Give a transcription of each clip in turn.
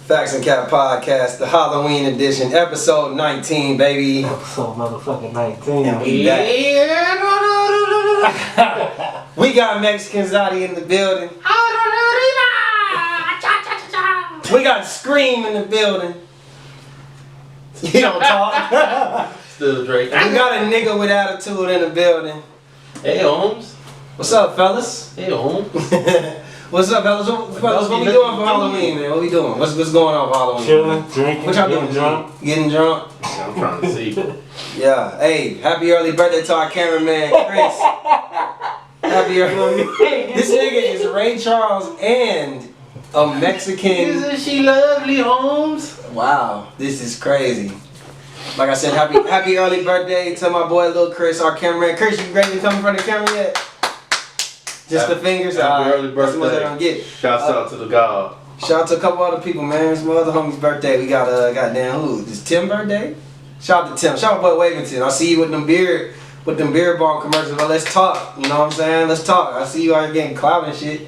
Facts and Cap Podcast, the Halloween edition, episode 19, baby. Episode motherfucking 19. And we back. We got Mexicans out here in the building. We got Scream in the building. You don't talk. Still Drake. We got a nigga with attitude in the building. Hey, Holmes. What's up, fellas? Hey, Holmes. What's up, fellas? What we doing for Halloween, man? What we doing? What's going on for Halloween? Chilling, drinking, What y'all doing? getting drunk. Getting drunk? I'm trying to see. Yeah. Hey, happy early birthday to our cameraman, Chris. Happy early. This nigga is Ray Charles and a Mexican. Isn't she lovely, Holmes? Wow, this is crazy. Like I said, happy early birthday to my boy Lil Chris, our cameraman. Chris, you ready to come in front of the camera yet? Just the fingers? Happy early That's what birthday. they're gonna get. Shouts out to the God. Shout out to a couple other people, man. It's my other homie's birthday. We got goddamn who? Is Tim birthday? Shout out to Tim. Shout out to Boy Wavington. I see you with them beer bong commercials. But let's talk. You know what I'm saying? Let's talk. I see you out here getting clout and shit.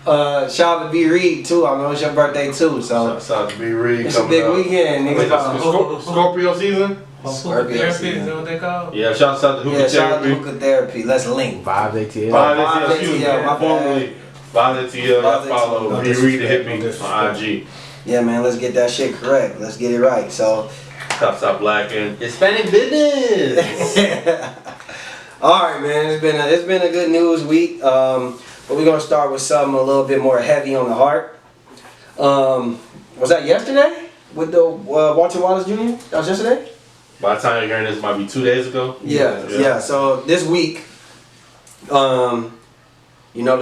Shout out to B Reed too. I know it's your birthday too. So Shouts out to B Reed. it's a big weekend, Wait, nigga. that's Scorpio season? Scorpio Therapy, season. is that what they call? Yeah, shouts out to Hookah Yeah, shout out to Therapy. Hookah Therapy. Let's link. Vibes ATL. Vibes Vibes ATL, excuse me. ATL, my bad. Formerly Vibes ATL. Y'all Vibes follow ATL. B Reed to hit me on IG. Yeah, man. Let's get that shit correct. Let's get it right. So. Shouts out Black and Hispanic business. All right, man. It's been a good news week. But we're gonna start with something a little bit more heavy on the heart. Was that yesterday with the Walter Wallace Jr.? That was yesterday. By the time you're hearing this, it might be 2 days ago. Yeah. So this week, the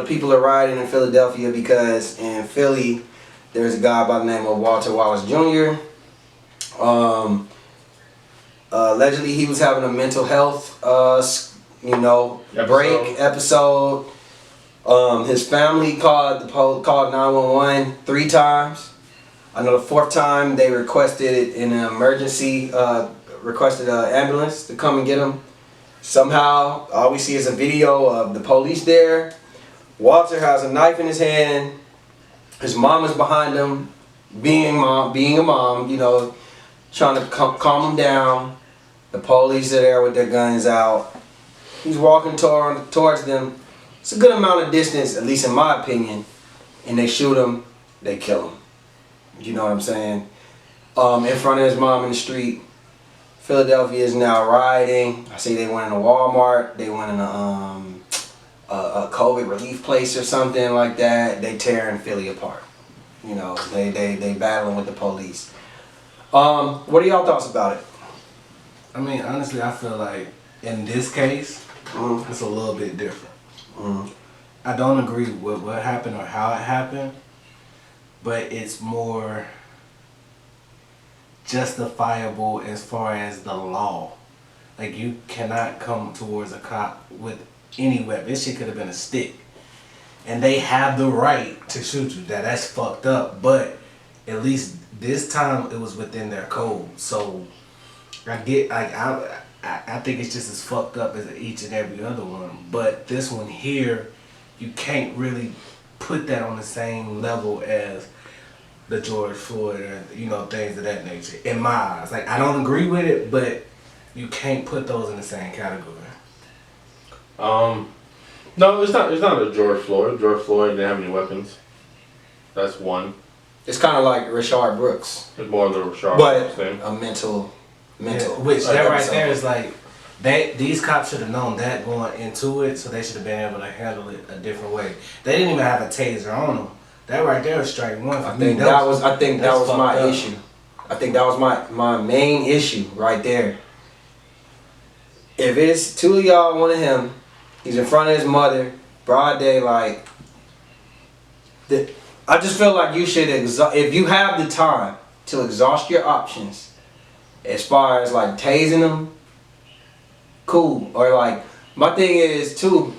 people are rioting in Philadelphia because in Philly there's a guy by the name of Walter Wallace Jr. Allegedly he was having a mental health episode. His family called 911 3 times. I know the 4th time they requested an emergency, requested an ambulance to come and get him. Somehow, all we see is a video of the police there. Walter has a knife in his hand. His mom is behind him, being a mom, trying to calm him down. The police are there with their guns out. He's walking towards them. It's a good amount of distance, at least in my opinion. And they shoot him, they kill him. You know what I'm saying? In front of his mom in the street. Philadelphia is now rioting. I see they went in a Walmart. They went in a COVID relief place or something like that. They tearing Philly apart. They battling with the police. What are y'all thoughts about it? I mean, honestly, I feel like in this case, it's a little bit different. I don't agree with what happened or how it happened, but it's more justifiable as far as the law. Like, you cannot come towards a cop with any weapon. This shit could have been a stick. And they have the right to shoot you. That's fucked up. But at least this time it was within their code. So I get, like, I think it's just as fucked up as each and every other one. But this one here, you can't really put that on the same level as the George Floyd or, things of that nature, in my eyes. Like, I don't agree with it, but you can't put those in the same category. No, it's not a George Floyd. George Floyd didn't have any weapons. That's one. It's kind of like Rashard Brooks, It's more of the Rashard but thing. a mental. Yeah, which that right episode. there is like, these cops should have known that going into it, so they should have been able to handle it a different way. They didn't even have a taser on them. That right there is strike one for I me. think that was my fucked up. issue. I think that was my main issue right there. If it's 2 of y'all, one of him, he's in front of his mother, broad daylight. I just feel like you should if you have the time to exhaust your options, as far as like tasing them, cool. Or like, my thing is too,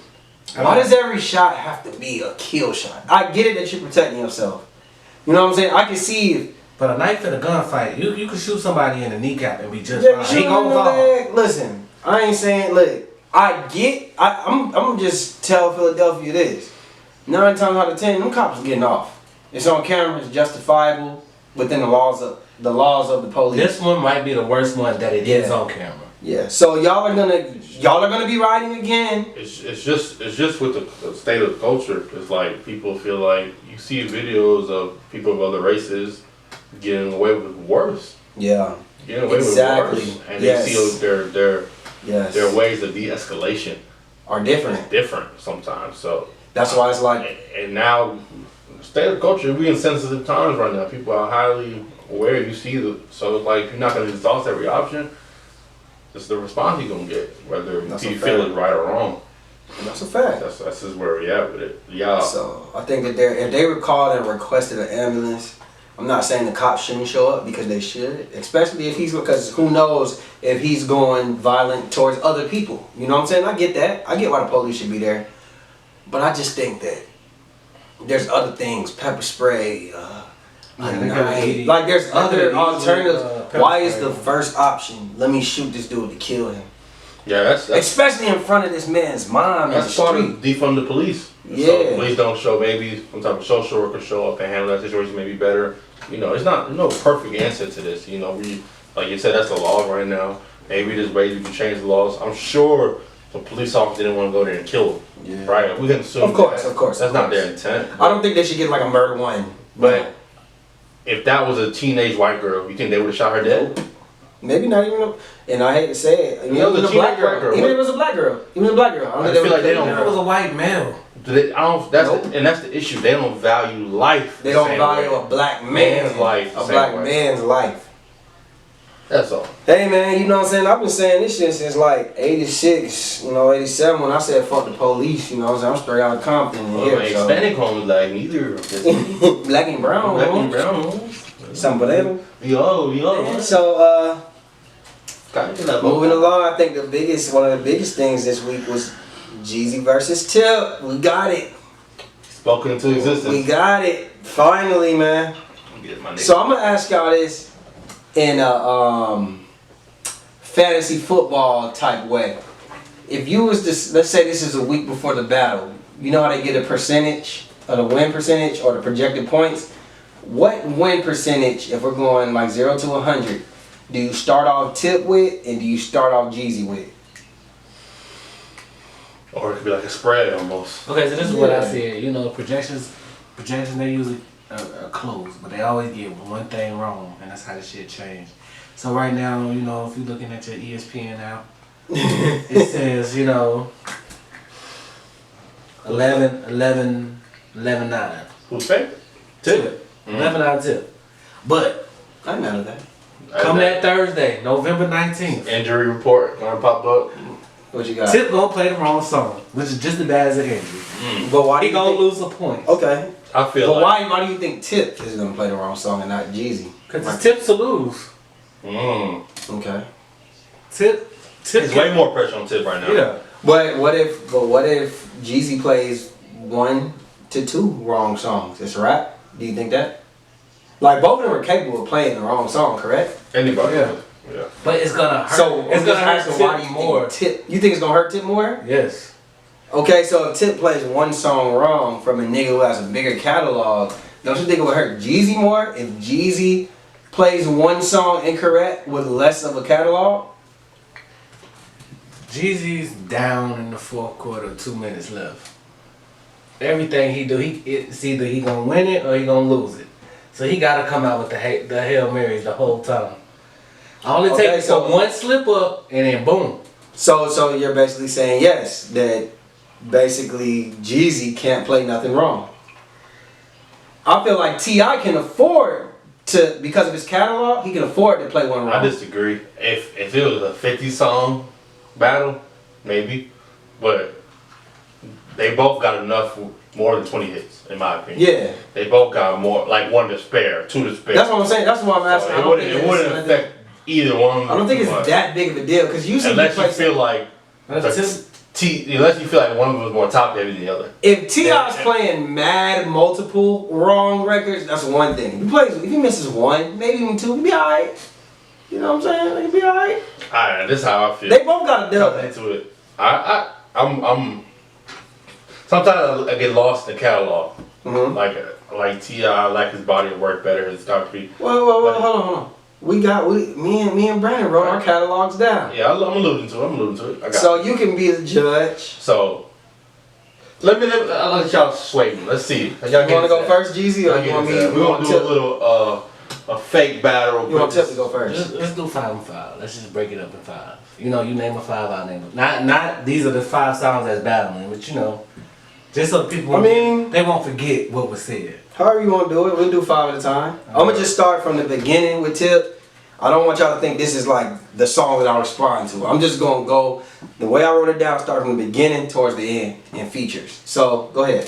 why does every shot have to be a kill shot? I get it that you're protecting yourself. You know what I'm saying? I can see if. But a knife in a gunfight, you can shoot somebody in the kneecap and be just Yeah, fine. shoot He him in gonna the fall. leg. Listen, I ain't saying, look, I'm just tell Philadelphia this. 9 times out of 10, them cops are getting off. It's on camera. It's justifiable within the laws of the police. This one might be the worst one that it is Yeah. on camera. Yeah. So y'all are gonna be riding again. It's just with the state of the culture. It's like people feel like you see videos of people of other races getting away with worse. Yeah. Getting away Exactly. with worse. And Yes. they see their Yes. ways of de-escalation Are different. is different sometimes. So That's why it's like. and now state of the culture, we in sensitive times right now. People are highly aware. You see so it's like you're not gonna exhaust every option. It's the response you're gonna get, whether That's you a feel fact. it right or wrong. That's a fact. That's just where we at with it. Yeah. So I think that if they were called and requested an ambulance, I'm not saying the cops shouldn't show up because they should, especially if because who knows if he's going violent towards other people. You know what I'm saying? I get that. I get why the police should be there, but I just think that there's other things, pepper spray. they got eighty- Like there's other easy, alternatives. pepper Why is spray. the first option? Let me shoot this dude to kill him, Yeah, that's especially in front of this man's mom in the that's part street. of defund the police. Yeah. So police don't show, maybe some type of social worker show up and handle that situation maybe better. You know, it's not no perfect answer to this. You know, we like you said, that's the law right now. Maybe there's ways we can change the laws. I'm sure the police officer didn't want to go there and kill him. Yeah. Right? We can assume Of course, that. of course, That's of not course. their intent. I don't think they should get like a murder one, But if that was a teenage white girl, you think they would have shot her dead? maybe not even. And I hate to say it, You know, the even a black teenage white girl, Even what- if it was a black girl, even a black girl. I don't I think feel like they would- don't- If it was a white male. Do they, I don't. That's Nope. and that's the issue. They don't value life. They the don't same value way. a black man's life the a same black way. man's life. That's all. Hey man, you know what I'm saying? I've been saying this shit since like 86, 87 when I said fuck the police, you know what I'm saying? I'm straight out of Compton Well, here, my so. Hispanic home is like neither of this. Black and brown, Black homie. and brown. Some potato. Yo. So Moving moving along, I think one of the biggest things this week was Jeezy versus Tip. We got it. Spoken into existence. We got it. Finally, man. Get my nigga. So I'm gonna ask y'all this in a fantasy football type way. If you was to, let's say this is a week before the battle, you know how they get a percentage, or the win percentage, or the projected points? What win percentage, if we're going like 0 to 100, do you start off Tip with, and do you start off Jeezy with? Or it could be like a spread almost. Okay, so this is what I Yeah. said. You know, projections they usually are close, but they always get one thing wrong, and that's how the shit changed. So right now, you know, if you're looking at your ESPN app, it says, 11-9. Who's favorite? Tip. 11 out of 10. But I'm out of that. come that Thursday, November 19th, Injury report gonna pop up. What you got? Tip gonna play the wrong song, which is just as bad as an injury. But why do He you gonna think, lose a point. Okay. I feel But like. why do you think Tip is gonna play the wrong song and not Jeezy? Because it's Tip to lose. Okay. Tip. There's way more pressure on Tip right now. Yeah. But what if Jeezy plays 1 to 2 wrong songs? It's a rap. Do you think that? Like both of them are capable of playing the wrong song, correct? Anybody. Yeah. Yeah. But it's gonna hurt. So it's I'm gonna just hurt asking, Tip why do you more. think Tip? You think it's gonna hurt Tip more? Yes. Okay, so if Tip plays one song wrong from a nigga who has a bigger catalog, don't you think it would hurt Jeezy more if Jeezy plays one song incorrect with less of a catalog? Jeezy's down in the fourth quarter, 2 minutes left. Everything he do, it's either he gonna win it or he gonna lose it. So he gotta come out with the Hail Marys the whole time. I only Okay, take so- one slip up and then boom. So you're basically saying yes, that basically Jeezy can't play nothing wrong. I feel like T.I. can afford to, because of his catalog, he can afford to play one wrong. I disagree. If it was a 50 song battle, maybe. But they both got enough, more than 20 hits, in my opinion. Yeah, They both got more, like 1 to spare, 2 to spare. that's what I'm saying. That's why I'm asking. So I it don't wouldn't, think it wouldn't it's- affect either one. I don't think it's too much. that big of a deal because usually Unless you you play feel like That's unless you feel like one of them was more top heavy than the other. if T.I.'s Yeah. playing mad multiple wrong records, that's one thing. If he misses one, maybe even 2, he'll be alright. You know what I'm saying? He'll be alright. Alright, this is how I feel. They both got to do Coming it. into it. I'm sometimes I get lost in the catalog. Mm-hmm. Like T.I., I like his body of work better, his discography. Whoa, hold on. Me and Brandon wrote our catalogs down. Yeah, I'm alluding to it. I got So you can be the judge. So, I'll let y'all sway me. Let's see. Y'all You want to go first, Jeezy, or you want me? We're going to do a little, a fake battle. You want Tip to go first? Let's do 5 and 5. Let's just break it up in 5. You know, you name a 5, I'll name it. Not these are the 5 songs that's battling, but you know, just so people, they won't forget what was said. However you want to do it, we'll do 5 at a time. I'm gonna just start from the beginning with Tip. I don't want y'all to think this is like the song that I respond to. I'm just gonna go the way I wrote it down, start from the beginning towards the end and features. So go ahead.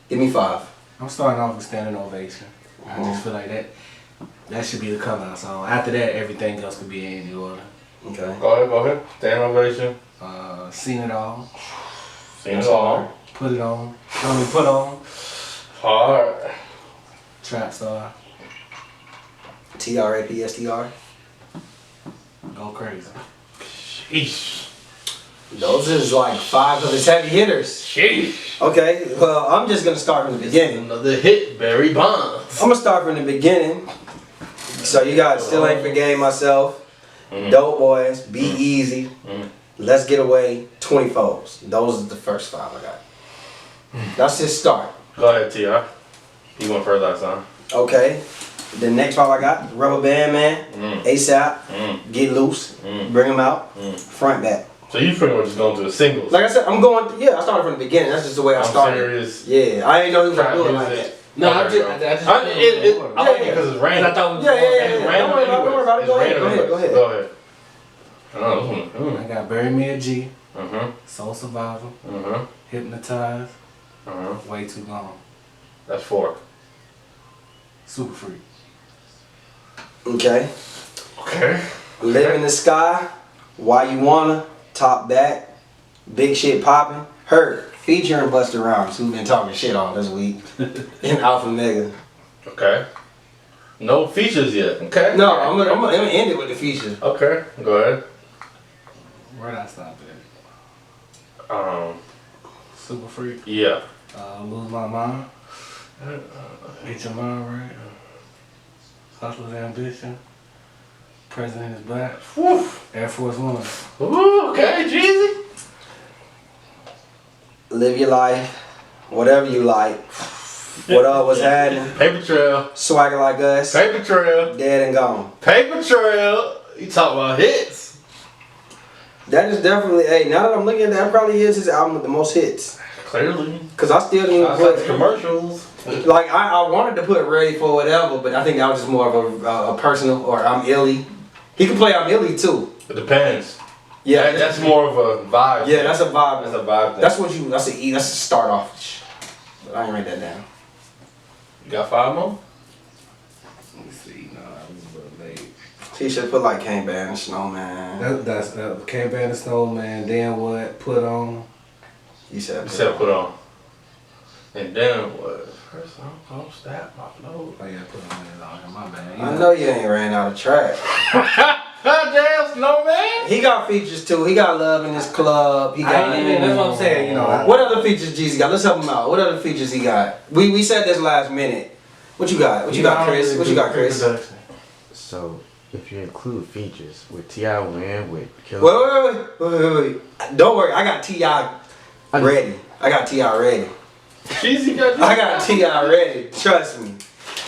Give me 5. I'm starting off with Standing Ovation. I just feel like that should be the come out song. After that, everything else could be in any order. Okay. Go ahead. Stand Ovation. Seen It All. Seen It All. Put It On. Put On. Hard. Trap Star. TRAPSTR. Go Crazy. Sheesh. Those is like 5 of his heavy hitters. Sheesh. Okay, well, I'm just gonna start from the beginning. Another hit, Barry Bonds. I'm gonna start from the beginning. So you guys still ain't forgave myself. Dope Boys, Be Easy, Let's Get Away, 24s. Those are the first 5 I got. That's just start. Go ahead, T.I. You went first last time. Okay. The next 5 I got, Rubber Band Man, ASAP, Get Loose, Bring 'Em Out, Front Back. So you pretty much just going to the singles. Like I said, I started from the beginning. That's just the way I started. Serious. Yeah, I ain't know he was gonna Trap do it like music. that. No, Okay, I bro. just I like it because it's random. I thought Yeah. It's random Don't worry about it. anyways. Go It's ahead. random Go ahead. anyways. Go ahead. Oh, I got Bury Me a G, uh-huh, Soul Survivor, uh-huh, Hypnotized, uh-huh. Way Too Long, That's 4. Super Freak. Okay. Okay. Live in the Sky, Why You Wanna, Top Back, Big Shit Poppin', Hurt, featuring Busta Rhymes, who been talking shit all this week, and Alpha Mega. Okay. No features yet. Okay. No, I'm gonna end it with the features. Okay. Go ahead. Where'd I stop at? Super Freak. Yeah. Lose My Mind. Get Your Mind Right. Hustler's Ambition. President is Black. Woo. Air Force One. Ooh, okay, Jeezy. Live your life, whatever you like. What's happening? Paper Trail. Swagger Like Us, Paper Trail. Dead and Gone. Paper Trail. You talk about hits. That is definitely, hey, now that I'm looking at that, probably is his album with the most hits. Clearly. Cause I still didn't Outside the put commercials. like I wanted to put Ready for Whatever, but I think that was just more of a personal, or I'm Illy. He can play I'm Illy too. It depends. Yeah, That's more of a vibe. yeah, that's a vibe. That's a vibe thing. That's a start off. But I ain't write that down. You got 5 more? Let me see. No, I was a little late. He should put like Can't Ban and Snowman. That's Can't Ban the Snowman. Then what? Put On. He said You said put on. And then what? First song, don't stop my flow. Oh yeah, Put On is on here. My bad. I know you ain't ran out of track. Damn, Snowman. He got features too. He got Love in His Club. He got. That's what I'm saying. You know. What other features Jeezy got? Let's help him out. What other features he got? We said this last minute. What you got? What you got, Chris? What you got, Chris? So, if you include features with T.I. win with Killer. Wait. Don't worry. I got T.I. ready. I got T.I. ready. Jeezy got I got T.I. ready. Trust me.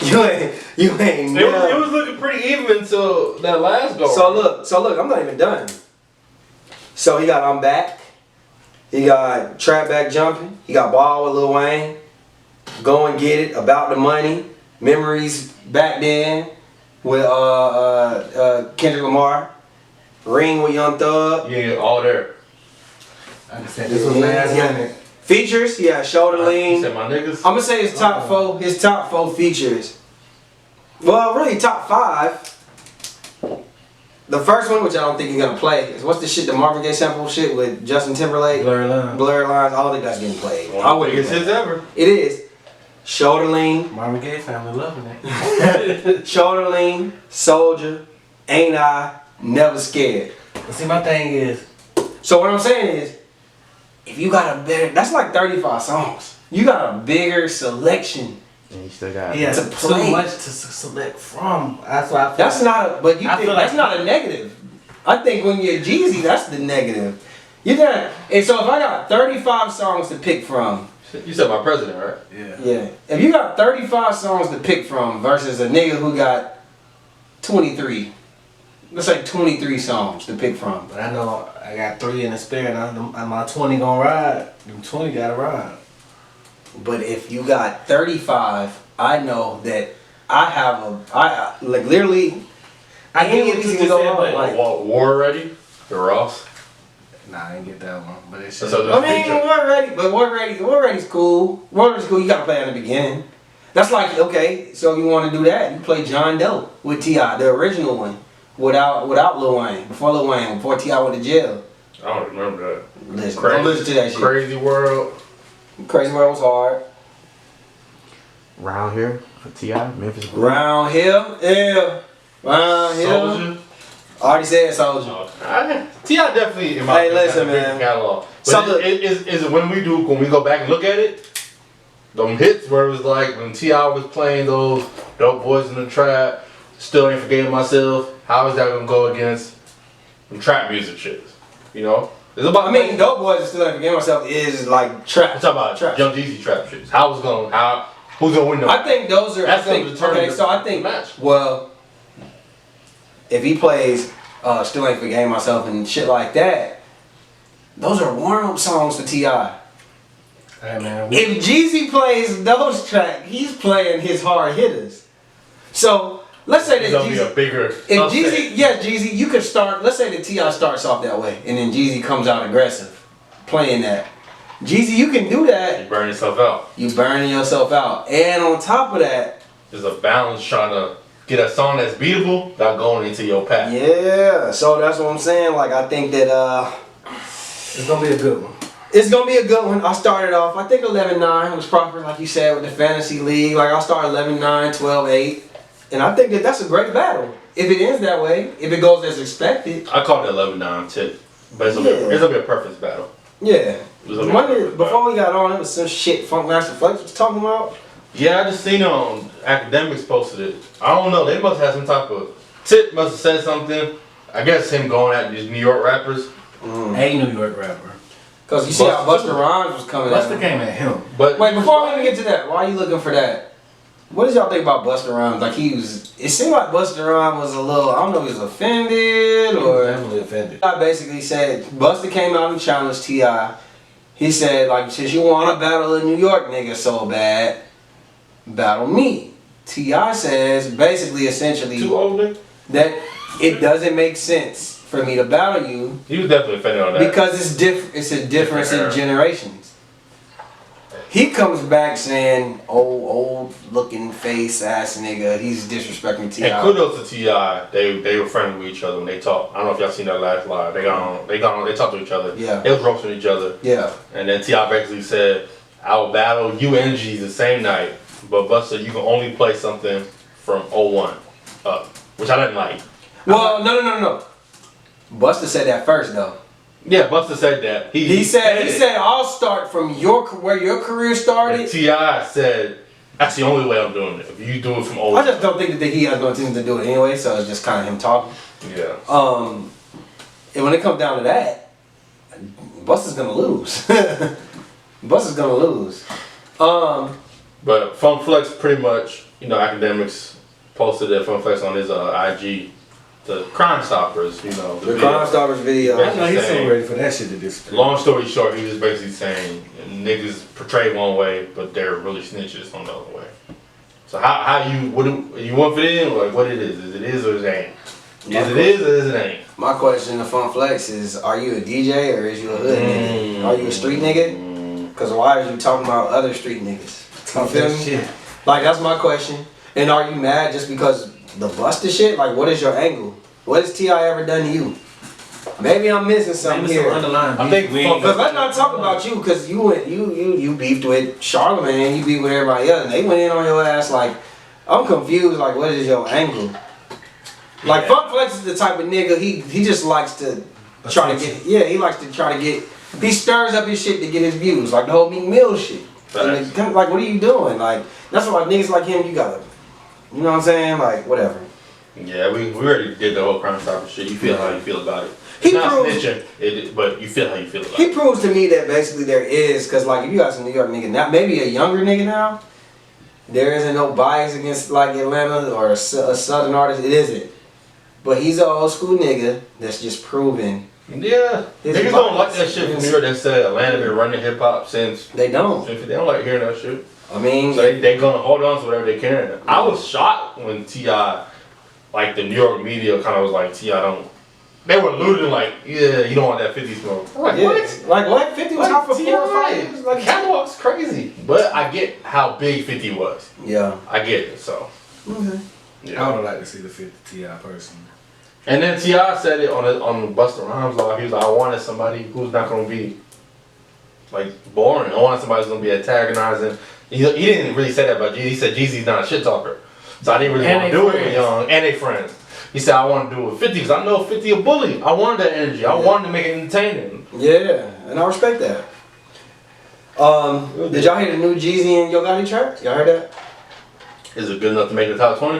You ain't It never. was looking pretty even until that last go. So look, I'm not even done. So he got I'm Back. He got Trap Back Jumping. He got Ball with Lil Wayne. Go and Get It, About the Money. Memories Back Then with Kendrick Lamar. Ring with Young Thug. Yeah, all there. Like I said, this was last minute. Features, yeah, Shoulder You Lean. said my niggas. I'm gonna say his top four. His top 4 features. Well, really top 5. The first one, which I don't think he's gonna play, is what's the shit, the Marvin Gaye sample shit with Justin Timberlake. Blurry Line. Blur Lines. I don't think that's getting played. One I of the wouldn't. biggest hits ever. It is. Shoulder Lean, Marvin Gaye family loving it. Shoulder Lean, Soldier, Ain't I, Never Scared. But see, my thing is, So what I'm saying is, if you got a better, that's like 35 songs. You got a bigger selection. And you still got Yeah, To too play. much to select from. That's why I feel That's not a, but you I think feel that's like- not a negative. I think when you're Jeezy, that's the negative. You got, and so if I got 35 songs to pick from, You said my president, right? Yeah. yeah, if you got 35 songs to pick from versus a nigga who got 23, let's say 23 songs to pick from. But I know I got 3 in the spare, and my 20 gonna ride. Them 20 gotta ride. But if you got 35, I know that I like literally. I get any what of you these just can go said, on, but like- War Ready, the Ross. Nah, I didn't get that one. But it's So just, the- I mean, War Ready's cool. War Ready's cool. You gotta play in the beginning. That's like, okay, so you want to do that? You play John Doe with T.I., the original one, without Lil Wayne, before T.I. went to jail. I don't remember that. Listen, don't listen to that shit. Crazy World. Crazy World was hard. Round here for T.I. Memphis Blue. Round Hill, yeah. Round Hill. Soldier. I already said Soldier. T.I. definitely in my Hey, opinion, listen, has a big man. catalog. But So the- is it when we go back and look at it, them hits where it was like when T.I. was playing those Dope Boys in the Trap, Still Ain't Forgetting Myself, how is that gonna go against them trap music shits? You know? It's about I mean, Dope Boys Still Ain't Forgetting Myself is like trap. I'm talking about trap. Young Jeezy trap shits. Who's gonna win them? I think those are. That's I think, gonna determine okay, the- so I think. the match. Well, if he plays "Still Ain't Forgetting Myself" and shit like that, those are warm-up songs to T.I. hey man, If Jeezy plays those tracks, he's playing his hard hitters. So let's say It's that gonna be a Jeezy. bigger. If upset. Jeezy, yes, Jeezy, you could start. Let's say that T.I. starts off that way, and then Jeezy comes out aggressive, playing that. Jeezy, you can do that. You burn yourself out. You burning yourself out, and on top of that, There's a balance trying to get a song that's beatable without going into your pack. yeah. So that's what I'm saying. Like I think that it's gonna be a good one. it's gonna be a good one. I started off. I think 11-9 was proper, like you said, with the fantasy league. Like I started 11-9, 12-8, and I think that that's a great battle. If it ends that way, if it goes as expected, I called it 11-9 tip, but it's gonna be a perfect battle. yeah. It was gonna be a One perfect before we got on, it was some shit Funk Master Flex was talking about. Yeah, I just seen it on Academics posted it. I don't know. They must have some type of tip. Must have said something. I guess him going at these New York rappers. A New York rapper. Cause you see how Busta Busta Rhymes was coming at Busta him. came at him. But Wait, before we even get to that, why are you looking for that? What did y'all think about Busta Rhymes? Like it seemed like Busta Rhymes was a little, I don't know if he was offended He was or. definitely offended. I basically said, Busta came out and challenged T.I. He said, like, since you want to battle a New York nigga so bad, battle me. T.I. says, basically, essentially, too old. Nigga? that it doesn't make sense for me to battle you He was definitely offended on that. because it's a difference in era. generations. He comes back saying, old looking face ass nigga, he's disrespecting and T.I. kudos to T.I. They were friendly with each other when they talked. I don't know if y'all seen that last live. They talked to each other. Yeah. They was roasting each other. Yeah. And then T.I. basically said, I will battle you and G the same night, but Busta, you can only play something from 01 up, which I didn't like. Well, no. Busta said that first though. Yeah, Busta said that. He said it. I'll start from where your career And started. T.I. said, that's the only way I'm doing it. If you do it from 01. I just don't think that he has no intention to do it anyway, so it's just kind of him talking. Yeah. And when it comes down to that, Busta's gonna lose. Busta's gonna lose. But Funk Flex pretty much, Academics posted that Funk Flex on his IG, the Crime Stoppers, The video. Crime Stoppers video. I know he's so ready for that shit to disappear. Long story short, he was basically saying niggas portray one way, but they're really snitches on the other way. So you want for it in, like what it is or it ain't? Is it or is it ain't? My question to Fun Flex is, are you a DJ or is you a hood nigga? Are you a street nigga? Because why are you talking about other street niggas? You feel me? Shit. Like, that's my question. And are you mad just because the Busta shit? Like, what is your angle? What has T.I. ever done to you? Maybe I'm missing something Maybe some here. underlying I beef. think We Funk ain't Because let's not talk about you, because you beefed with Charlamagne, you beefed with everybody else, and they went in on your ass. Like, I'm confused. Like, what is your angle? Like, Yeah. Funk Flex is the type of nigga he just likes to try to get. Yeah, he likes to try to get He stirs up his shit to get his views, like the whole Meek Mill shit. And Facts. like, what are you doing? Like, that's why niggas like him, you gotta, you know what I'm saying? Like, whatever. Yeah, we already did the whole Crime Stopper shit. You feel how you feel about it. He It's not proves- snitching, but you feel how you feel about He it. proves to me that basically there is, cause like if you got some New York nigga now, maybe a younger nigga now, there isn't no bias against like Atlanta or a southern artist. It isn't. But he's an old school nigga that's just proven Yeah, His niggas don't like bias that shit from is- New York that said Atlanta been running hip hop since. they don't. They don't like hearing that shit. I mean, So they gonna hold on to whatever they can. I was shocked when T.I., like the New York media kind of was like, T.I. don't. They were alluding like, yeah, you don't want that 50 smoke. I'm like, yeah. what? Like what? 50 was out for 4 or 5 T.I. years. Like, Catwalk's crazy. But I get how big 50 was. yeah. I get it, so. Okay. Yeah. I would like to see the 50 T.I. personally. And then T.I. said it on Busta Rhymes live. He was like, I wanted somebody who's not gonna be like boring. I wanted somebody who's gonna be antagonizing. He didn't really say that about Jeezy. He said Jeezy's not a shit talker. So I didn't really And want to they do it friends. with Young and they friends. He said I want to do it with 50 because I know 50 a bully. I wanted that energy. I wanted to make it entertaining. Yeah, and I respect that. Did y'all hear the new Jeezy and Yo Gotti track? Y'all heard that? Is it good enough to make the top 20?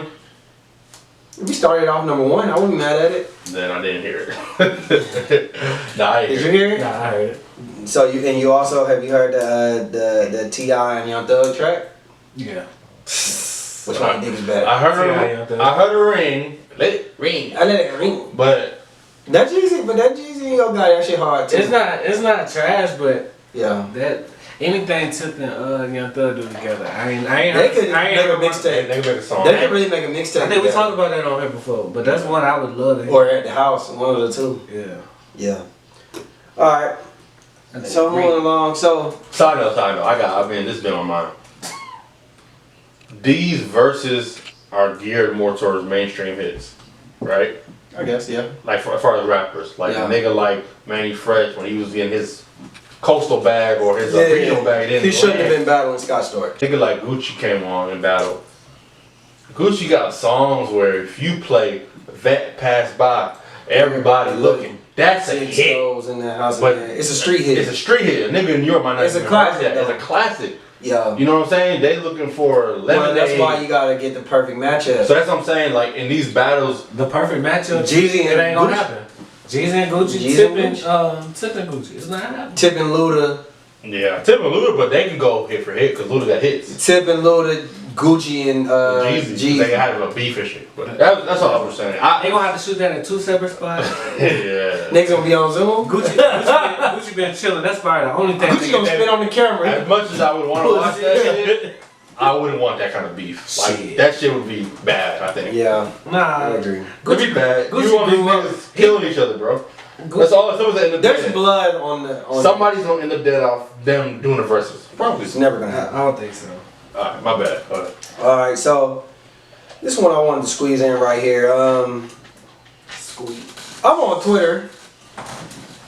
If we started off number 1, I wouldn't be mad at it. Then I didn't hear it. Nah, I Did didn't you hear it. hear it? Nah, I heard it. So you also have you heard the T.I. and Young Thug track? Yeah. Which one you think is better? I heard T.I. a, Young Thug. I heard a ring. Let it ring. I let it ring. But That Jeezy and Yo Gotti, that shit hard too. It's not trash, but Yeah. that anything Tip and Young Thug do together, I ain't They could I ain't make a heard one- mixtape. they make a song. They could really make a mixtape. I think we together. talked about that on here before, but that's one I would love to hear. Or at the house, one of the two. Yeah. Yeah. All right. So moving along. So Side note. This has been on mine. These verses are geared more towards mainstream hits, right? I guess yeah. Like as far as rappers, like Yeah. a nigga like Manny Fresh when he was in his coastal bag or his regional bag. He shouldn't have been battling Scott Storch. Nigga like Gucci came on and battled. Gucci got songs where if you play Vet Pass By, everybody looking. That's a Big hit. Stoves in that house. But But it's a street hit. It's a street hit. A nigga in New York might not It's a even classic, heard that. It's though. a classic. Yeah. You know what I'm saying? They looking for Well, lemonade. that's why you gotta get the perfect matchup. So that's what I'm saying. Like in these battles, The perfect matchup. Jeezy it and ain't gonna Gucci. happen. Jeezy and Gucci, Jeezy Tip and and Tip and Gucci. It's not happening. Tip and Luda, yeah, Tip and Luda, but they can go hit for hit because Luda got hits. Tip and Luda, Gucci and Jeezy, Jeezy. they have a beef and shit. But that's all I was saying. They I, gonna have to shoot that in 2 separate spots. yeah. Niggas gonna be on Zoom. Gucci been chilling. That's probably the only thing. Gucci gonna spit on the camera. As much as I would want to watch that shit, I wouldn't want that kind of beef. Like Shit. that shit would be bad. I think. Yeah, I Nah, agree. It'd be bad. Gucci you want these grew up- niggas killing each other, bro. That's all. Someone's end up There's dead. blood on the. On Somebody's gonna end up dead off them doing the verses. Probably. It's never gonna I happen. don't think so. Alright, my bad. Go ahead. All right, so this one I wanted to squeeze in right here. I'm on Twitter.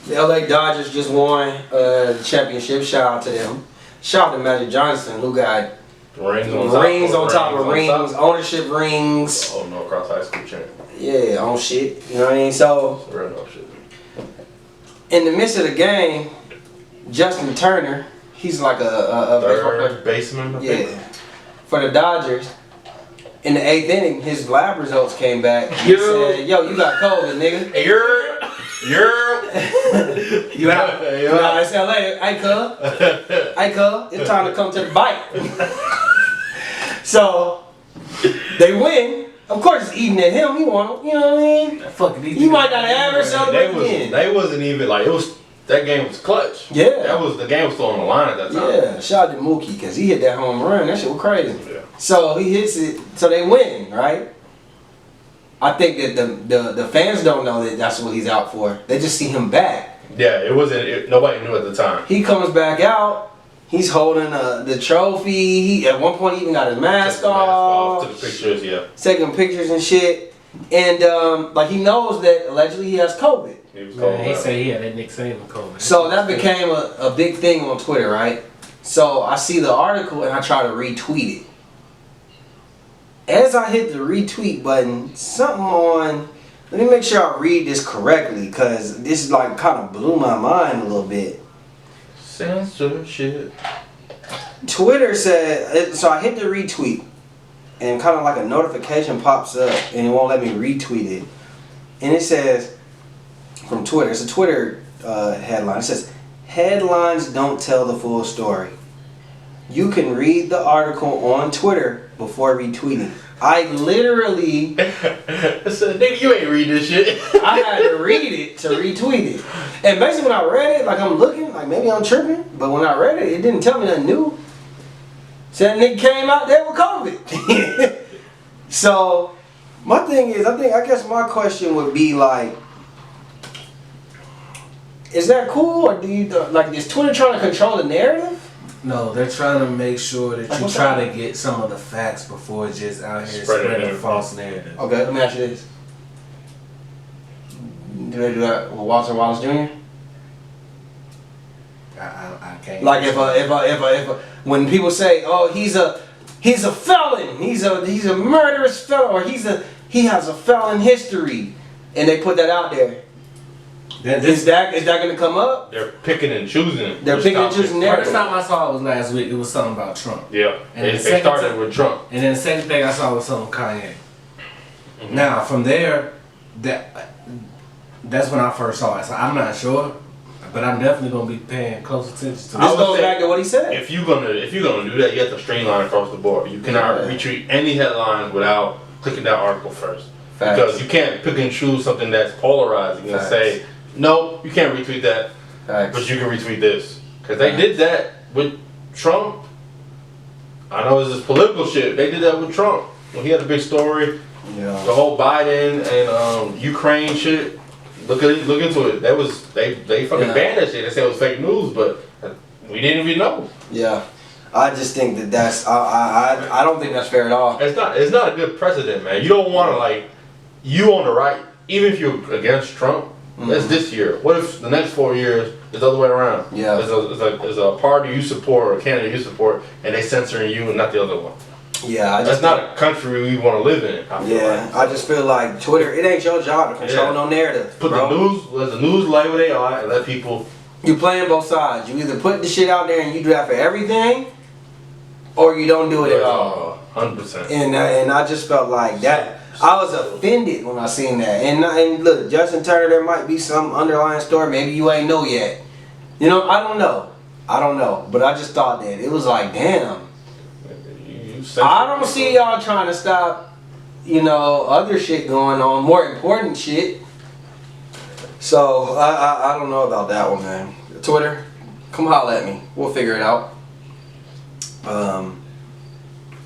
The LA Dodgers just won the championship. Shout out to them. Shout out to Magic Johnson who got Rings on top of on rings, top. ownership rings. Oh no, cross high school champ. Yeah, on shit. You know what I mean? So Real no shit. in the midst of the game, Justin Turner, he's like a baseball player. Third baseman. I think. Yeah. For the Dodgers, in the 8th inning, his lab results came back. He said, yo, you got COVID, nigga. Hey, you're. You out. You out. It's LA. Hey, cuz. Hey, cuz. It's time to come to the bite. So, they win. Of course, it's eating at him. He want, you know what I mean? Fuck it. You might not ever celebrate again. They wasn't even like it was. That game was clutch. Yeah. The game was still on the line at that time. Yeah, shout out to Mookie because he hit that home run. That shit was crazy. Yeah. So he hits it. So they win, right? I think that the fans don't know that that's what he's out for. They just see him back. Yeah, it wasn't. Nobody knew at the time. He comes back out. He's holding the trophy. He at one point even got his mask off. Took the pictures. Yeah. Taking pictures and shit. And like he knows that allegedly he has COVID. He was cold. Man, he said he had that Nick Saban COVID. So that became a big thing on Twitter, right? So I see the article and I try to retweet it. As I hit the retweet button, something on, let me make sure I read this correctly because this like kind of blew my mind a little bit. Censorship. Twitter said, so I hit the retweet, and kind of like a notification pops up, and it won't let me retweet it. And it says, from Twitter, it's a Twitter headline. It says, headlines don't tell the full story. You can read the article on Twitter before retweeting. I literally, I said, nigga, you ain't read this shit. I had to read it to retweet it. And basically when I read it, like I'm looking, like maybe I'm tripping, but when I read it, it didn't tell me nothing new. Said nigga came out there with COVID. So my thing is, I guess my question would be like, is that cool, or do you like, is Twitter trying to control the narrative? No, they're trying to make sure that you What's try that? to get some of the facts before it's just out here Spreading spreading it. false narrative. Okay, let me ask you this. Do they do that with Walter Wallace Jr.? I can't. Like if when people say, oh, he's a felon, he's a murderous felon, or he has a felon history, and they put that out there, is that gonna come up? They're picking and choosing. They're which picking and topics. choosing The narrative. first time I saw it was last week. It was something about Trump. Yeah, And they the second started time- with Trump. And then the second thing I saw was something Kanye. Now from there, that's when I first saw it. So I'm not sure, but I'm definitely gonna be paying close attention to This it. I would goes say- back to what he said. If you're gonna do that, you have to streamline across the board. You cannot Yeah. retweet any headlines without clicking that article first. Facts. Because you can't pick and choose something that's polarizing and Facts. say, no, you can't retweet that, Facts. but you can retweet this. Because they did that with Trump. I know it's this political shit. They did that with Trump. When he had a big story, the Yeah. whole Biden and Ukraine shit. Look into it. That was they fucking Yeah. banned that shit. They said it was fake news, but we didn't even know. Yeah. I just think that's I don't think that's fair at all. It's not a good precedent, man. You don't want to like you on the right, even if you're against Trump. That's this year. What if the next 4 years is the other way around? Yeah. There's a party you support or a candidate you support, and they censoring you and not the other one. Yeah, I That's just not a country we want to live in. I feel Yeah, like. I just feel like Twitter, it ain't your job to control Yeah. no narrative. Put bro. the news, let the news lay where they are, and let people. You playing both sides. You either put the shit out there and you do that for everything, or you don't do it at all. 100%. And I just felt like that. I was offended when I seen that. And look, Justin Turner, there might be some underlying story. Maybe you ain't know yet. You know, I don't know. But I just thought that it was like, damn. I don't see y'all trying to stop, other shit going on, more important shit. So I don't know about that one, man. Twitter, come holler at me. We'll figure it out.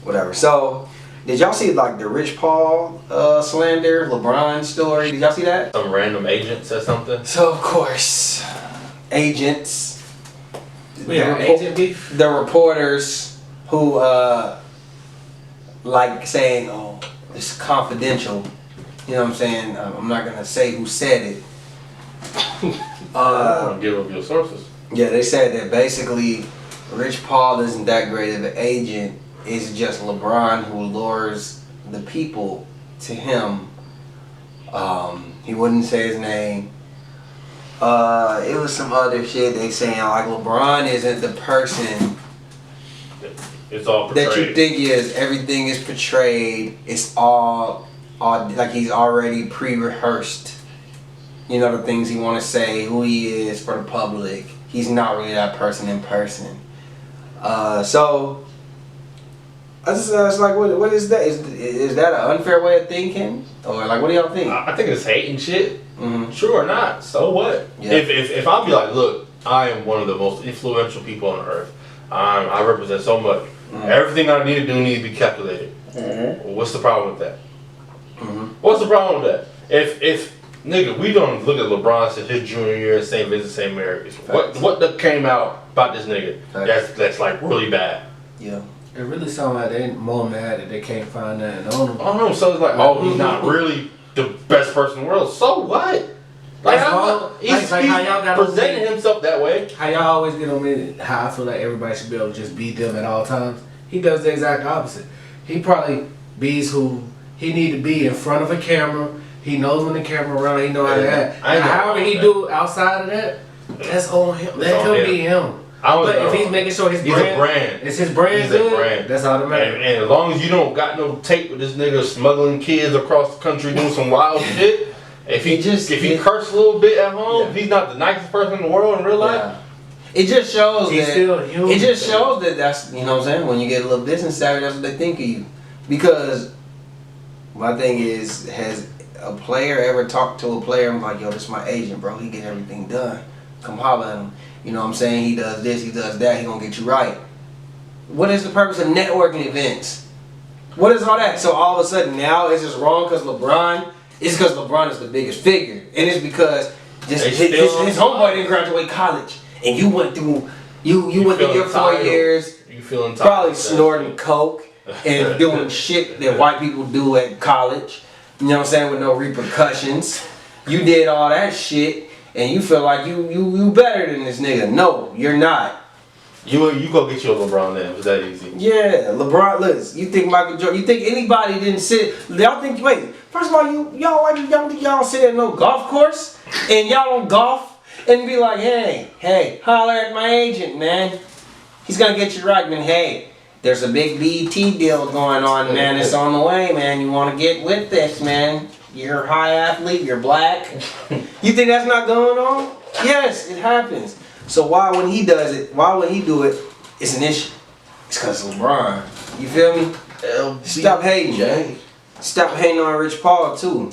Whatever. So, did y'all see like the Rich Paul slander, LeBron story? Did y'all see that? Some random agent said something. So of course, agents, Yeah, agent beef. the reporters who like saying, "Oh, it's confidential." You know what I'm saying? I'm not gonna say who said it. I don't give up your sources. Yeah, they said that basically Rich Paul isn't that great of an agent. It's just LeBron who lures the people to him. He wouldn't say his name. It was some other shit they saying like LeBron isn't the person It's all portrayed. that you think he is. Everything is portrayed. It's all like he's already pre-rehearsed. You know, the things he want to say, who he is for the public. He's not really that person in person. So I was like, what is that? Is that an unfair way of thinking, or like, what do y'all think? I think it's hating shit. Mm-hmm. True or not, so what? Yeah. If I be like, look, I am one of the most influential people on earth. I represent so much. Everything I need to do needs to be calculated. Well, what's the problem with that? What's the problem with that? If nigga, we don't look at LeBron since his junior year, St. Vincent, St. Mary's. What came out about this nigga that's like really bad? Yeah. It really sounds like they more mad that they can't find nothing on him. I don't know. So it's like, oh, he's not really the best person in the world. So what? Like, he's how y'all got presenting himself that way. How y'all always get on me, how I feel like everybody should be able to just be them at all times. He does the exact opposite. He probably bees who he need to be in front of a camera. He knows when the camera around, he know how to act. I ain't However gonna- he do outside of that, that's on him. Let on him him. be him. I don't But know. if he's making sure his He's brand, a brand. is his brand He's a good, brand. that's all that And, matters. and as long as you don't got no tape with this nigga smuggling kids across the country doing some wild shit, if he curse a little bit at home, he's not the nicest person in the world in real life. Yeah. It just shows He's that still human. it just shows that that's, you know what I'm saying, when you get a little business savvy, that's what they think of you. Because my thing is, has a player ever talked to a player and like, yo, this is my agent, bro, he get everything done, come holler at him, you know what I'm saying, he does this, he does that, he gonna get you right. What is the purpose of networking events? What is all that? So all of a sudden now it's just wrong because LeBron, it's because LeBron is the biggest figure, and it's because just his homeboy didn't graduate college. And you went through, you went through your 4 years, You feeling probably snorting coke and doing shit that white people do at college. You know what I'm saying, with no repercussions. You did all that shit, and you feel like you better than this nigga. No, you're not. You go get you a LeBron then. It was that easy. Yeah, LeBron. Listen, you think Michael Jordan? You think anybody didn't sit? Y'all think? Wait, first of all, y'all think y'all don't sit at no golf course and y'all don't golf? And be like, hey, holler at my agent, man. He's gonna get you right, man. Hey, there's a big BET deal going on, man. It's on the way, man. You wanna get with this, man. You're a high athlete, you're black. You think that's not going on? Yes, it happens. So why when he does it, why when he do it, it's an issue? It's cause it's LeBron. You feel me? Stop hating, man. Stop hating on Rich Paul too.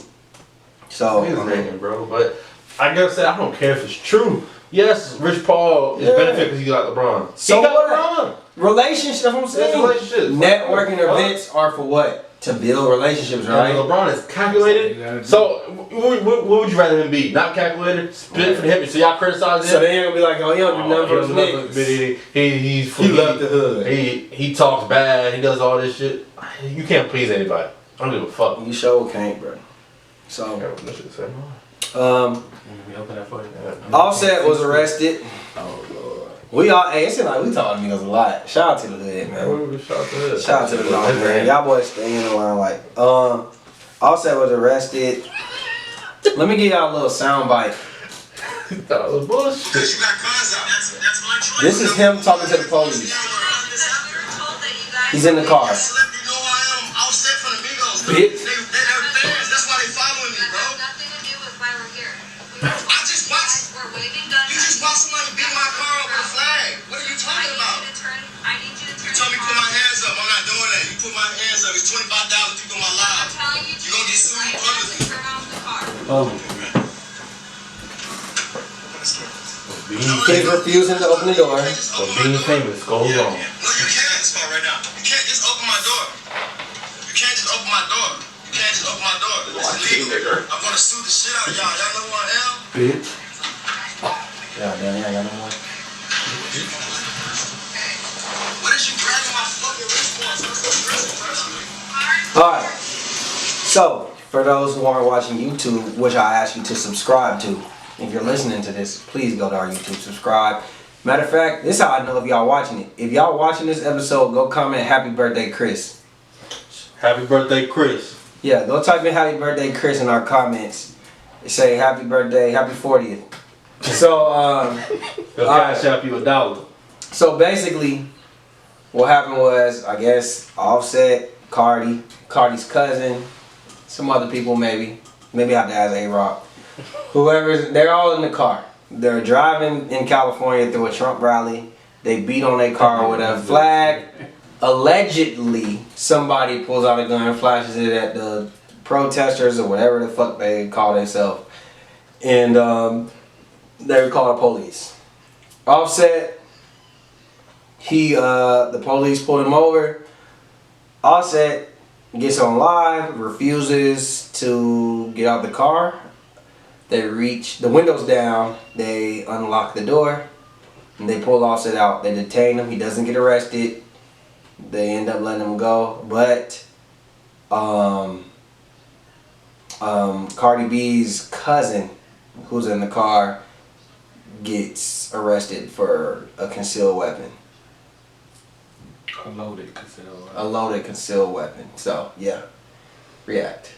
So He's hating, bro. But I gotta say, I don't care if it's true. Yes, Rich Paul is benefit because he got LeBron. So he got what? LeBron. Relationships, that's what I'm saying. Relationships. Networking events are for what? To build relationships, Right. right? LeBron is calculated. So, what would you rather him be? Not calculated? Spit for the hip. So y'all criticize him? So they ain't gonna be like, oh, he don't do nothing for his niggas. He left the hood. He talks bad. He does all this shit. You can't please anybody. I don't give a fuck. You sure can't, bro. So, We open that for you. Offset was arrested. Oh, Lord. We all, hey, it seems like we talk to niggas a lot. Shout out to the hood, man. Shout out to the hood, man. Y'all boys stay in the line like, Offset was arrested. Let me give y'all a little sound bite. That was bullshit. This is him talking to the police. He's in the car. Bitch. That's why they following me, bro. Nothing to do with why we're here. I just watched. We're waving guns. You just watched somebody beat my car up with a flag. What are you talking about? I need you to turn. You told me to put my hands up. I'm not doing that. You put my hands up. It's 25,000 people in my live. I'm telling you. You're gonna get sued publicly. Turn off the car. He's refusing to open the door. For being famous goes wrong. No, you can't start right now. You can't just open my door. You can't just open my door. You can't just open my door. It's illegal. I'm gonna sue the shit out of y'all. Y'all know who I am? Bitch. Yeah, damn, yeah, I got no more. What is you grabbing my fucking wrist for? Alright. So, for those who aren't watching YouTube, which I ask you to subscribe to, if you're listening to this, please go to our YouTube, subscribe. Matter of fact, this is how I know if y'all watching it. If y'all watching this episode, go comment happy birthday, Chris. Happy birthday, Chris. Yeah, go type in happy birthday, Chris in our comments. Say happy birthday, happy 40th. So, They'll cash out you $1. So what happened was, I guess, Offset, Cardi's cousin, some other people maybe I have to ask A-Rock. They're all in the car. They're driving in California through a Trump rally. They beat on their car with a flag. Allegedly, somebody pulls out a gun and flashes it at the protesters or whatever the fuck they call themselves. And they call the police. Offset, the police pulled him over. Offset gets on live, refuses to get out the car. They reach the windows down, they unlock the door, and they pull Offset out. They detain him, he doesn't get arrested. They end up letting him go, but Cardi B's cousin, who's in the car, gets arrested for a concealed weapon. A loaded concealed weapon. A loaded concealed weapon. So, yeah. React.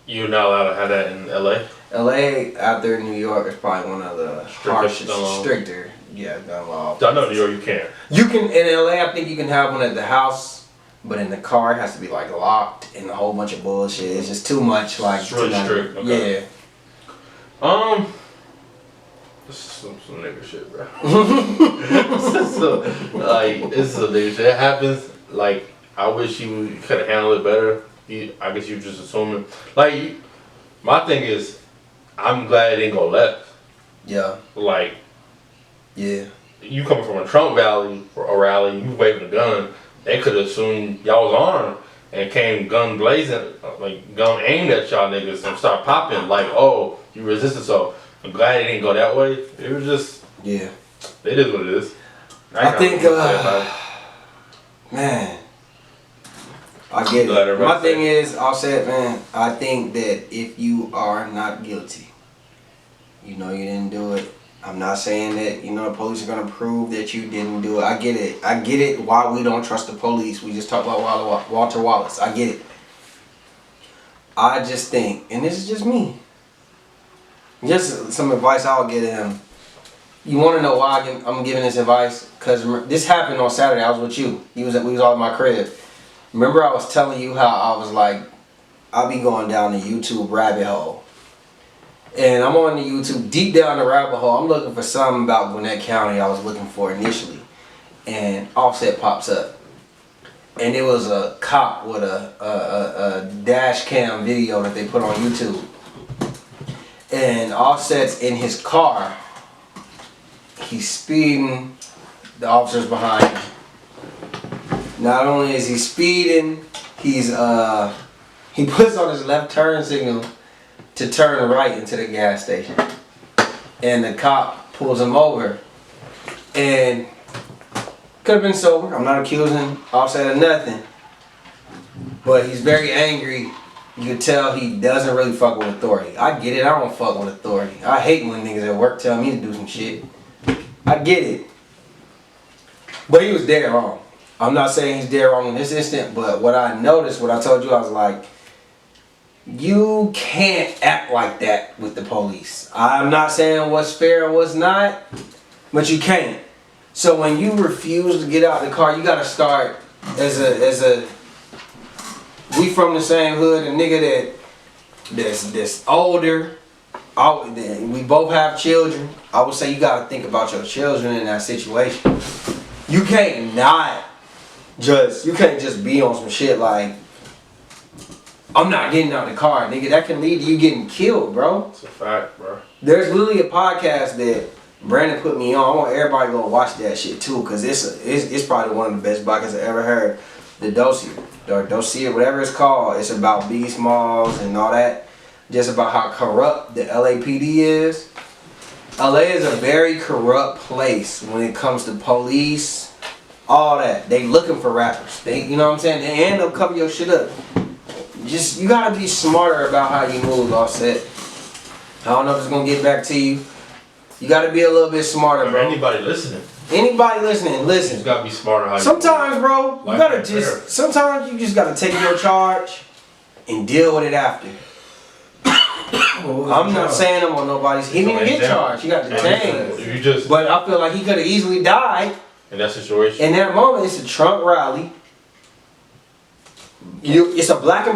You're not allowed to have that in LA. LA after New York is probably one of the harshest, gun laws. stricter, gun law. I know New York you can't. You can in LA. I think you can have one at the house, but in the car it has to be like locked and a whole bunch of bullshit. It's just too much. Like It's really too much. strict, okay. Yeah. This is some nigga shit, bro. This is a nigga shit. It happens. Like, I wish he could have handled it better. I guess you just assuming. Like, my thing is, I'm glad it didn't go left. Yeah. Like, Yeah. you coming from a Trump rally, you waving a gun, they could have assumed y'all was armed and came gun blazing, like gun aimed at y'all niggas and start popping like, oh, you resisted. So I'm glad it didn't go that way. It was just, Yeah. it is what it is. I think, man, I get Glad it. everybody My thing said. is, I'll say it, man. I think that if you are not guilty, you know you didn't do it. I'm not saying that, the police are going to prove that you didn't do it. I get it. I get it why we don't trust the police. We just talked about Walter Wallace. I get it. I just think, and this is just me, just some advice I'll give him. You want to know why I'm giving this advice? Because this happened on Saturday. I was with you. We was all at my crib. Remember I was telling you how I was like, I'll be going down the YouTube rabbit hole. And I'm on the YouTube, deep down the rabbit hole. I'm looking for something about Gwinnett County I was looking for initially. And Offset pops up. And it was a cop with a dash cam video that they put on YouTube. And Offset's in his car. He's speeding. The officer's behind him. Not only is he speeding, he puts on his left turn signal to turn right into the gas station. And the cop pulls him over. And could have been sober. I'm not accusing Offset of nothing. But he's very angry. You can tell he doesn't really fuck with authority. I get it. I don't fuck with authority. I hate when niggas at work tell me to do some shit. I get it. But he was dead wrong. I'm not saying he's dead wrong in this instant, but what I noticed, what I told you, I was like, you can't act like that with the police. I'm not saying what's fair and what's not, but you can't. So when you refuse to get out of the car, you gotta start as a we from the same hood, a nigga that's older. We both have children. I would say you gotta think about your children in that situation. You can't just be on some shit like, I'm not getting out of the car, nigga. That can lead to you getting killed, bro. It's a fact, bro. There's literally a podcast that Brandon put me on. I want everybody to go watch that shit too, cause it's probably one of the best podcasts I ever heard. The Dossier, whatever it's called. It's about Biggie Smalls and all that. Just about how corrupt the LAPD is. LA is a very corrupt place when it comes to police, all that. They looking for rappers. You know what I'm saying? And they'll cover your shit up. You gotta be smarter about how you move, Offset. I don't know if it's gonna get back to you. You gotta be a little bit smarter, bro. Anybody listening, listen. you just gotta be smarter. How Sometimes, bro, you Life gotta ain't fair. sometimes you just gotta take your charge and deal with it after. I'm not saying I'm on nobody's. He didn't get charged. He got detained. If you just But I feel like he could have easily died. in that situation, In that moment, it's a Trump rally. It's a black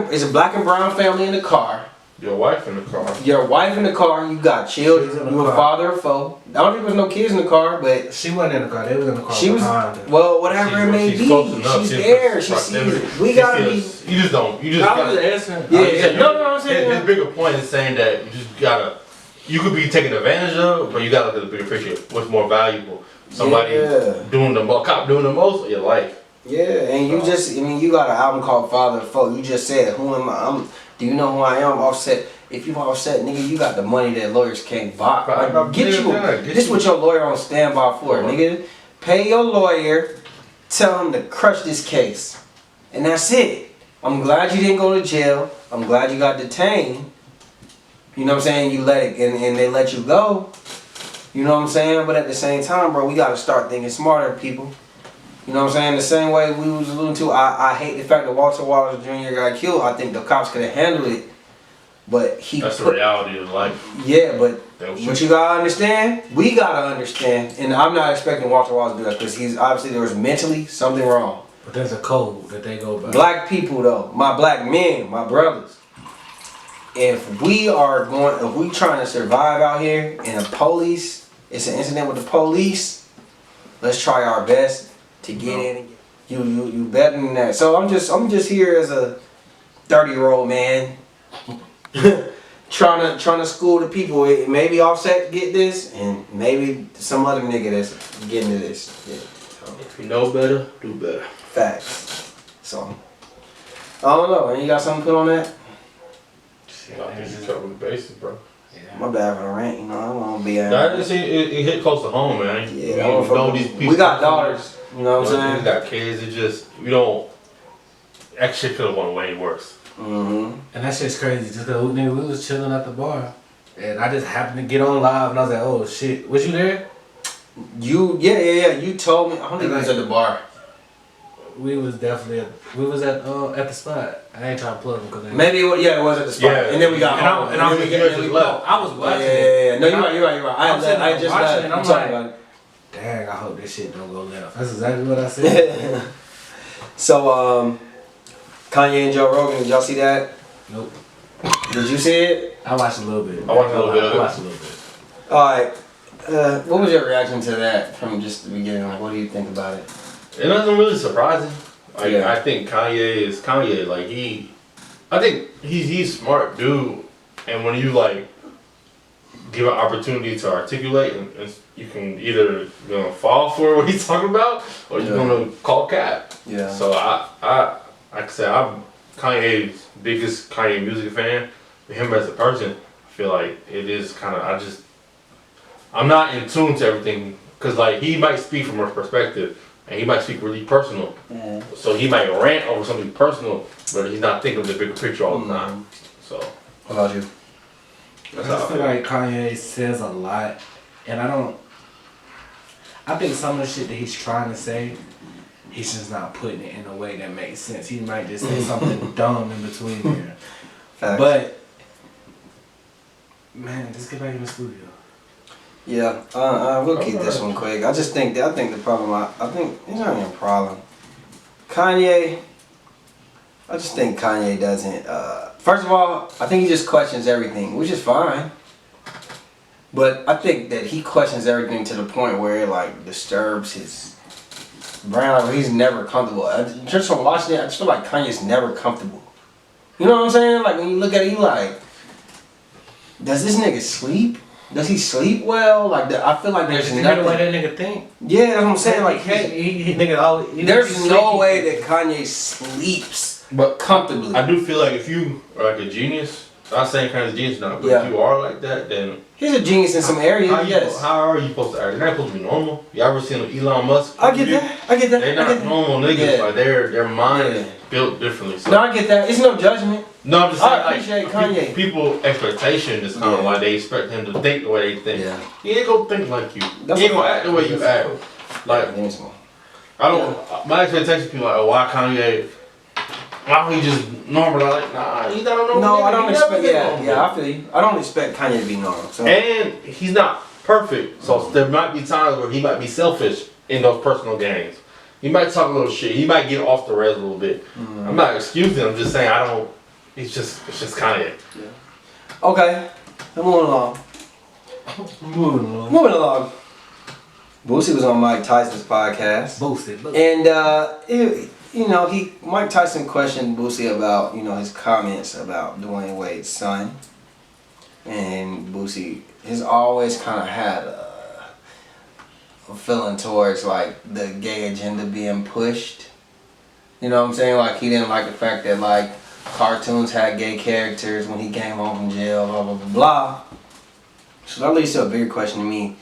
and brown family in the car. your wife in the car. Your wife in the car. You got children. She's in the You a car. father of four. I don't think there's no kids in the car, but She wasn't in the car. They was in the car she was. behind her. Well, whatever it may She's be, close enough. she's She has there. She proximity. sees it. We She gotta be. feels- You just don't. You just I was gotta. asking. Yeah. No, I'm saying. His bigger point is saying that you just gotta. You could be taken advantage of, but you gotta look at the bigger picture. What's more valuable? Somebody Yeah. doing the most, cop doing the most, or your life? Yeah, and you got an album called Father of Four. You just said, who am I? Do you know who I am? Offset. If you Offset, nigga, you got the money that lawyers can't buy. Right. Like, get Get what your lawyer on standby for, nigga. Pay your lawyer, tell him to crush this case. And that's it. I'm glad you didn't go to jail. I'm glad you got detained. You know what I'm saying? You let it, and they let you go. You know what I'm saying? But at the same time, bro, we gotta start thinking smarter, people. You know what I'm saying? The same way we was alluding to, I hate the fact that Walter Wallace Jr. got killed. I think the cops could have handled it but he That's the put, reality of life. yeah, but That was what true. you gotta understand, we gotta understand, and I'm not expecting Walter White to do that because he's obviously there was mentally something wrong. But there's a code that they go by. Black people though, my black men, my brothers. If we trying to survive out here and the police, it's an incident with the police, let's try our best to get in and get you better than that. So I'm just here as a 30-year-old man trying to school the people. Maybe Offset get this and maybe some other nigga that's getting to this. Yeah. So, If you know better, do better. facts. So I don't know, man. You got something to put on that? I think you covered the bases, bro. My bad for the rant, you know, I don't want to be It hit close to home, man. Yeah, You I don't know fuck these with- people. we got daughters, you know what I'm We saying? got kids. It just we don't. That shit could have went way worse. Mm-hmm. And that shit's crazy. Just cause we was chilling at the bar, and I just happened to get on live, and I was like, "Oh shit, was you there?" Yeah. You told me. I don't think it was at the bar. We was definitely at the spot. I ain't trying to plug them because Maybe it was at the spot. Yeah. And then we got And home. I was then just we left. I was Yeah, watching. yeah. No, you're right. I'm sitting I there just watching left. and I'm You talking like- about it. Dang, I hope this shit don't go left. That's exactly what I said. So, Kanye and Joe Rogan, did y'all see that? Nope. Did you see it? I watched a little bit. I watched a little bit of it. I watched a little bit. Alright. What was your reaction to that from just the beginning? Like, what do you think about it? It wasn't really surprising. Like Yeah. I think Kanye is Kanye. Like I think he's smart dude, and when you like give an opportunity to articulate, and you can either fall for what he's talking about, or you're Yeah. gonna call cap. Yeah. So like I said, I'm Kanye's biggest Kanye music fan. But him as a person, I feel like it is kind of I'm not in tune to everything because like he might speak from a perspective and he might speak really personal. Yeah. So he might rant over something personal, but he's not thinking of the bigger picture all the time. So What about you? that's I how just I feel feel. like Kanye says a lot, and I think some of the shit that he's trying to say, he's just not putting it in a way that makes sense. He might just say something dumb in between there. Facts. But, man, just get back in the studio. Yeah, we'll keep this one quick. I think the problem, I think it's not even a problem. Kanye, I just think Kanye doesn't, first of all, I think he just questions everything, which is fine. But I think that he questions everything to the point where it like disturbs his brain. Like he's never comfortable. Just from watching it, I just feel like Kanye's never comfortable. You know what I'm saying? Like when you look at it, you like, does this nigga sleep? Does he sleep well? Like I feel like there's You know the way nothing. that nigga think? Yeah, that's what I'm saying. Like, hey, he nigga always. there's no way that Kanye sleeps But comfortably. I do feel like if you are like a genius, not saying Kanye's a genius now, but Yeah. if you are like that, then He's a genius in some areas. Yes, how are you supposed to act? They're not supposed to be normal. You ever seen Elon Musk? I get that. I get that. They're I not get that. normal niggas. Yeah. Like their mind Yeah. is built differently. So No, I get that. It's no judgment. no, I'm just I saying appreciate like Kanye. people expectation is kind of Yeah. like they expect him to think the way they think. Yeah. He ain't gonna think like you. That's he ain't a gonna fact. act the way you act. Like Give me some more. I don't. My expectation people like, oh, why Kanye? Why don't he just normal? I'm like, nah, he's not a normal. No, nigga. I don't He never expect. been Yeah, normal. yeah, I feel you. I don't expect Kanye to be normal. So And he's not perfect, so there might be times where he might be selfish in those personal games. He might talk a little shit. He might get off the rails a little bit. I'm not excusing. I'm just saying I don't. It's just Kanye. okay, I'm moving along. Moving along. Boosie was on Mike Tyson's podcast. Boosted. And Mike Tyson questioned Boosie about his comments about Dwayne Wade's son, and Boosie has always kind of had a feeling towards like the gay agenda being pushed. You know what I'm saying? Like he didn't like the fact that like cartoons had gay characters when he came home from jail, blah blah blah blah. So that leads to a bigger question to me.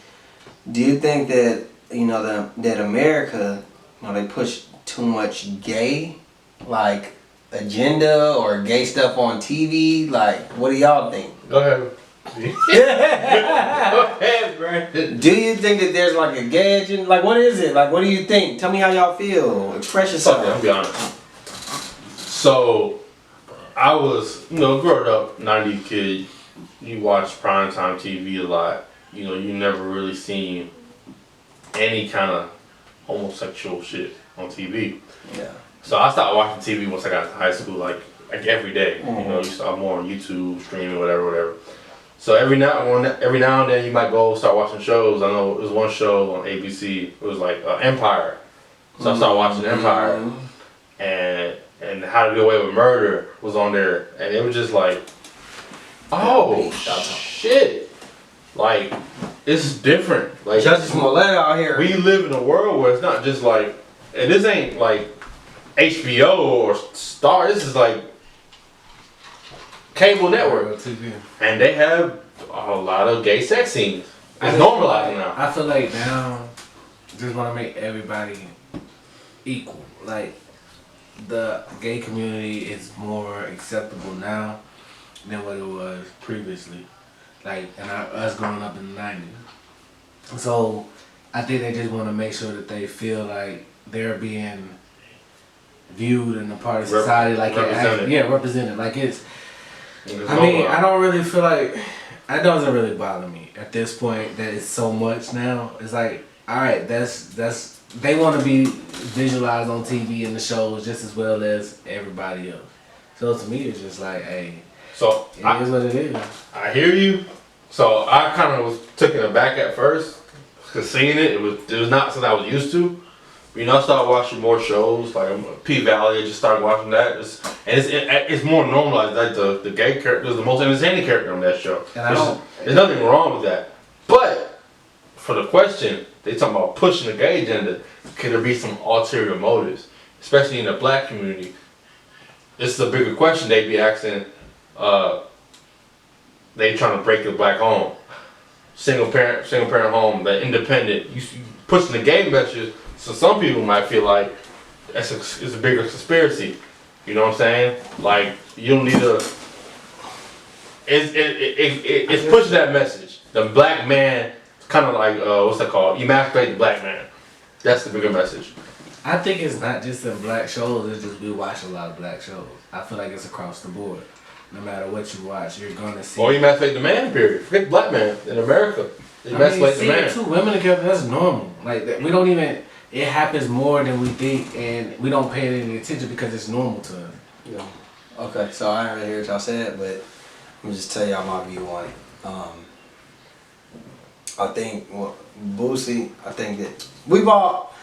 Do you think that that America, they push too much gay, like agenda or gay stuff on TV? Like, what do y'all think? Go ahead. Go ahead, Brandon. Do you think that there's like a gay agenda? Like, what is it? Like, what do you think? Tell me how y'all feel. Express Fuck it, I'll yourself. be honest. So, I was, growing up, 90s kid, you watch primetime TV a lot. You never really seen any kind of homosexual shit on TV. Yeah. So I stopped watching TV once I got to high school, like every day. You saw more on YouTube, streaming, whatever. So every now and then you might go start watching shows. I know it was one show on ABC. It was like Empire. So I started watching Empire, and How to Get Away with Murder was on there, and it was just like, oh shit, like it's different. Like Justice Smollett out here. we live in a world where it's not just like, and this ain't like HBO or Star. This is like cable network, TV. and they have a lot of gay sex scenes. It's normalized now. I feel like now, just want to make everybody equal. Like, the gay community is more acceptable now than what it was previously. Like, and us growing up in the 90s. So, I think they just want to make sure that they feel like they're being viewed and a part of society, like represented. represented. Like it's. I mean, I don't really feel like that doesn't really bother me at this point. That it's so much now. It's like, all right, that's they want to be visualized on TV and the shows just as well as everybody else. So to me, it's just like, hey, So it is what it is. I hear you. So I kind of was taken aback at first, cause seeing it was not something I was used to. I started watching more shows like P-Valley. I just started watching that, it's more normalized. Like the gay character is the most entertaining character on that show. And there's nothing wrong with that. But for the question, they talking about pushing the gay agenda. Could there be some ulterior motives, especially in the black community? This is a bigger question they be asking. They trying to break the black home, single parent home, the independent. You pushing the gay message. So some people might feel like it's a bigger conspiracy. You know what I'm saying? Like you don't need to. It's pushing that message. The black man, kind of like what's that called? Emasculate the black man. That's the bigger message. I think it's not just in black shows. It's just we watch a lot of black shows. I feel like it's across the board. No matter what you watch, you're gonna see. Or emasculate the man. Period. Forget the black man in America. Emasculate the man. Two women together, that's normal. Like we don't even. It happens more than we think, and we don't pay it any attention because it's normal to us. Yeah. Okay, so I didn't really hear what y'all said, but let me just tell y'all my view on it. I think Boosie. I think that we've all.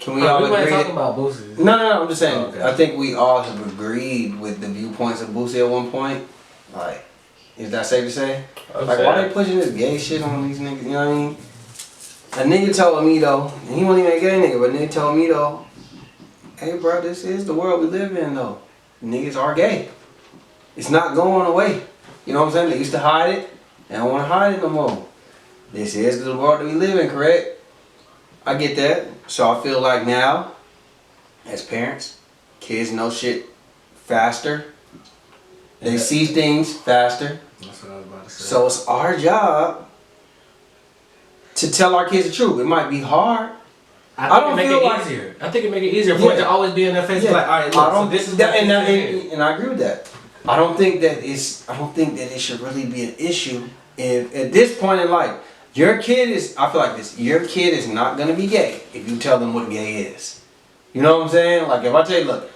Can we all we agree? might talk about Boosie. No. I'm just saying. Oh, okay. I think we all have agreed with the viewpoints of Boosie at one point. Like, is that safe to say? Like, why they pushing this gay shit on these niggas? You know what I mean? A nigga told me though, and he wasn't even a gay nigga, but a nigga told me though, hey bro, this is the world we live in though. Niggas are gay. It's not going away. You know what I'm saying? They used to hide it. They don't want to hide it no more. This is the world that we live in, correct? I get that. So I feel like now, as parents, kids know shit faster. They see things faster. That's what I was about to say. So it's our job to tell our kids the truth. It might be hard. I don't think it feel make like- it easier. I think it make it easier for it to always be in their face. Like, all right, look, so this is what and this is. I agree with that. I don't think that it should really be an issue if at this point in life your kid is. I feel like this. Your kid is not gonna be gay if you tell them what gay is. You know what I'm saying? Like if I tell you, look,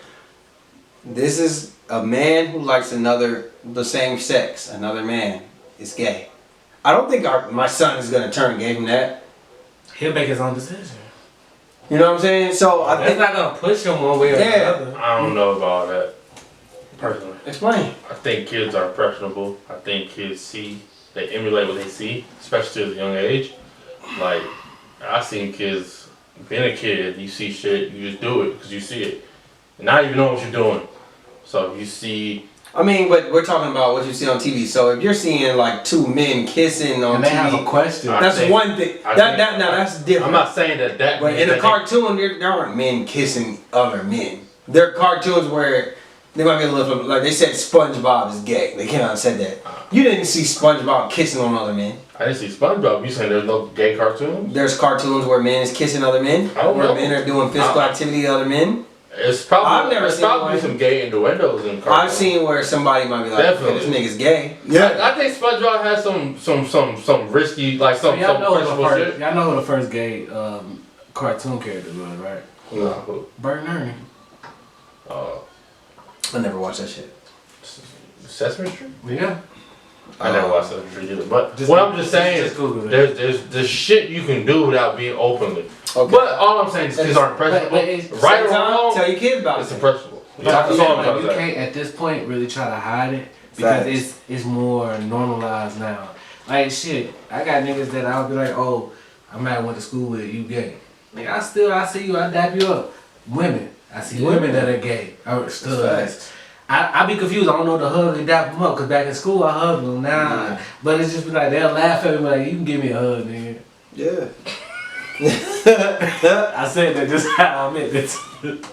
this is a man who likes the same sex, another man is gay. I don't think my son is gonna turn gay from that. He'll make his own decision. You know what I'm saying? So I That's think. not gonna push him one way or another. I don't know about all that. Personally, Explain. I think kids are impressionable. I think kids they emulate what they see, especially at a young age. Like I seen kids, being a kid, you see shit, you just do it because you see it, and not even know what you're doing. So you see. I mean, but we're talking about what you see on TV. So if you're seeing like two men kissing on And they TV, have a question. that's one thing. That's different. I'm not saying that. But in a cartoon, there aren't men kissing other men. There are cartoons where they might be a little like they said SpongeBob is gay. They came out and said that. You didn't see SpongeBob kissing on other men. I didn't see SpongeBob. You saying there's no gay cartoons? There's cartoons where men is kissing other men, I don't where know. men are doing physical activity to other men. It's probably I've never it's seen probably one. some gay innuendos in cartoons. I've seen where somebody might be like, Definitely. "This nigga's gay." I think SpongeBob has some risky like So some y'all know questionable the first, shit. y'all know who the first gay cartoon character was, right? No. Bert and Ernie. I never watched that shit. Sesame Street. Yeah. I never watched Sesame Street either. But Just- what I'm just saying just is, Google it. there's shit you can do without being openly. Okay. But all I'm saying is kids are impressionable. but it's- Right or Same time, wrong, tell your kids about it's it. impressionable. But That's all I'm like, trying you to say. can't at this point really try to hide it because Facts. it's more normalized now. Like shit, I got niggas that I'll be like, oh, I might went to school with you gay. Like I see you, I dap you up. Women, I see women that are gay. Facts. I be confused. I don't know the hug and dap them up because back in school I hugged them. Now, but it's just be like they'll laugh at me like, you can give me a hug, nigga. Yeah. I said that just how I meant it.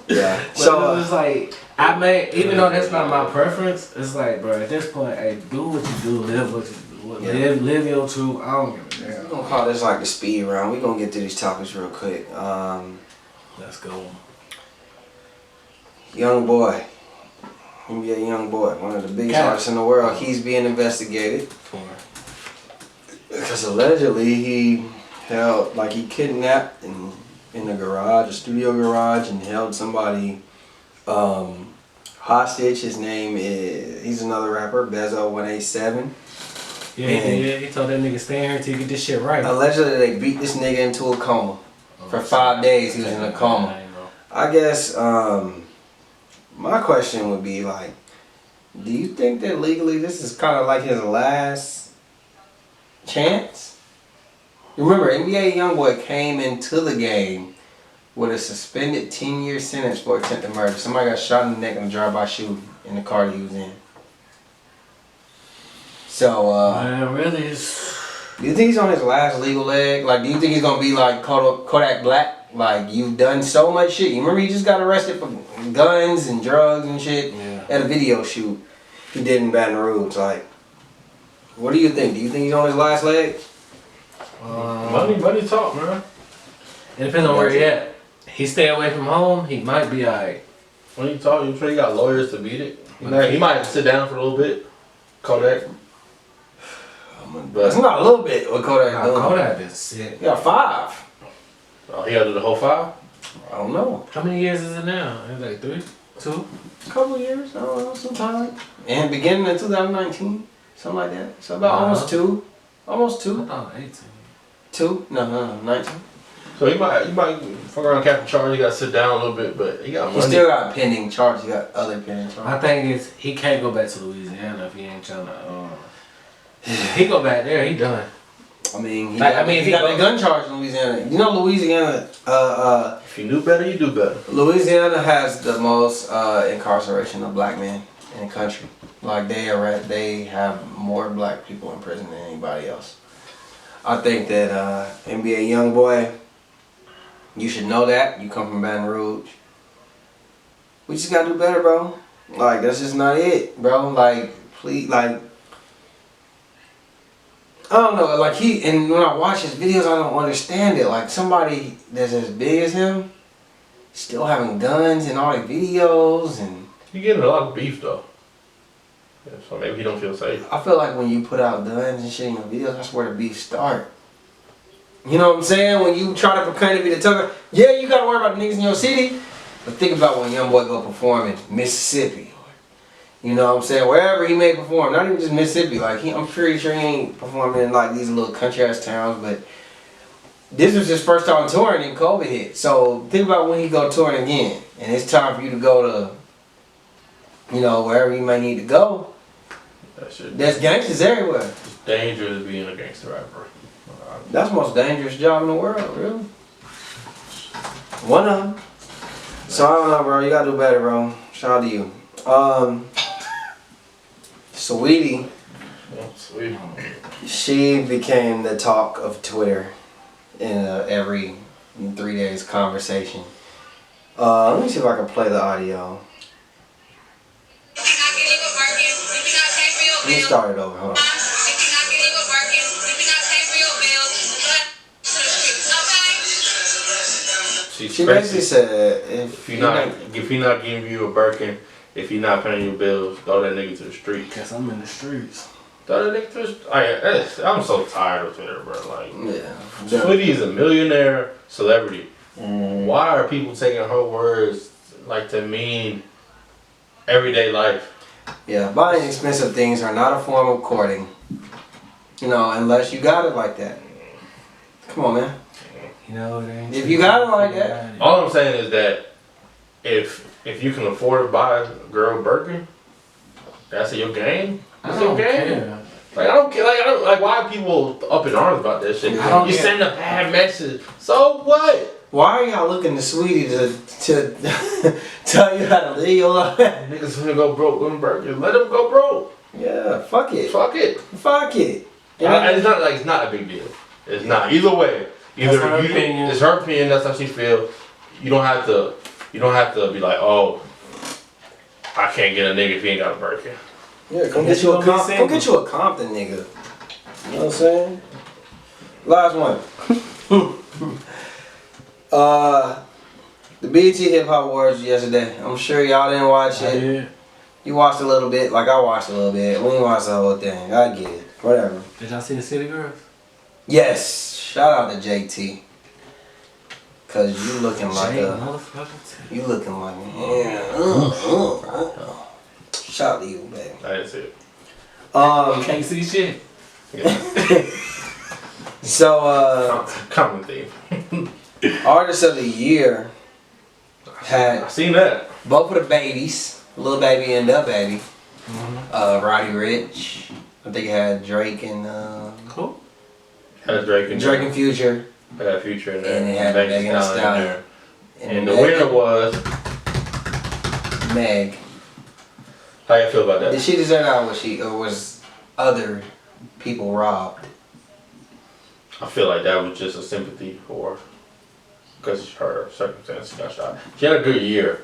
Yeah. But So it's like I may, even though that's not my preference, it's like, bro, at this point, hey, do what you do, live what you do, live your truth. I don't give a we're damn. gonna call this like the speed round. We're gonna get through these topics real quick. Let's go. Young boy. NBA young boy, one of the biggest Cap. artists in the world. He's being investigated because allegedly he held, like he kidnapped in a garage, a studio garage, and held somebody hostage. His name is, he's another rapper, Bezo187. Yeah, he told that nigga stay here till you get this shit right. Allegedly they beat this nigga into a coma. For 5 days he was in a coma. I guess my question would be like, do you think that legally this is kind of like his last chance? Remember, NBA YoungBoy came into the game with a suspended 10-year sentence for attempted murder. Somebody got shot in the neck in a drive-by shooting in the car he was in. So, Man, really, it's... do you think he's on his last legal leg? Like, do you think he's gonna be like Kodak Black? Like, you've done so much shit. You remember he just got arrested for guns and drugs and shit at a video shoot he did in Baton Rouge. Like, what do you think? Do you think he's on his last leg? Money talk, man. It depends on where he at. He stay away from home, he might be alright. Money talk. You sure you got lawyers to beat it? He might sit down for a little bit. Kodak. That's not a little bit what Kodak Nah, doing. Kodak been sick. He got 5. Oh, he got to do the whole 5. I don't know. How many years is it now? It's like 3? 2? A couple years. I don't know. Sometime. And beginning of 2019. Something like that. So about almost 2. Almost I 2. thought 18. 2? No, 19. So you might fuck around Captain Charles. You got to sit down a little bit, but he got He money. still got pending charges. He got other pending My charges. thing is, he can't go back to Louisiana if he ain't trying to. He go back there, he done. I mean, he Like, got, I mean, if he he got go- the gun charge in Louisiana. You know, Louisiana. If you knew better, you do better. Louisiana has the most incarceration of black men in the country. Like they have more black people in prison than anybody else. I think that NBA YoungBoy, you should know that. You come from Baton Rouge. We just gotta do better, bro. Like, that's just not it, bro. Like, please, like, I don't know. Like, and when I watch his videos, I don't understand it. Like, somebody that's as big as him, still having guns in all the videos, and You getting a lot of beef though. Yeah, so maybe he don't feel safe. I feel like when you put out guns and shit in your videos, that's where the beef start. You know what I'm saying? When you try to proclaim to be the tougher, yeah, you gotta worry about the niggas in your city, but think about when YoungBoy go perform in Mississippi. You know what I'm saying? Wherever he may perform, not even just Mississippi. Like, I'm pretty sure he ain't performing in like these little country ass towns, but this was his first time touring and COVID hit. So think about when he go touring again, and it's time for you to go to, you know, wherever you may need to go. That shit. There's gangsters everywhere. It's dangerous being a gangster rapper. That's the most dangerous job in the world, really. One of them. So I don't know, bro. You gotta do better, bro. Shout out to you. Sweetie, Yeah, sweet. she became the talk of Twitter in every 3 days conversation. Let me see if I can play the audio. Let me start it over. Hold on. She basically said if you're not giving you a Birkin, if you're not paying your bills, throw that nigga to the street. Guess I'm in the streets. Throw that nigga to the street. I'm so tired of Twitter, bro. Like, yeah. Twitty is a millionaire celebrity. Why are people taking her words like to mean everyday life? Yeah, buying expensive things are not a form of courting. You know, unless you got it like that. Come on, man. You know, it ain't If you got it like that. All I'm saying is that if you can afford to buy a girl Birkin, that's your game. That's your game. Like I don't care. Like why are people up in arms about that shit? You send a bad message. So what? Why are y'all looking to Sweetie to tell you how to live your life? Niggas finna go broke with Birkin. Let them go broke. Yeah, fuck it. Fuck it. Fuck it. It's not a big deal. It's not. Either way. That's her opinion. It's her opinion. That's how she feel. You don't have to be like, oh, I can't get a nigga if he ain't got a Birkin. Yeah, come get you a Compton nigga. You know what I'm saying? Last one. The BET Hip Hop Awards yesterday. I'm sure y'all didn't watch it. Yeah. You watched a little bit, like I watched a little bit. We didn't watch the whole thing. I get it. Whatever. Did y'all see the City Girls? Yes. Shout out to JT. Cause you looking like Motherfucker. you looking like Shout out to you, baby. I didn't see it. Can't see shit. So Common theme. Artist of the Year had I seen that. both of the babies, Lil Baby and Da Baby. Roddy Ricch. I think it had Drake and Cool. Had Drake and Future. Had Future in there. And it had Megan Thee Stallion. And the winner was Meg. how you feel about that? Did she deserve that, or was other people robbed? I feel like that was just a sympathy for because her circumstances got shot. She had a good year.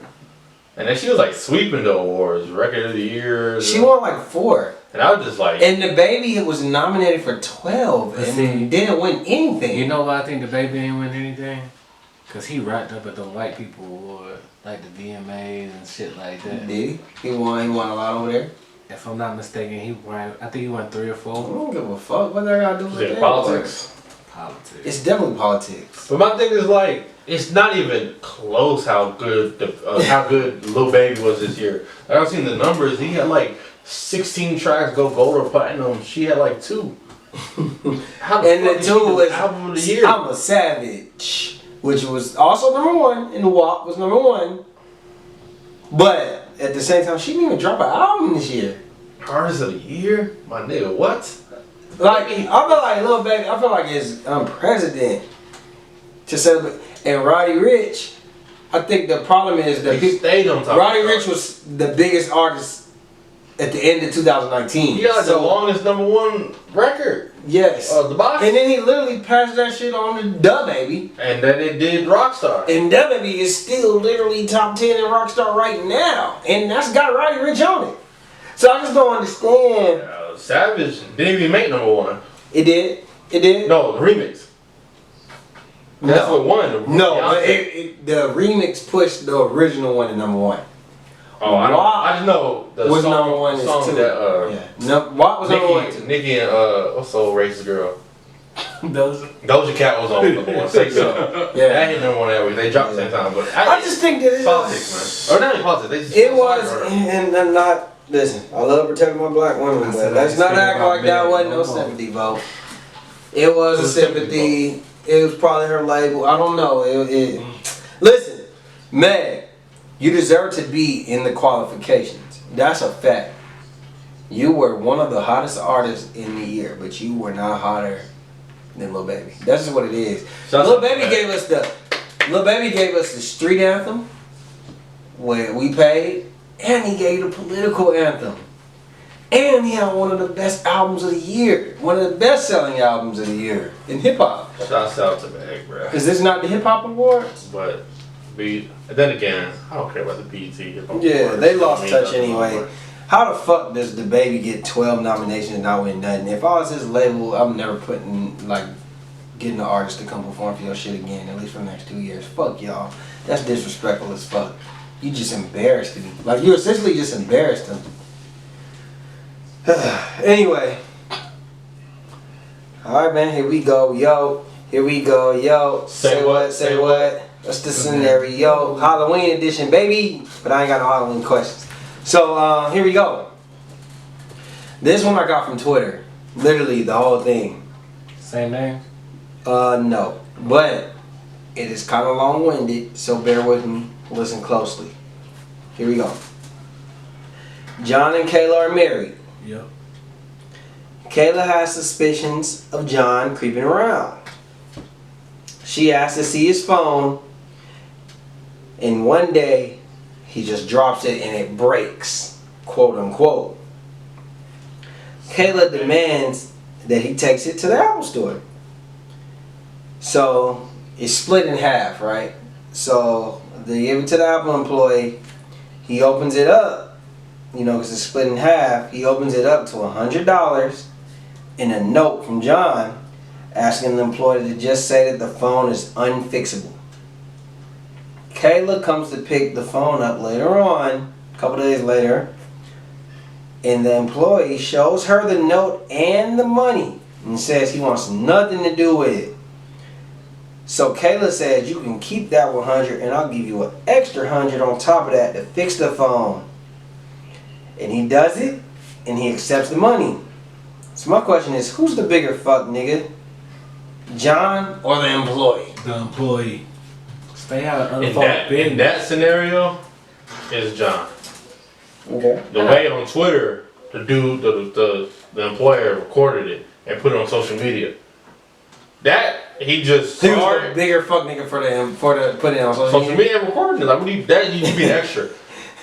And then she was like sweeping the awards, record of the year. She won like 4. And I was just like, And the baby was nominated for 12 and didn't win anything. You know why I think the baby didn't win anything? Cause he racked up at the white people award, like the VMAs and shit like that. Did he? He won a lot over there. If I'm not mistaken, he won. I think he won 3 or I 4. don't give a fuck what they gotta do with that. politics. Politics. It's definitely politics. But my thing is like, it's not even close how good Lil Baby was this year. Like, I've seen the numbers. He had like 16 tracks go gold or platinum. She had like 2. How And the fuck is 2 she the was album of the year? I'm a Savage, which was also number 1, and the WAP was number 1. But at the same time, she didn't even drop an album this year. Artist of the year? My nigga, what? Like, I feel like Lil Baby, I feel like it's unprecedented to celebrate. And Roddy Ricch, I think the problem is that He stayed on top. Roddy Ricch was the biggest artist at the end of 2019. He got like the longest #1 record. Yes. The box. And then he literally passed that shit on to Da Baby. And then it did Rockstar. And Da Baby is still literally top 10 in Rockstar right now. And that's got Roddy Ricch on it. So I just don't understand. Savage didn't even make #1. It did. It did. No, the remix. That's No. what won. No, but the remix pushed the original one to number 1. Oh, I just know the Was song, number 1 the is song 2. that Yeah. No, what was number 1 too? Nicki and what's the old racist girl? Those. Doja Cat was on #1. Say so. Yeah. That hit #1 that week. They dropped the same time, but I just think that politics, man. Or not even politics. They just it was, and I'm not. Listen, I love protecting my black women, but let's not act like that wasn't no sympathy vote. It was a sympathy. It was probably her label. I don't know. Listen, Meg, you deserve to be in the qualifications. That's a fact. You were one of the hottest artists in the year, but you were not hotter than Lil Baby. That's just what it is. Lil Baby gave us the street anthem, where we paid, and he gave the political anthem. And he had one of the best albums of the year. One of the best selling albums of the year in hip hop. Shouts out to Meg, bro. Is this not the hip hop awards? But then again, I don't care about the BET hip hop. Yeah, awards. they lost I mean, touch nothing anyway. wrong with it. How the fuck does the baby get 12 nominations and not win nothing? If I was his label, I'm never putting like getting the artist to come perform for your shit again, at least for the next 2 years. Fuck y'all. That's disrespectful as fuck. You just embarrassed me. Like, you essentially just embarrassed them. Anyway. Alright, man, here we go, yo. Here we go, yo. Say what, say what. What's the scenario? Halloween edition, baby. But I ain't got no Halloween questions. So, here we go. This one I got from Twitter. Literally, the whole thing. Same name? No. But it is kind of long-winded, so bear with me. Listen closely. Here we go. John and Kayla are married. Yep. Kayla has suspicions of John creeping around. She asks to see his phone, and one day he just drops it and it breaks, quote unquote. Kayla demands that he takes it to the Apple store. So it's split in half, right? So they give it to the Apple employee. He opens it up, you know, because it's split in half. He opens it up to $100 in a note from John asking the employee to just say that the phone is unfixable. Kayla comes to pick the phone up later on, a couple days later, and the employee shows her the note and the money and says he wants nothing to do with it. So Kayla says, you can keep that 100 and I'll give you an extra 100 on top of that to fix the phone. And he does it and he accepts the money. So my question is, who's the bigger fuck nigga? John or the employee? The employee. Stay out of other In folks' business. that scenario, is John. Okay. The way on Twitter, the dude, the employer recorded it and put it on social media. That he just He was saw the it. bigger fuck nigga for the put it on social Social media. media recording it. Like, what do you, that you be an extra.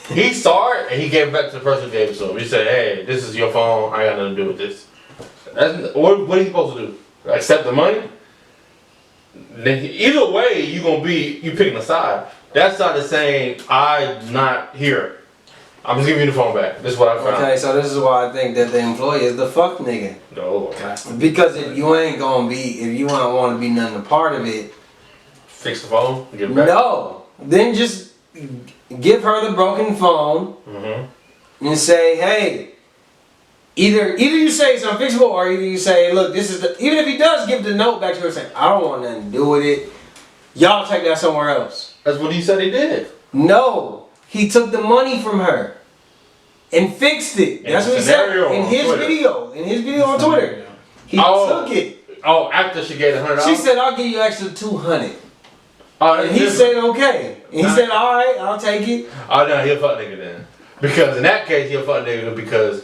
He saw it and he gave it back to the person who gave it to him. He said, "Hey, this is your phone. I got nothing to do with this." What are you supposed to do? Accept the money? Then either way, you picking a side. That side is saying, "I'm not here. I'm just giving you the phone back." This is what I found. Okay, so this is why I think that the employee is the fuck nigga. No, Because if you ain't gonna be, if you don't want to be nothing a part of it, fix the phone. Give it back. no. Then just give her the broken phone Mm-hmm. and say, hey, either you say it's unfixable or either you say, look, this is the, even if he does give the note back to her and say, I don't want nothing to do with it, y'all take that somewhere else. That's what he said he did. No, he took the money from her and fixed it. In That's the what he said scenario in on his Twitter. video. In his video on Twitter, he Oh. took it. Oh, after she gave the $100. She said, "I'll give you extra 200." Oh, And he said, "Okay." And he said, "All right, I'll take it." "Oh no, he'll fuck nigga then." Because in that case, he'll fuck nigga because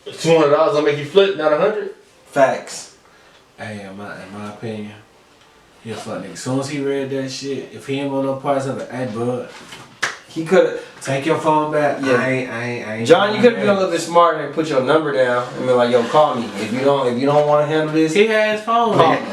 $200 will make you flip, not 100. Facts. Hey, in my opinion, he a fuck nigga. As soon as he read that shit, if he ain't want no parts of it, hey bud, He could have. take your phone back. Yeah. I ain't. John, you could have been a little bit smarter and put your number down and be like, "Yo, call me if you don't want to handle this." He had his phone. Call Man. me.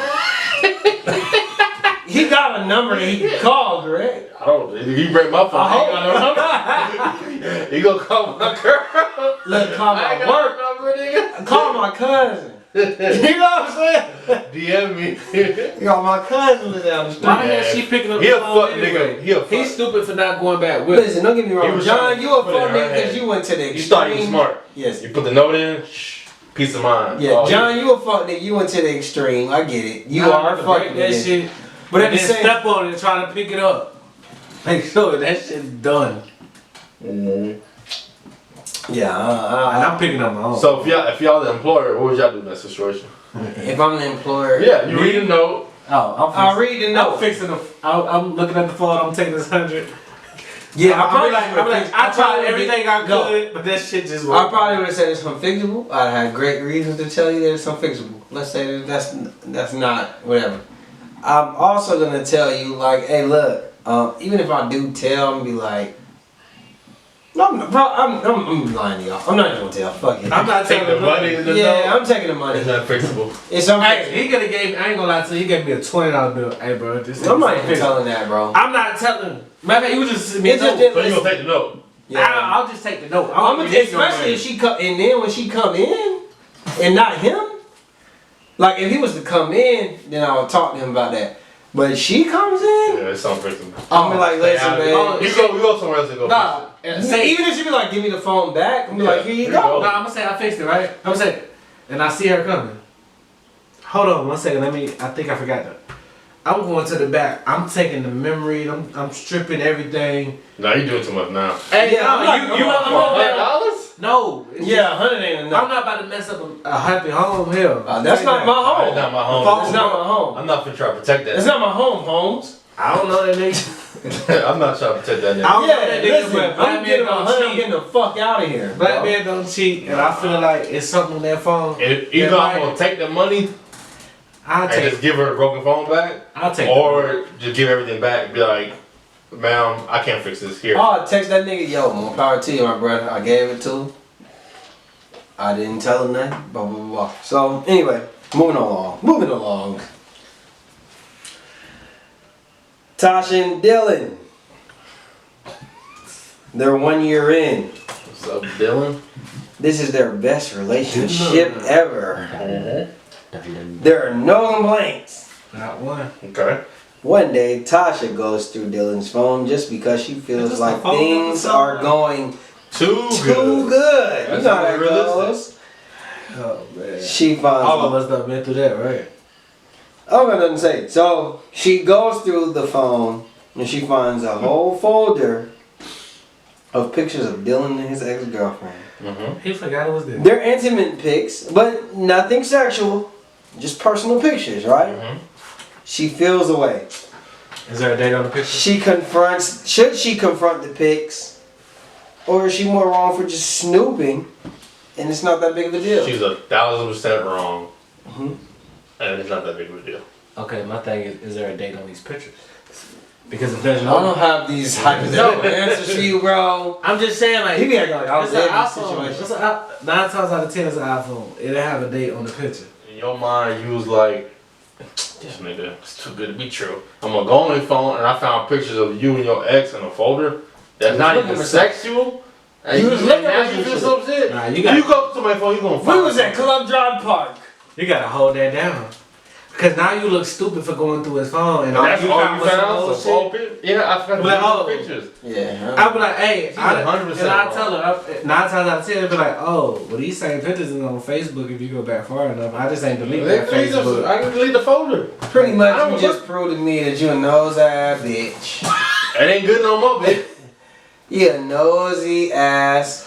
He got a number that he can call, correct? I don't. He break my phone. I I ain't got no number. You gonna call my girl? Look, call I ain't my got work. no number, nigga. Call my cousin. You know what I'm saying? DM me. You got my cousin down the street. Why the hell she picking up He the a phone fuck anyway? nigga. He a fuck. He's stupid for not going back with. Listen, don't get me He wrong, was John. trying to You a put it fuck in her nigga because head. you went to the extreme. You thought you was smart. Yes. You put the note in. Shh, peace of mind. Yeah, Oh, John, you a fuck nigga. You went to the extreme. I get it. You are a fuck break that nigga. shit. But at And the then same step on it and try to pick it up. Make sure that shit's done. yeah, And I'm picking up my own. So if y'all the employer, what would y'all do in that situation? if I'm the employer, Yeah, you read a note. Oh, I'll read the I'm note. fixing the. I'm looking at the phone. I'm taking this 100. Yeah, I'll be like, I tried everything I Go. could, but that shit just I worked. probably would have said it's unfixable. I had great reasons to tell you that it's unfixable. Let's say that that's not whatever. I'm also gonna tell you like, hey, look. Even if I do tell, I'm gonna be like, no, I'm lying to y'all. I'm not even gonna tell. Fuck it. I'm not Take taking the money. In the Yeah, note. I'm taking the money. It's not fixable. It's Hey, unfixable. he could have gave. I ain't gonna lie to you. He gave me a $20 bill. Hey, bro, this. I'm not thing even is telling that, bro. I'm not telling. Matter of fact, he was just send me a It just note. didn't- So you gonna take the note? I'll just take the note. Especially if she come, and then when she come in, and not him, Like if he was to come in, then I would talk to him about that. But she comes in, Yeah, it's something. I'm be like, listen, Yeah, man. you go somewhere else and go. Nah, say Even if she be like, give me the phone back, I'm be like, here you here you go. go. I'm gonna say I fixed it, right? I'm gonna say, and I see her coming. Hold on 1 second. I think I forgot that. I'm going to the back. I'm taking the memory. I'm stripping everything. Nah, you doing too much now. Hey, Yeah, I'm not- you I'm on the not- phone, man. $100? No. it's Yeah, 100 ain't just- enough. I'm not about to mess up a happy home here. That's not my home. It's not my home. It's not my home. I'm not finna try to protect It's that. not my home, Holmes. I don't know that nigga. I'm not trying to protect that I nigga. don't know Yeah, that nigga, listen, but I'm black getting men 100, I'm don't cheat. getting the fuck out of here. Black bro. men don't cheat, and I feel like it's something on that phone. Either that I'm might- gonna take the money I'll and take. just give her the broken phone back, I'll take. or just give everything back and be like, ma'am, I can't fix this here. Oh, text that nigga, yo, more power to you, my brother. I gave it to him. I didn't tell him nothing, blah, blah, blah. So, anyway, moving along. Tasha and Dylan. They're 1 year in. What's up, Dylan? This is their best relationship ever. Dun, There are no complaints. Not one. Okay. One day, Tasha goes through Dylan's phone just because she feels Just like the phone things number, are going Too too good. You That know how that sounds realistic. goes. Oh man. She All of finds. us done been through that, right? I'm gonna nothing to say. So she goes through the phone and she finds a whole folder of pictures of Dylan and his ex-girlfriend. Mm-hmm. He forgot it was there. They're intimate pics, but nothing sexual. Just personal pictures, right? Mm-hmm. She feels away. Is there a date on the picture? She confronts. Should she confront the pics, or is she more wrong for just snooping, and it's not that big of a deal? She's 1,000% wrong, Mhm. and it's not that big of a deal. Okay, my thing is there a date on these pictures? Because if there's I no, don't have these hypothetical answers for you, bro. I'm just saying like He be acting like I was it's an in this iPhone. situation. It's a, 9 times out of 10 it's an iPhone. It'll have a date on the picture. In your mind, you was like, this nigga, it's too good to be true. I'm gonna go on your phone and I found pictures of you and your ex in a folder that's not looking even for something. sexual. And You was looking now for you some do some shit. Nah, you you got- go to my phone, you gonna find We was at something. Club Drive Park. You gotta hold that down. Because now you look stupid for going through his phone and And that's all you was some found? old Some old shit. pictures? Yeah, I forgot Like, to oh. pictures. Yeah. I'll be like, hey, She's 100% and I wrong. tell her, 9 times out of 10, I'll be like, oh, well, these same pictures is on Facebook if you go back far enough. I just ain't delete that Facebook. I can delete the folder. Pretty I much, don't you just proved to me that you a nose ass bitch. It ain't good no more, bitch. You a nosy ass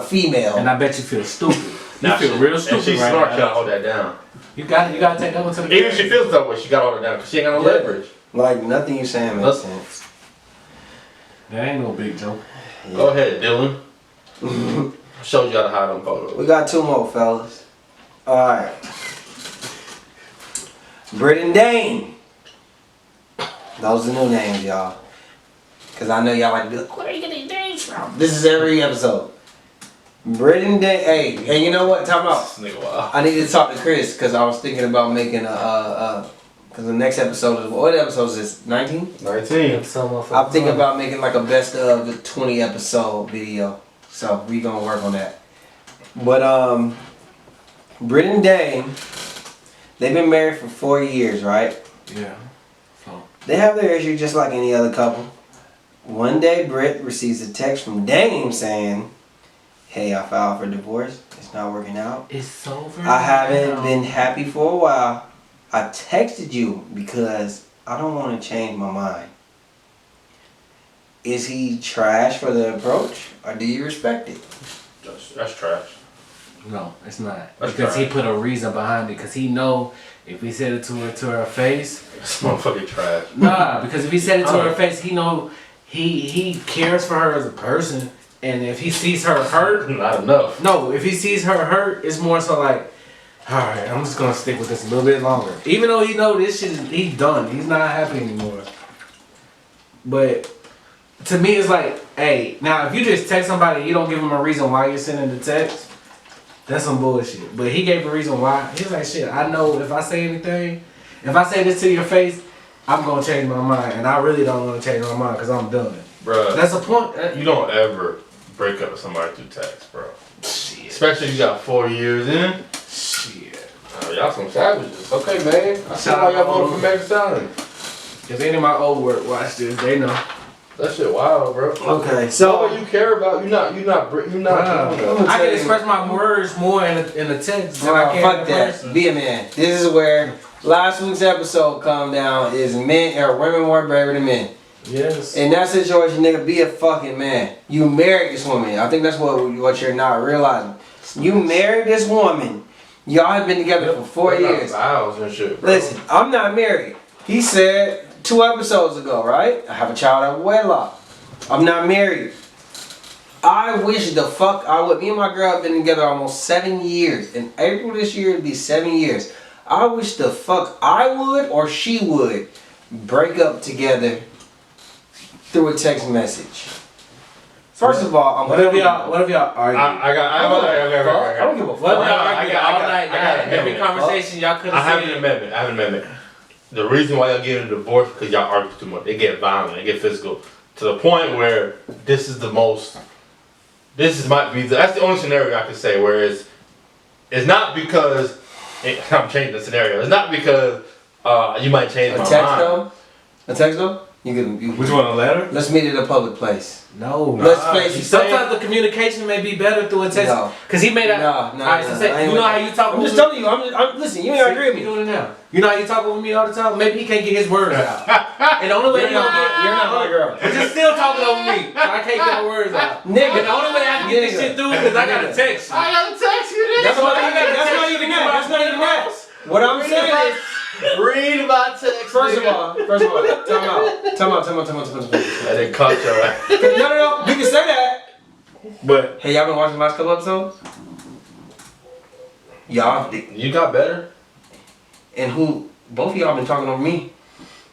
female. And I bet you feel stupid. You Nah, feel she- real and stupid she's right smart, now. you gotta hold that down. You gotta take that one to the Even if she feels that way, she gotta hold it down because she ain't got no Yeah. leverage. Like nothing you saying makes Let's- sense. That ain't no big joke. Go ahead, Dylan. Showed you how to hide them photos. We got two more, fellas. All right. Britt and Dane. Those are new names, y'all. Cause I know y'all like to be like, where are you getting these names from? This is every episode. Britt and Dane. Hey, and you know what? Time out. This nigga, wow. I need to talk to Chris because I was thinking about making because the next episode is, what episode is this? 19? 19. I'm thinking about making like a best of the 20 episode video. So we gonna work on that. But Britt and Dane, they've been married for 4 years, right? Yeah. They have their issues just like any other couple. One day Britt receives a text from Dane saying, hey, I filed for divorce. It's not working out. It's over. I haven't been happy for a while. I texted you because I don't want to change my mind. Is he trash for the approach, or do you respect it? That's trash. No, it's not. That's Because he trash. put a reason behind it. Because he know if he said it to her face, This motherfucking trash. nah. Because if he said it to her face, he know he cares for her as a person. And if he sees her hurt, Not enough. no, if he sees her hurt, it's more so like, all right, I'm just gonna stick with this a little bit longer. Even though he know this shit is he's done, he's not happy anymore. But to me, it's like, hey, now if you just text somebody, and you don't give them a reason why you're sending the text. That's some bullshit. But he gave a reason why. He's like, shit, I know if I say anything, if I say this to your face, I'm gonna change my mind, and I really don't want to change my mind because I'm done. Bruh, That's the point. you don't ever break up with somebody through text, bro. Shit. Especially if you got 4 years in. Shit. y'all some savages. Okay, man. I see why y'all voted for Meg Thee Stallion. If any of my old work watch this, they know. That shit wild, bro. Okay, So so you care about you not doing that. I can express my words more in a text than I can fuck in that. person. Be a man. This is where last week's episode come down is men or women more braver than men. Yes. In that situation, nigga, be a fucking man. You married this woman. I think that's what you're not realizing. You married this woman. Y'all have been together for 4 years. Vows and shit, bro. Listen, I'm not married. He said 2 episodes ago, right? I have a child out of wedlock. I'm not married. I wish the fuck I would. Me and my girl have been together almost 7 years. In April this year, it'd be 7 years. I wish the fuck I would or she would break up together through a text message. First of all, What if y'all argue? I don't give a What if fuck. y'all I argue got- all I got- night? I got an Every amendment. conversation y'all could I have have an said. amendment. The reason why y'all getting a divorce because y'all argue too much. They get violent. They get physical to the point where this might be that's the only scenario I could say where it's not because I'm changing the scenario. It's not because you might change A my text mind. though? A text though? You can. Which one, a letter? Let's meet at a public place. No. Let's face it. Sometimes the communication may be better through a text. No. Cause he made a. No. Alright, so I say, ain't you know with how that. you talk. I'm just telling you. I'm listen. You ain't gotta agree with me. You doing it now. You know how you talking with me all the time. Maybe he can't get his words out. And the only way You're he gonna not, get. you're not my girl. But you're still talking over me. So I can't get my words out. Nigga. And the only way I can get this Nigga. shit through is because I gotta text you. I gotta text you this. That's So not I even gotta that. That's text not you even to that. get That's not my even that. What I'm saying is, Read my text. first of all, time out. I didn't cut your ass. No. We can say that. But Hey, y'all been watching the last couple episodes? Y'all You got better. and who? Both of y'all been talking over me.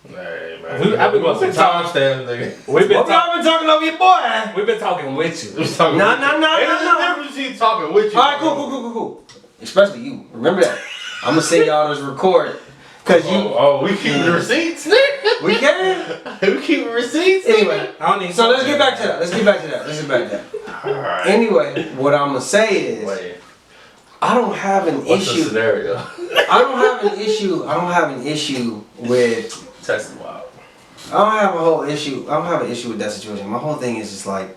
Hey man, I've been we want some talking- time stamps, nigga. we've been Both of y'all been talking over your boy. we've been talking with you. We was talking No. Ain't no difference between talking with you. All right, cool. Especially you. Remember that. I'm gonna send y'all this record. Cause you, Oh, we keep the receipts, nigga. we can. We keep receipts. Anyway, I don't need so let's get back to that. Alright. Anyway, what I'm gonna say is, Wait, I don't have an what's the issue. scenario? I don't have an issue with. Text wild. I don't have an issue with that situation. My whole thing is just like,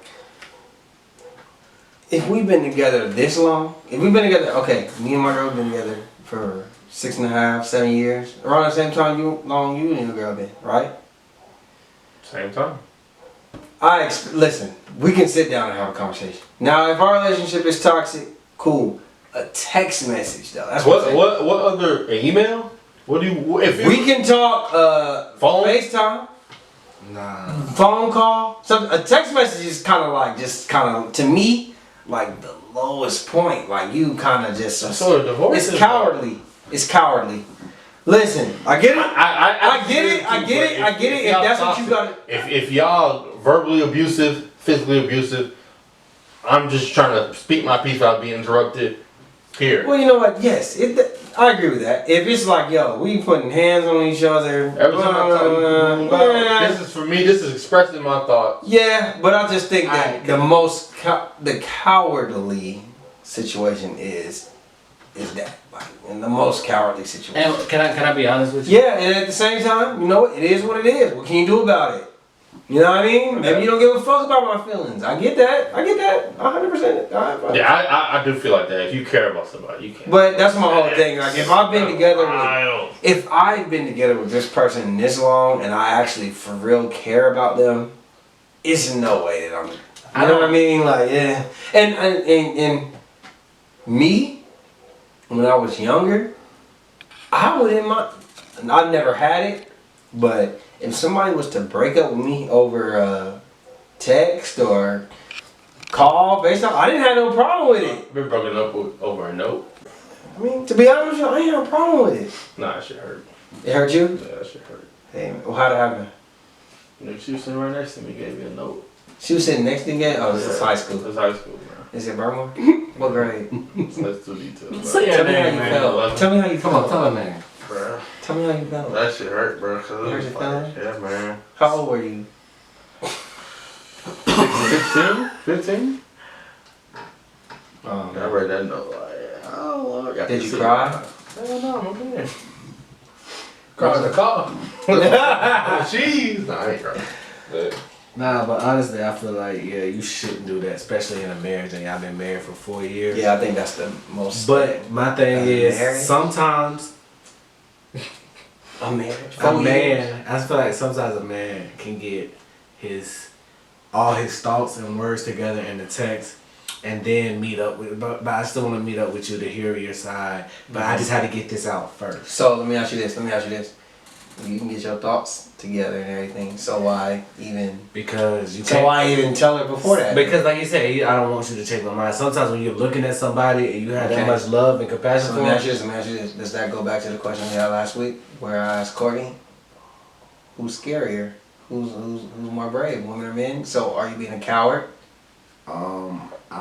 if we've been together this long, okay, me and my girl been together for 6.5, 7 years, around the same time you and your girl been, right? Same time. Listen, we can sit down and have a conversation. Now, if our relationship is toxic, cool. A text message though. That's what. What other email? What do you if you We can talk. Phone? FaceTime. Nah. Phone call. A text message is kind of to me like the lowest point. Like you kind of just. So the divorce It's is cowardly. It's cowardly. Listen, I get it. I get it. If that's what you got. If y'all verbally abusive, physically abusive, I'm just trying to speak my piece without being interrupted. Here. Well, you know what? Yes, I agree with that. If it's like, yo, we putting hands on each other. Every time I talk, this is for me. This is expressing my thoughts. Yeah, but I just think that the cowardly situation is that, like, in the most cowardly situation. And can I be honest with you? Yeah, and at the same time, you know what? It is what it is. What can you do about it? You know what I mean? Maybe you don't give a fuck about my feelings. I get that. 100%. Yeah, I do feel like that. If you care about somebody, you can. But that's my whole thing. Like, if I've been together I with this person this long and I actually for real care about them, it's no way that you know what I mean? Like, yeah. And me, when I was younger, I wouldn't mind. I've never had it, but if somebody was to break up with me over text or call, FaceTime, I didn't have no problem with it. been broken up with over a note. I mean, to be honest with you, I ain't have a problem with it. Nah, that shit hurt. It hurt you? Yeah, that shit hurt. Hey, well, how'd it happen? Nigga, she was sitting right next to me, gave me a note. She was sitting next to you again? Oh, this is high school. This is high school, man. Is it Burma? What grade? Let's do details. Say your Tell me how name, you man. felt. Tell me how you Come on, felt. tell her name. Bro, Tell me how you felt. that shit hurt, bro. Cause Hurt it was your like, feelings? yeah, man. How old were you? 15? I Um, read that note like, oh Lord. Did you cry? Hell no, I'm a man. Crying the car. Jeez. Nah, I ain't crying. But Nah, but honestly, I feel like you shouldn't do that, especially in a marriage and y'all been married for 4 years. Yeah, I think that's the most. But my thing is, marriage? sometimes a marriage. a man, I feel like sometimes a man can get all his thoughts and words together in the text and then meet up with, but I still want to meet up with you to hear your side, but I just had to get this out first. So let me ask you this. You can get your thoughts together and everything. So why even? Because you So can't. why even tell her before that? Because like you said, I don't want you to change my mind. Sometimes when you're looking at somebody and you have Okay. that much love and compassion So for let me them, ask you this. Does that go back to the question we had last week, where I asked Courtney, who's scarier? Who's more brave, women or men? So are you being a coward?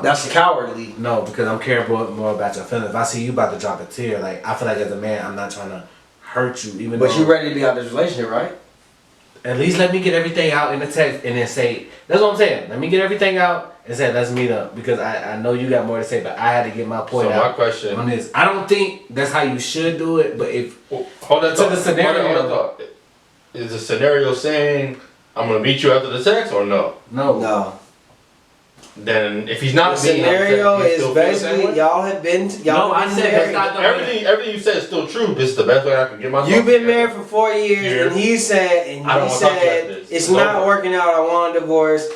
That's cowardly. No, because I'm caring more about your feelings. If I see you about to drop a tear, like I feel like as a man, I'm not trying to hurt you, even But though. you ready to be out of this relationship, right? At least let me get everything out in the text and then say, that's what I'm saying. Let me get everything out and say, let's meet up. Because I know you got more to say, but I had to get my point so out my question. on this. I don't think that's how you should do it, but if Hold that To thought. the scenario. Hold that thought. Is the scenario saying I'm gonna meet you after the sex or no? No. Then if he's not The meeting scenario after the sex, you is still feel the same basically way? y'all have been No, I been said married. that's not the Everything you said is still true. This is the best way I can get myself. You've been together. married for 4 years, and he said, I don't wanna talk to you after this. it's It's not over. working out. I want a divorce.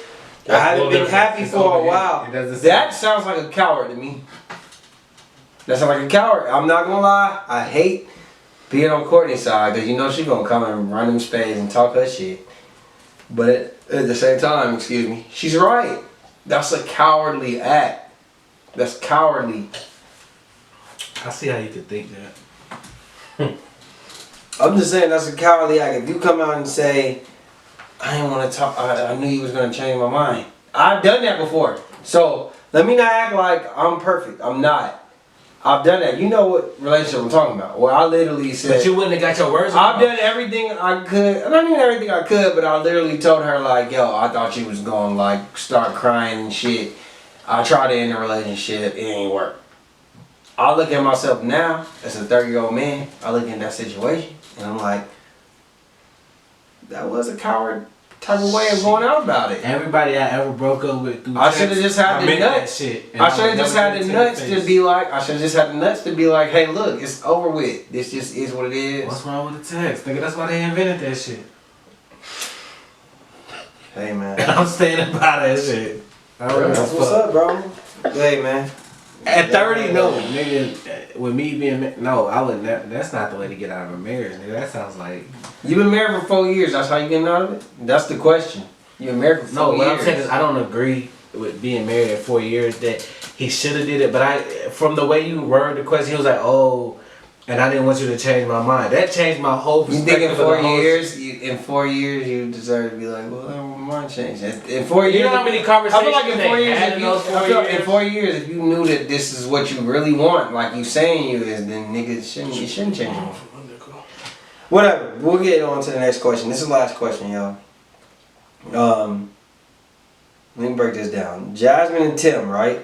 That's I haven't a been little happy It's for over a here. while. It doesn't That sounds like a coward to me. That sounds like a coward. I'm not gonna lie. I hate being on Courtney's side because you know she's gonna come and run them spades and talk her shit. But at the same time, excuse me, she's right. That's a cowardly act. That's cowardly. I see how you could think that. I'm just saying that's a cowardly act. If you come out and say, I didn't want to talk, I knew you was going to change my mind. I've done that before. So let me not act like I'm perfect. I'm not. I've done that. You know what relationship I'm talking about. Well, I literally said, But you wouldn't have got your words I've out. done everything I could. Not even everything I could, but I literally told her like, yo, I thought you was going to like start crying and shit. I tried to end the relationship. It ain't work. I look at myself now as a 30-year-old man. I look at that situation and I'm like, that was a coward type of way of going out about it. Everybody I ever broke up with through I shoulda text, just had I the meant nuts. that shit. And I should have would just never had the get nuts your to face. be like, I should have just had the nuts to be like, hey, look, it's over with. This just is what it is. What's wrong with the text? Nigga, that's why they invented that shit. Hey, man. I'm standing by that shit. I don't give a That's what's fuck. up, bro. Hey, man. At 30, no, nigga. With me being no, I wouldn't. That's not the way to get out of a marriage, nigga. That sounds like You've been married for 4 years. That's how you getting out of it? That's the question. You've been married for 4 no. years. What I'm saying is, I don't agree with being married at 4 years that he should have did it. But from the way you worded the question, he was like, oh, and I didn't want you to change my mind. That changed my whole You perspective. think in of the 4 whole- years, in 4 years, you deserve to be like, well, my mind changed. In 4 years, You know how many I conversations feel like in 4 they years, had if in you, those 4 I feel like years? in 4 years, if you knew that this is what you really want, like you saying you is, then nigga, it shouldn't change. Whatever. We'll get on to the next question. This is the last question, y'all. Let me break this down. Jasmine and Tim, right?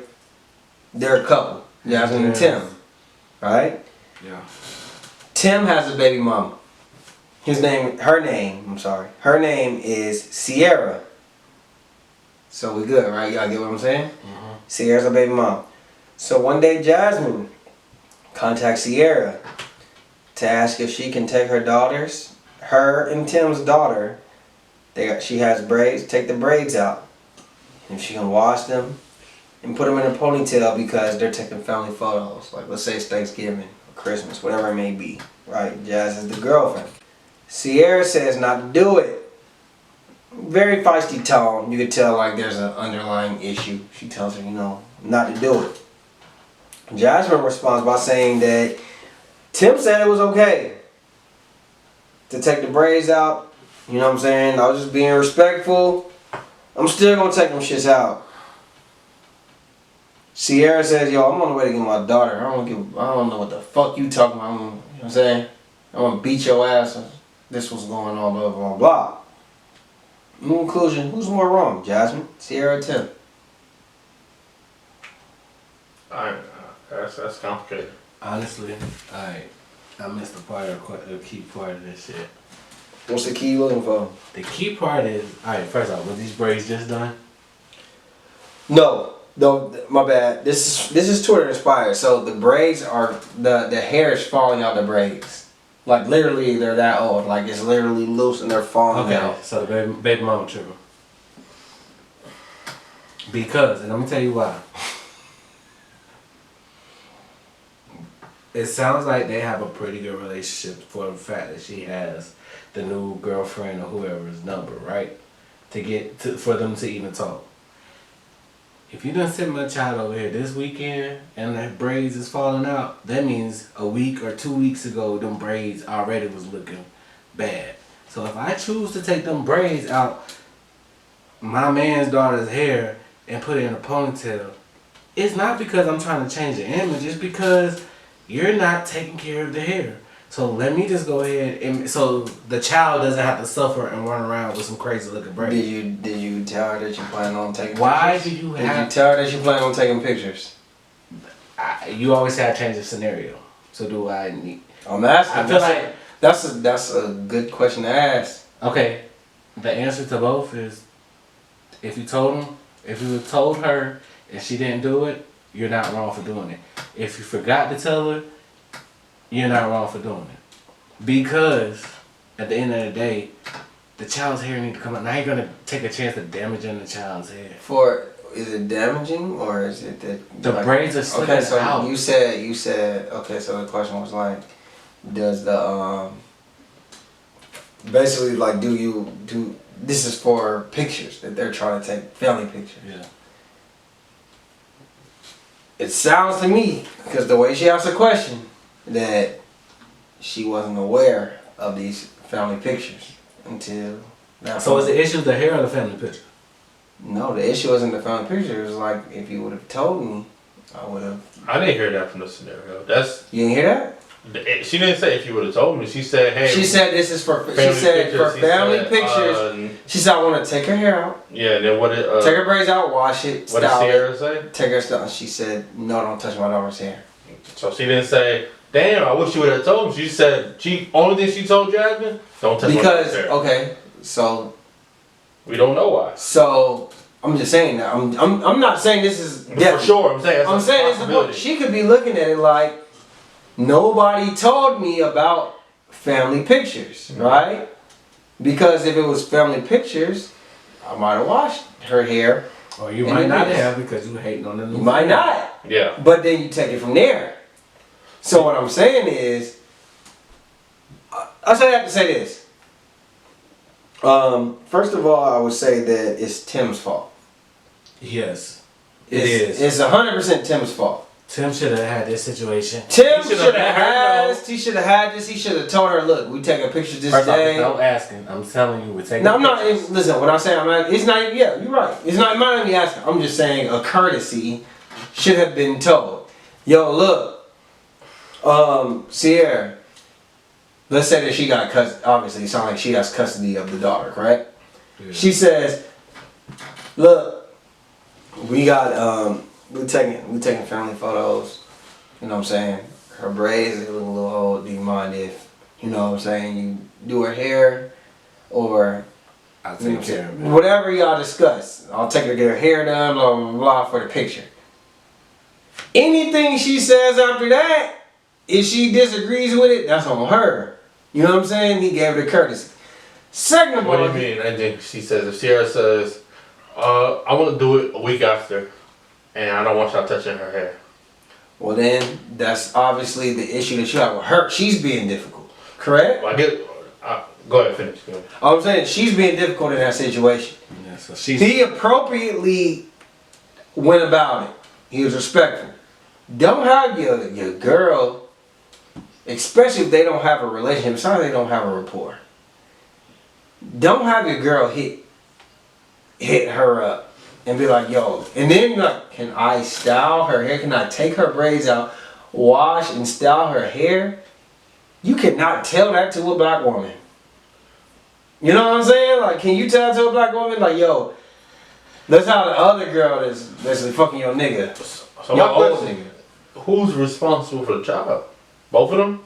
They're a couple. Jasmine and Tim, right? Yeah. Tim has a baby mama. Her name is Sierra. So we good, right? Y'all get what I'm saying? Mm-hmm. Sierra's a baby mom. So one day Jasmine contacts Sierra to ask if she can take her and Tim's daughter, she has braids, take the braids out. And she can wash them and put them in a ponytail because they're taking family photos. Like let's say it's Thanksgiving or Christmas, whatever it may be. Right? Jazz is the girlfriend. Sierra says not to do it. Very feisty tone. You could tell like there's an underlying issue. She tells her, not to do it. Jasmine responds by saying that Tim said it was okay to take the braids out. You know what I'm saying? I was just being respectful. I'm still gonna take them shits out. Sierra says, yo, I'm on the way to get my daughter. I don't know what the fuck you talking about. You know what I'm saying? I'm gonna beat your ass. This was going on, blah, blah, blah. In conclusion, who's more wrong? Jasmine, Sierra, or Tim? That's complicated. Honestly, alright. I missed the part of the key part of this shit. What's the key you looking for? The key part is, alright, first off, was these braids just done? No, my bad. This is Twitter inspired. So the braids are the hair is falling out the braids. Like literally, they're that old. Like it's literally loose and they're falling Okay, out. so the baby mama tripping. Because, and let me tell you why. It sounds like they have a pretty good relationship for the fact that she has the new girlfriend or whoever's number, right? For them to even talk. If you done sent my child over here this weekend and the braids is falling out, that means a week or 2 weeks ago, them braids already was looking bad. So if I choose to take them braids out, my man's daughter's hair, and put it in a ponytail, it's not because I'm trying to change the image, it's because you're not taking care of the hair. So let me just go ahead and so the child doesn't have to suffer and run around with some crazy looking braids. Did you tell her that you plan on taking Why pictures? do you Did have? you tell her that you plan on taking pictures? You always have to change the scenario. So do I need? I'm asking. I feel like that's a good question to ask. okay. The answer to both is if you told her and she didn't do it, you're not wrong for doing it. If you forgot to tell her, you're not wrong for doing it. Because at the end of the day, the child's hair need to come out. Now you're gonna take a chance of damaging the child's hair. Is it damaging or is it that The braids are slipping okay? So out. you said okay. So the question was like, does the basically like do this is for pictures that they're trying to take family pictures. Yeah. It sounds to me because the way she asked the question that she wasn't aware of these family pictures until that So is the issue the hair or the family picture? No, the issue wasn't the family picture. It was like if you would have told me, I would have. I didn't hear that from the scenario. You didn't hear that? She didn't say if you would have told me. She said, "Hey." She said this is for. She family said for pictures. family She said, pictures. She said I want to take her hair out, yeah. Then what did take her braids out, wash it, what did style it, Sierra say? take her style. She said no, don't touch my daughter's hair. So she didn't say, "Damn, I wish you would have told me." She said, only thing she told Jasmine, don't touch my Because hair. okay, so We don't know why. I'm just saying that I'm not saying this is For definite. sure, I'm saying. That's I'm a saying it's possibility. important. She could be looking at it like nobody told me about family pictures, right? Because if it was family pictures, I might have washed her hair. Or you And might it not is. have because you hating on the new. You might not. Yeah. But then you take it from there. So what I'm saying is, I say I have to say this. First of all, I would say that it's Tim's fault. Yes, it is. It's 100% Tim's fault. Tim should have had this situation. Tim He should should've have let her know. He should have had this. He should have told her, "Look, we taking pictures this First off, day." no asking. I'm telling you, we're taking. No, I'm not. pictures. Listen, what I'm saying, it's not. Yeah, you're right. It's not. I'm not even asking. I'm just saying a courtesy should have been told. Yo, look, Sierra. Let's say that she got custody. Obviously, it sounds like she has custody of the daughter, correct? Yeah. She says, "Look, we got we're taking family photos. You know what I'm saying? Her braids they look a little old. Do you mind if you know what I'm saying? You do her hair, or I'll you know take care of it. whatever y'all discuss. I'll take her to get her hair done, blah blah blah for the picture. Anything she says after that, if she disagrees with it, that's on her. You know what I'm saying? He gave her the courtesy. Second of What do all, you mean? And then she says, if Sierra says, I want to do it a week after, and I don't want y'all touching her hair. well then that's obviously the issue that you have with her. She's being difficult, correct? Well, I get. Go ahead, finish. Go ahead. I'm saying she's being difficult in that situation. Yeah, so she's. He appropriately went about it. He was respectful. Don't have your girl, especially if they don't have a relationship. Sometimes they don't have a rapport. Don't have your girl hit her up and be like, yo. And then you're like, can I style her hair? Can I take her braids out, wash and style her hair? You cannot tell that to a black woman. You know what I'm saying? Like, can you tell to a black woman, like, yo, that's how the other girl that's basically fucking your nigga. So Your my old question: nigga. Who's responsible for the child? Both of them?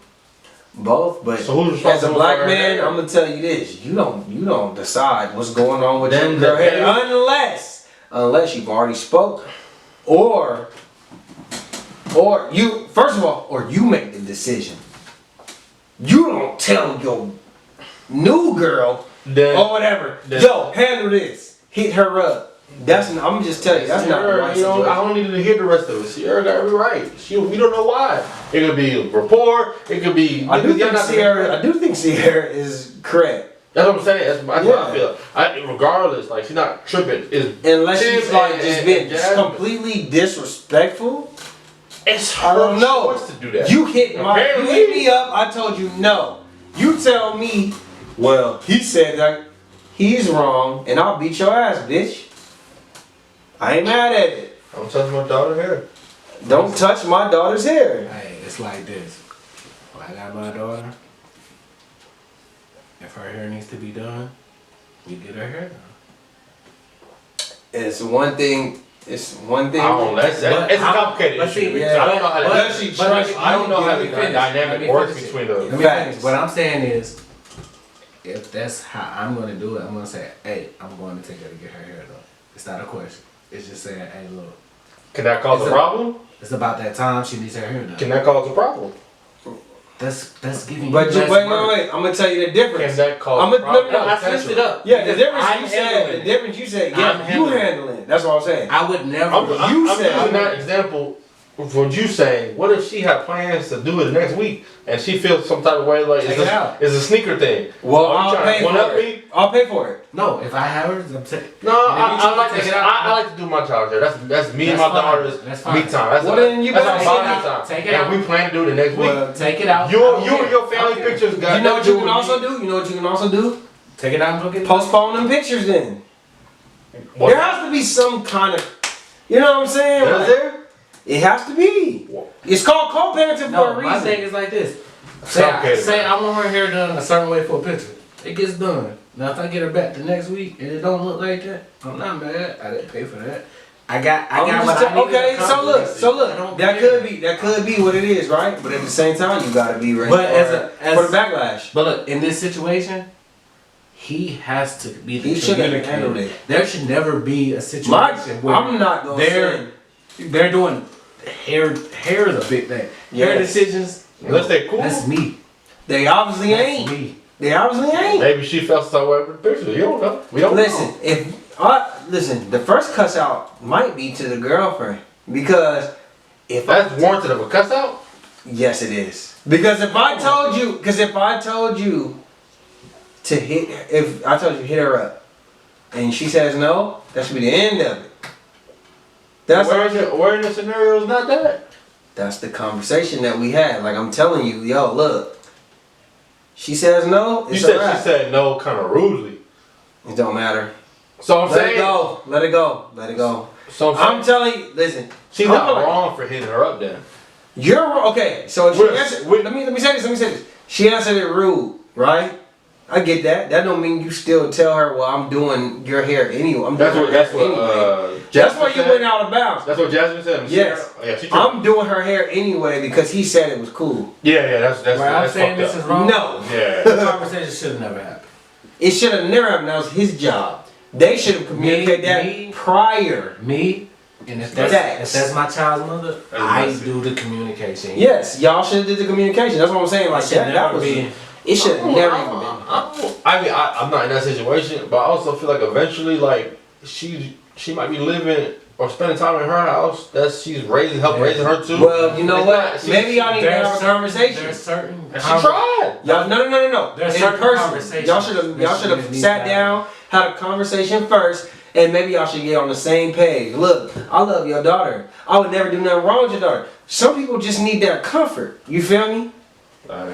both, but So who's as a responsible black for her man, hair? I'm gonna tell you this: you don't decide what's going on with Then your girl the hair hair- unless you've already spoken, or you first of all, or you make the decision. You don't tell your new girl Then or whatever, then- yo, handle this, hit her up. I'm just telling you, that's not the Sierra, right you know, I situation. don't need to hear the rest of it. Sierra got every right. We don't know why. It could be a rapport. It could be. I do y'all think Sierra is correct. That's what I'm saying. That's what Yeah. I feel. Regardless, like she's not tripping. Unless Tim she's like and- just and been Jasmine. completely disrespectful. It's I don't her know. choice to do that. You hit Apparently. me up. I told you no. You tell me. Well, he said that he's wrong, and I'll beat your ass, bitch. I ain't mad at it. I'm touching my daughter's hair. Don't touch my daughter's hair. Hey, it's like this. When I got my daughter, if her hair needs to be done, we get her hair done. It's one thing. It's one thing. I don't. It's a But complicated but issue. see, because I don't know how but that. does she but trust? I don't know how the Let me finish. Let dynamic me works finish it. between Let the. me Facts. finish. What I'm saying is, if that's how I'm gonna do it, I'm gonna say, hey, I'm going to take her to get her hair done. It's not a question. It's just saying, hey, look, Can that cause It's a a- problem? it's about that time she needs her hair done. Can that cause a problem? That's giving But you wait, less wait, work. wait. I'm gonna tell you the Can difference. that cause I'm a a, problem? no, no, I switched it up. Yeah, the because difference I'm you said. handling The it. difference you said. I'm Yeah, you handling it. handling it. That's what I'm saying. I would never. I'm said- using that example of what you saying. What if she had plans to do it next week and she feels some type of way like Take it out. it's a sneaker thing? Well, Are you I'll trying pay to one up for it. me? I'll pay for it. No, if I have her, I'm saying. No, I like take to. it out. I like to do my child's hair. That's me and That's my fine. daughter's That's me fine. time. That's Well, our- then you that's better our take bonding it out. time. Take it and out. we plan to do it the next week. Well, Take it out. You I don't and care. your family Okay. pictures got You know what nothing you to can do also with do? You know what you can also do? Take it out and go get it. Postpone them pictures then. me. What? There has to be some kind of, you know what I'm saying? Is Like, there? it has to be. It's called co-parenting for No, a my thing reason. is like this. Okay. Say I want her hair done a certain way for a picture. It gets done. Now if I get her back the next week and it don't look like that, I'm not mad. I didn't pay for that. I got I'm what just I tell- needed okay, to so look, accomplish. so I look, don't that care. could be what it is, right? But at the same time, you gotta be ready But for, for the backlash. But look, in this situation, he has to be the He should have communicator. handled it. There should never be a situation My, where I'm not gonna say. they're doing hair. Hair is a big thing. Hair Yes. decisions. Unless they cool. That's me. They obviously That's ain't. me. They obviously ain't. Maybe she felt some way with the picture. You don't know. We don't Listen, know. listen, the first cuss out might be to the girlfriend because if That's warranted of a cuss out. yes, it is. Because if I told you to hit, if I told you to hit her up, and she says no, that should be the end of it. Where in the scenario is not that? That's the conversation that we had. Like I'm telling you, yo, look. She says no, You it's said a wrap. she said no kind of rudely. It don't matter. So I'm Let it saying. go. Let it go. Let it go. So I'm telling you, listen. she's I'm not like- wrong for hitting her up then. You're wrong. Okay, so she We're- answered, we- let me say this. Let me say this. She answered it rude, right? I get that. That don't mean you still tell her, well, I'm doing your hair anyway. I'm doing That's her what hair anyway. Jasmine That's why you said. went out of bounds. That's what Jasmine said. Yes. Yeah, she tripped. I'm doing her hair anyway because he said it was cool. Yeah, that's Where I'm that's saying fucked this is up. wrong. No, Yeah. The conversation should have never happened. it should have never happened. That was his job. They should have communicated that me- prior. Me, and if Facts. that's my child's mother, That's I messy. do the communication. Yes, y'all should have did the communication. That's what I'm saying. Like It should that never was. be. It should have never even been. I mean, I'm not in that situation, but I also feel like eventually, like she might be living or spending time in her house. That she's raising her too. Well, you know It's what? not- she- Maybe y'all need to have a conversation. There's certain. And she tried. Y'all, no. There's In certain person. conversations Y'all should have. that Y'all should have should be sat had. down, had a conversation first, and maybe y'all should get on the same page. Look, I love your daughter. I would never do nothing wrong with your daughter. Some people just need that comfort. You feel me?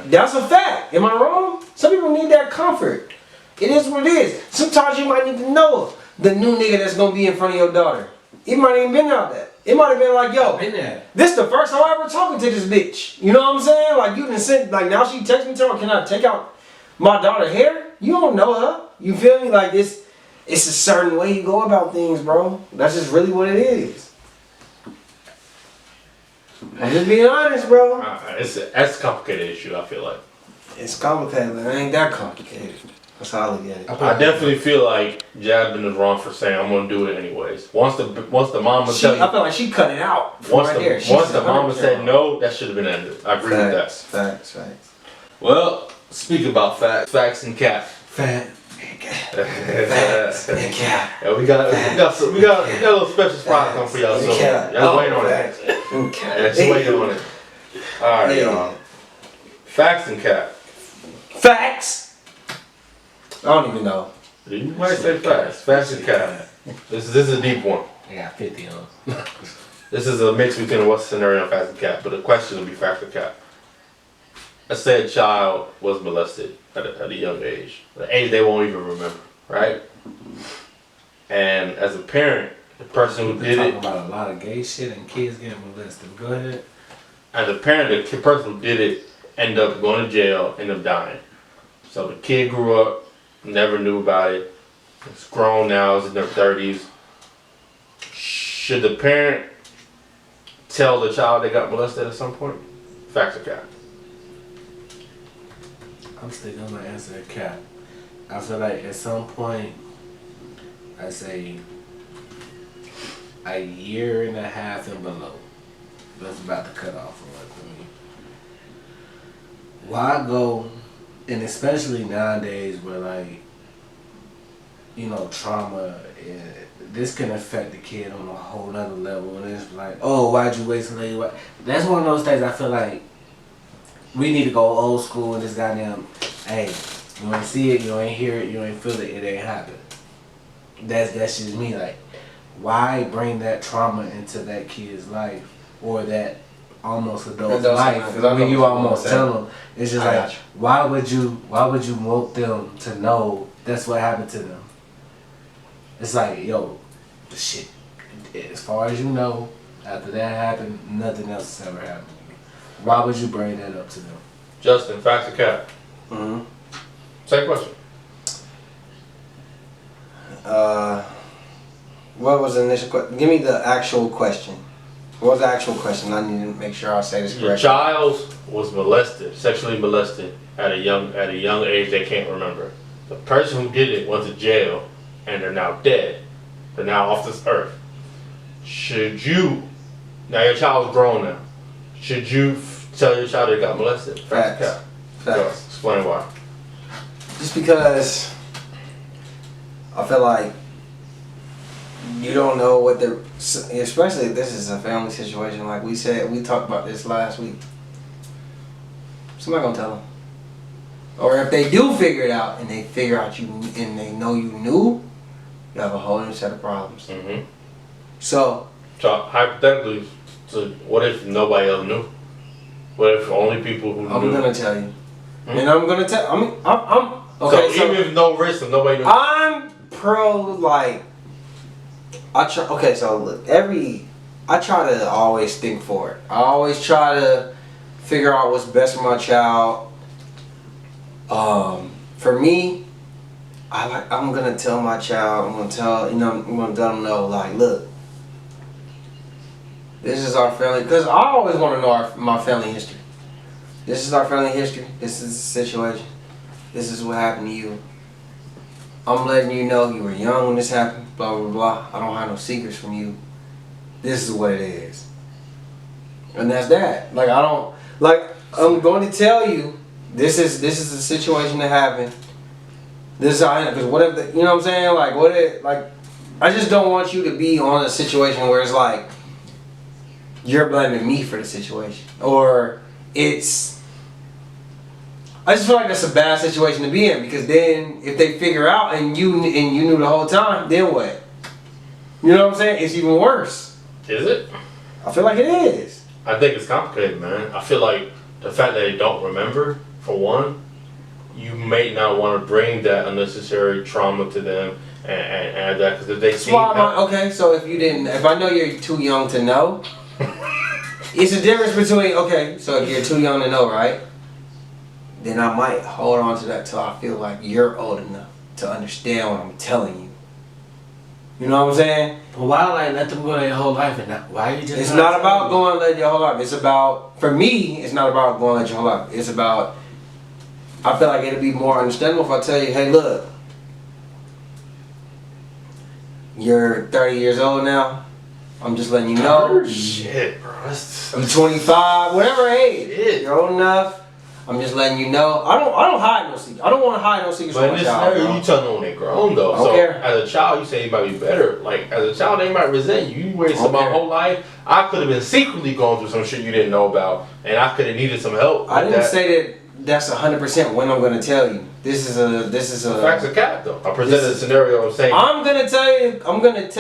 That's a fact. Am I wrong? Some people need that comfort. It is what it is. Sometimes you might need to know the new nigga that's gonna be in front of your daughter. It might ain't been out there. It might have been like, yo, Been there. this the first time I ever talking to this bitch. You know what I'm saying? Like you done sent, like now she text me, can I take out my daughter's hair? You don't know her. You feel me? Like it's a certain way you go about things, bro. That's just really what it is. I'm just being honest, bro. That's a complicated issue. I feel like. It's complicated, but it ain't that complicated. That's how I look at it. I definitely feel like Jasmine is wrong for saying I'm gonna do it anyways. Once the mama I tell you, feel like she cut it out. once Right there. the mama said no, that should have been ended. I agree with that. Facts. Well, speak about facts and cap. Fat. Facts and cap. Yeah, we got a little special surprise coming for y'all. So y'all wait on it. Yeah, just wait on it. All right, y'all. Facts and cap. Facts. I don't even know. You might say facts. Facts and cap. This is a deep one. I got 50 on. This is a mix between a Western scenario and facts and cap, but the question will be facts and cap. Let's say a child was molested at a young age, the age they won't even remember, right? And as a parent, the person who did Talking it, about a lot of gay shit and kids getting molested. Go ahead. as a parent, the person who did it ended up going to jail, ended up dying. So the kid grew up, never knew about it. It's grown now, is in their 30s. Should the parent tell the child they got molested at some point? Facts or cap? I'm still gonna answer a cap. I feel like at some point, I say a year and a half and below. That's about the cutoff for me. Why go, and especially nowadays where like, you know, trauma, this can affect the kid on a whole nother level. And it's like, oh, why'd you wait so late? That's one of those things I feel like we need to go old school and this goddamn, hey, you ain't see it, you ain't hear it, you ain't feel it, it ain't happen. That's just me. Like, why bring that trauma into that kid's life or that almost adult's life when you almost tell them? It's just like, why would you want them to know that's what happened to them? It's like, yo, the shit. As far as you know, after that happened, nothing else has ever happened to me. Why would you bring that up to them? Justin, facts or cap? Mm-hmm. Same question. What was the initial question? Give me the actual question. What was the actual question? I need to make sure I say this Your correctly. child was molested, sexually molested at a young age they can't remember. The person who did it went to jail and they're now dead. They're now off this earth. Should you, now your child's grown now, should you tell your child they got molested? Facts. Cap. Facts. Explain why. Just because I feel like you don't know what the, especially if this is a family situation, like we said, we talked about this last week. Somebody gonna tell them. Or if they do figure it out and they figure out you and they know you knew, you have a whole new set of problems. Mm-hmm. So hypothetically, so what if nobody else knew? What if only people who I'm knew? gonna tell you, Hmm? and I'm gonna tell. I'm okay. So even if no risk and nobody knew. I'm pro like. I try. Okay, so look, I try to always think forward. I always try to figure out what's best for my child. For me, I'm gonna tell my child. I'm gonna tell let them know like, look, this is our family. Because I always want to know my family history. This is our family history. This is the situation. This is what happened to you. I'm letting you know you were young when this happened, blah, blah, blah. I don't have no secrets from you. This is what it is. And that's that. Like, I'm going to tell you, this is the situation that happened. This is how I am. Because what if, you know what I'm saying? I just don't want you to be on a situation where it's like, you're blaming me for the situation. Or I just feel like that's a bad situation to be in, because then if they figure out and you knew the whole time, then what? You know what I'm saying? It's even worse. Is it? I feel like it is. I think it's complicated, man. I feel like the fact that they don't remember, for one, you may not want to bring that unnecessary trauma to them and add that, because if they see Okay, so if I know you're too young to know, it's a difference between, okay, so if you're too young to know, right? Then I might hold on to that till I feel like you're old enough to understand what I'm telling you. You know what I'm saying? But why let them go their whole life and not, why you just? It's not about going and let your whole life. It's about, for me, it's not about going and let your whole life. It's about I feel like it'd be more understandable if I tell you, hey, look, you're 30 years old now. I'm just letting you know. Shit, bro. I'm 25, whatever age. Shit. You're old enough. I'm just letting you know. I don't hide no secrets. I don't want to hide no secrets But from in my this child. scenario, bro. you telling them when they're grown though. I don't So care. as a child, you say you might be better. Like as a child, they might resent you. You wasted my care. whole life. I could have been secretly going through some shit you didn't know about, and I could have needed some help. I with didn't that. say that that's 100% when I'm going to tell you. This is The facts a. are cap though. I presented a scenario of saying I'm gonna tell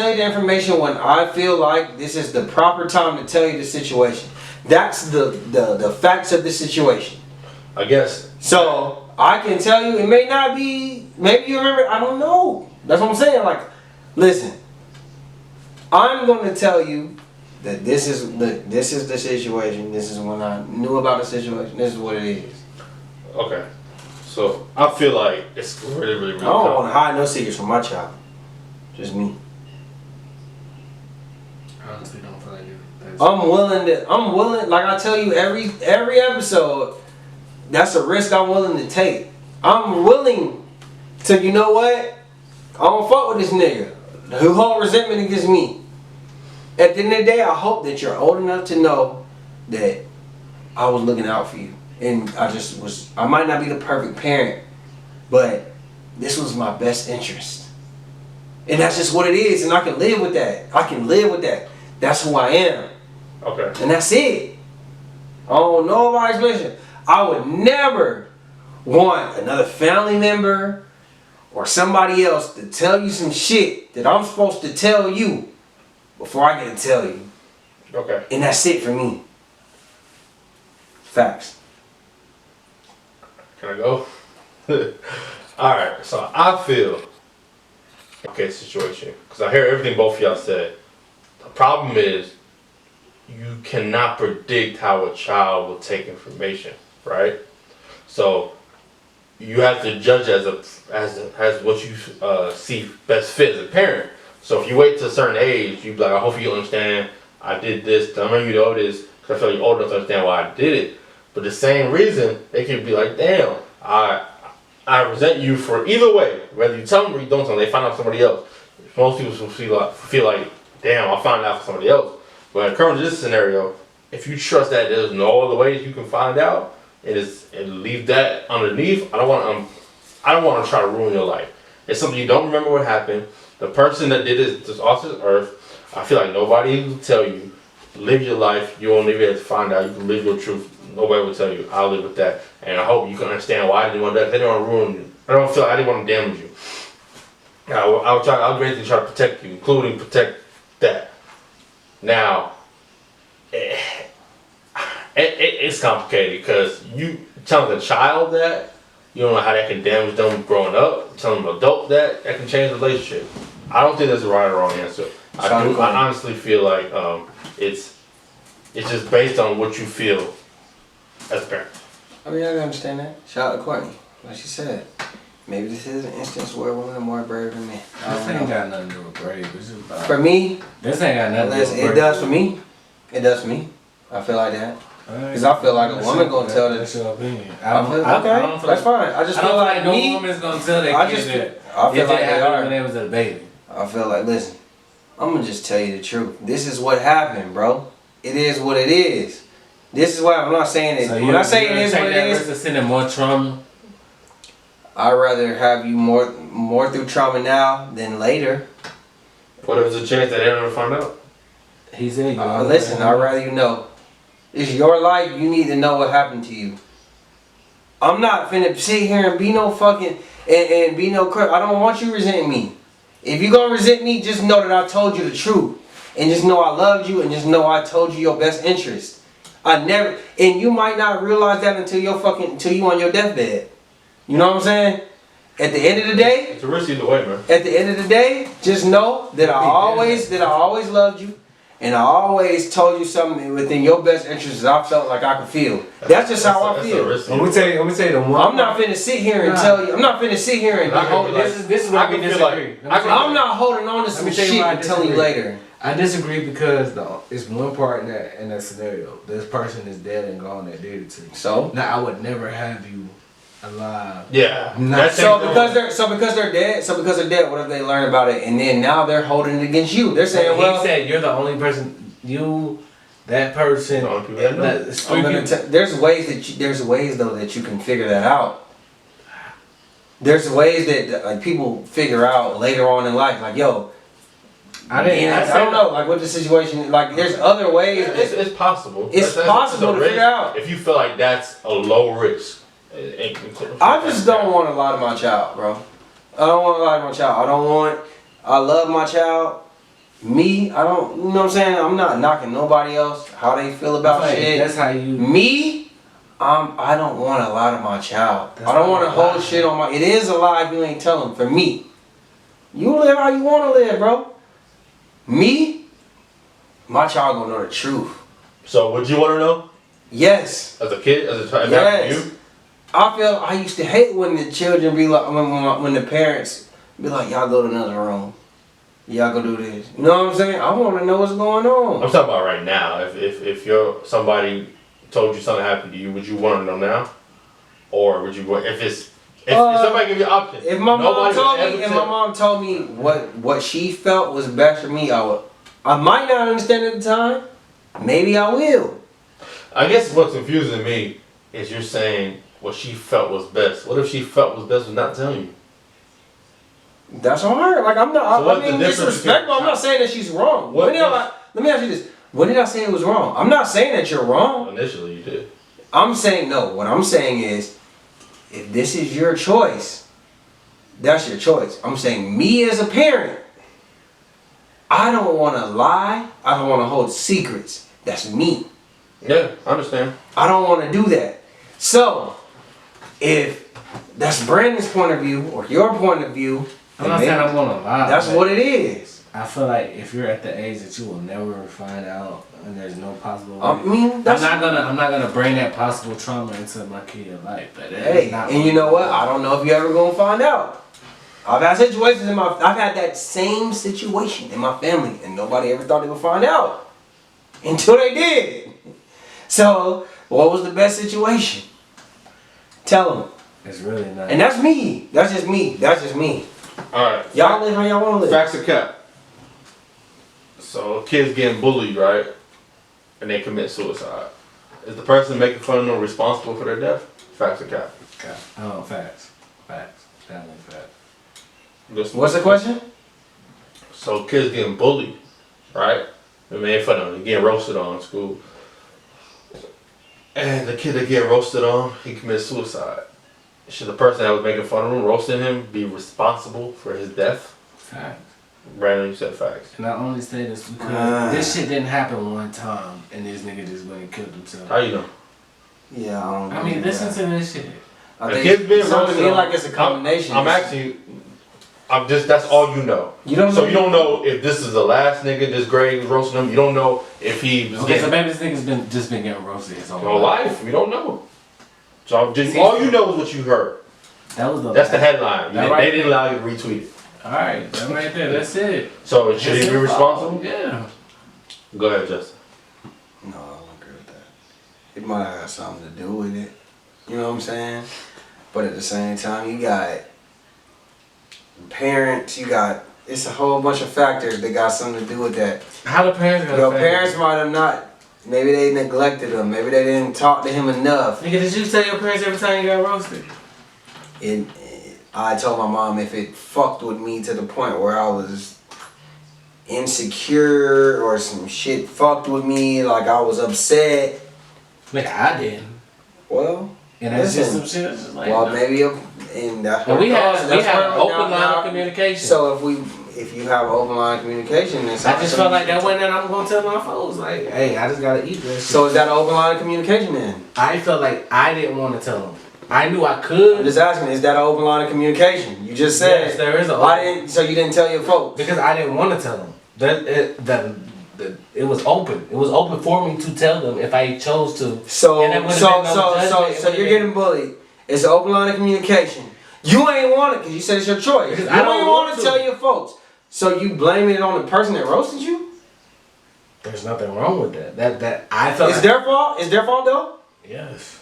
you the information when I feel like this is the proper time to tell you the situation. That's the facts of the situation. I guess So I can tell you, it may not be. Maybe you remember. I don't know. That's what I'm saying. Like, listen. I'm going to tell you that this is the situation. This is when I knew about the situation. This is what it is. okay. So I feel like it's really I don't want to hide no secrets from my child. Just me. I honestly don't feel like it. I'm willing. Like I tell you every episode. That's a risk I'm willing to take. I'm willing to, you know what? I don't fuck with this nigga who hold resentment against me. At the end of the day, I hope that you're old enough to know that I was looking out for you. And I might not be the perfect parent, but this was my best interest. And that's just what it is, and I can live with that. That's who I am. Okay. And that's it. I don't know about explanation. I would never want another family member or somebody else to tell you some shit that I'm supposed to tell you before I get to tell you. Okay. And that's it for me. Facts. Can I go? Alright, so I feel okay situation. Because I hear everything both of y'all said. The problem is you cannot predict how a child will take information, right? So you have to judge as what you see best fit as a parent. So if you wait to a certain age, you be like, I hope you understand I did this. I remember you know this because I feel like you're old enough to understand why I did it. But the same reason, they could be like, damn, I resent you for either way. Whether you tell them or you don't tell them, they find out somebody else. Most people feel like, damn, I found out for somebody else. But currently in this scenario, if you trust that there's no other ways you can find out, and leave that underneath, I don't want to try to ruin your life. It's something you don't remember what happened. The person that did this off this earth, I feel like nobody will tell you. Live your life. You won't even be able to find out. You can live your truth. Nobody will tell you. I'll live with that. And I hope you can understand why I didn't want that. They don't want to ruin you. I don't feel like I didn't want to damage you. I'll greatly try to protect you, including protect that. Now, it's complicated because you telling a child that, you don't know how that can damage them growing up. Telling an adult that can change the relationship. I don't think there's a right or wrong answer. I honestly feel like it's just based on what you feel as a parent. I mean, I can understand that. Shout out to Courtney. Like she said, maybe this is an instance where women are more brave than men. This ain't got nothing to do with brave. It's just about, For me, this ain't got nothing to do with brave. it does for me. It does for me. I feel like that. Because I feel like a woman gonna tell That's this. your opinion. Okay, I don't feel that's like, fine. I just I feel don't like no me. woman's gonna tell their I kid just, that. I feel If like it they happened are. when they was a baby. I feel like, listen, I'm gonna just tell you the truth. This is what happened, bro. It is what it is. This is why I'm not saying it. So When I say it is take what it that is, risk of sending more trauma. I'd rather have you more through trauma now than later. What if there's a chance that they never find out? He said, Listen, I'd rather you know. It's your life. You need to know what happened to you. I'm not finna sit here and be no fucking and be no crap. I don't want you resenting me. If you gonna resent me, just know that I told you the truth, and just know I loved you, and just know I told you your best interest. And you might not realize that until you on your deathbed. You know what I'm saying? At the end of the day, It's a risk either way, man. at the end of the day, just know that I always loved you, and I always told you something within your best interest that I felt like I could feel. That's just how I feel. I'm gonna tell you the one. I'm not finna sit here and tell you. I'm not finna sit here and This is where we disagree. I'm not holding on to some tell you shit why I and telling you disagree. later. I disagree because it's one part in that scenario. This person is dead and gone that did it to you. So Now I would never have you alive. Yeah. No. That's So because they're dead, what if they learn about it and then now they're holding it against you? They're saying, well, he said you're the only person. That person. The only people that know. it's three people. there's ways though that you can figure that out. There's ways that like people figure out later on in life, like yo. I don't know, like what the situation. Like there's other ways. It's possible. It's possible to figure out. If you feel like that's a low risk. I just don't want to lie to my child, bro. I don't want to lie to my child. I love my child. Me, I don't, you know what I'm saying? I'm not knocking nobody else, how they feel about shit. That's how you. Me, I don't want to lie to my child. I don't want to hold shit on it is a lie if you ain't telling. For me, you live how you want to live, bro. Me, my child gonna know the truth. So would you want to know? Yes. As a kid, as a child, Yes. you? I used to hate when the children be like, when the parents be like, y'all go to another room. Y'all go do this. You know what I'm saying? I want to know what's going on. I'm talking about right now. If somebody told you something happened to you, would you want to know now? Or would you if somebody give you an option? If my mom told me what she felt was best for me, I might not understand at the time. Maybe I will. I guess what's confusing me is you're saying what she felt was best. What if she felt was best was not telling you? That's hard. Like I'm not. So I mean, disrespectful. I'm not saying that she's wrong. Let me ask you this. When did I say it was wrong? I'm not saying that you're wrong. Initially, you did. I'm saying no. What I'm saying is, if this is your choice, that's your choice. I'm saying me as a parent, I don't want to lie. I don't want to hold secrets. That's me. Yeah, I understand. I don't want to do that. So, if that's Brandon's point of view or your point of view, I'm not saying I'm gonna lie. that's what it is. I feel like if you're at the age that you will never find out, and there's no possible way, I mean, I'm not gonna bring that possible trauma into my kid's life. But hey, and you know what? I don't know if you're ever gonna find out. I've had situations I've had that same situation in my family, and nobody ever thought they would find out until they did. So, what was the best situation? Tell them. It's really not. And that's me. That's just me. Alright. Y'all live how y'all want to live. Facts or cap? So kids getting bullied, right? And they commit suicide. Is the person making fun of them responsible for their death? Facts or cap? Oh, facts. Definitely facts. What's the question? So kids getting bullied, right? They made fun of them. They getting roasted on in school. And the kid that get roasted on, he commits suicide. Should the person that was making fun of him, roasting him, be responsible for his death? Facts. Brandon, you said facts. And I only say this because this shit didn't happen one time, and this nigga just went and killed himself. How you know? Yeah, I don't know. I mean, listen to this shit. I The think kid's being it sounds to roasted me on. like it's a combination. I'm asking you. That's all you know. You don't know. So you don't know if this is the last nigga this grade was roasting him. You don't know if he was Okay, so getting maybe this nigga's been getting roasted his whole no life. We don't know. So all you know is what you heard. That's the headline. They didn't allow you to retweet it. Alright, that right there, that's it. So should he be responsible? Yeah. Go ahead, Justin. No, I don't agree with that. It might have something to do with it. You know what I'm saying? But at the same time, you got parents, it's a whole bunch of factors that got something to do with that. How the parents gonna Your parents might have not, maybe they neglected him, maybe they didn't talk to him enough. Nigga, did you tell your parents every time you got roasted? I told my mom if it fucked with me to the point where I was insecure or some shit fucked with me, like I was upset. Nigga, I didn't. Well, And that's just listen, some shit. That's just like, well, no. maybe, and that's And we have that's an where open now- line now- of communication. So if you have open line of communication, then I just felt like that wasn't that I'm gonna tell my folks like, hey, I just gotta eat that shit. So is that an open line of communication then? I felt like I didn't want to tell them. I knew I I'm could just asking, is that an open line of communication? You just said. Yes, there is a Why didn't? So you didn't tell your folks? because I didn't want to tell them. It was open. It was open for me to tell them if I chose to. So And it would've been no judgment, it so would've you're been- getting bullied. It's an open line of communication. You ain't want it because you said it's your choice. Because You I don't ain't want want to to. tell your folks. So you blaming it on the person that roasted you? There's nothing wrong with that. That I felt It's like, their fault. It's their fault though. yes.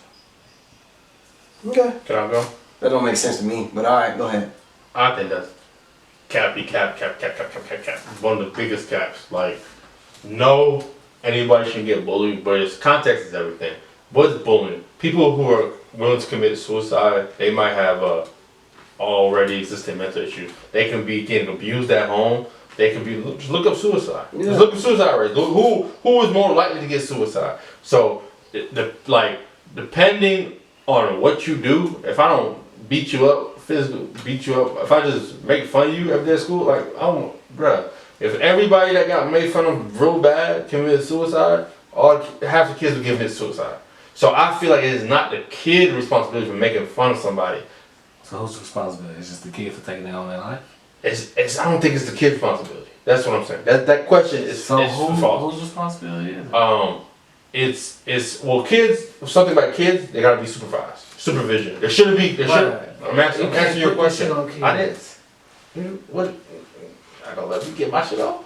Okay. Can I go? That don't make sense to me, but alright, go ahead. I think that's cap. One of the biggest caps. Like, no, anybody shouldn't get bullied, but it's context is everything. What's bullying? People who are willing to commit suicide, they might have already existing mental issues. They can be getting abused at home. They can be, just look up suicide. Yeah. Just look up suicide rates. Who is more likely to get suicide? So, depending on what you do, if I don't beat you up, physically beat you up, if I just make fun of you every day at school, like, I don't, bruh, if everybody that got made fun of real bad committed suicide, half the kids will commit suicide. So I feel like it is not the kid's responsibility for making fun of somebody. So whose responsibility? Is just the kid for taking their own life? I don't think it's the kid's responsibility. That's what I'm saying. That question is So false. whose responsibility is it? Well, kids, something about kids, they gotta be supervised. Supervision. There shouldn't be, I'm answering your question. I didn't, what, I don't let me get my shit off.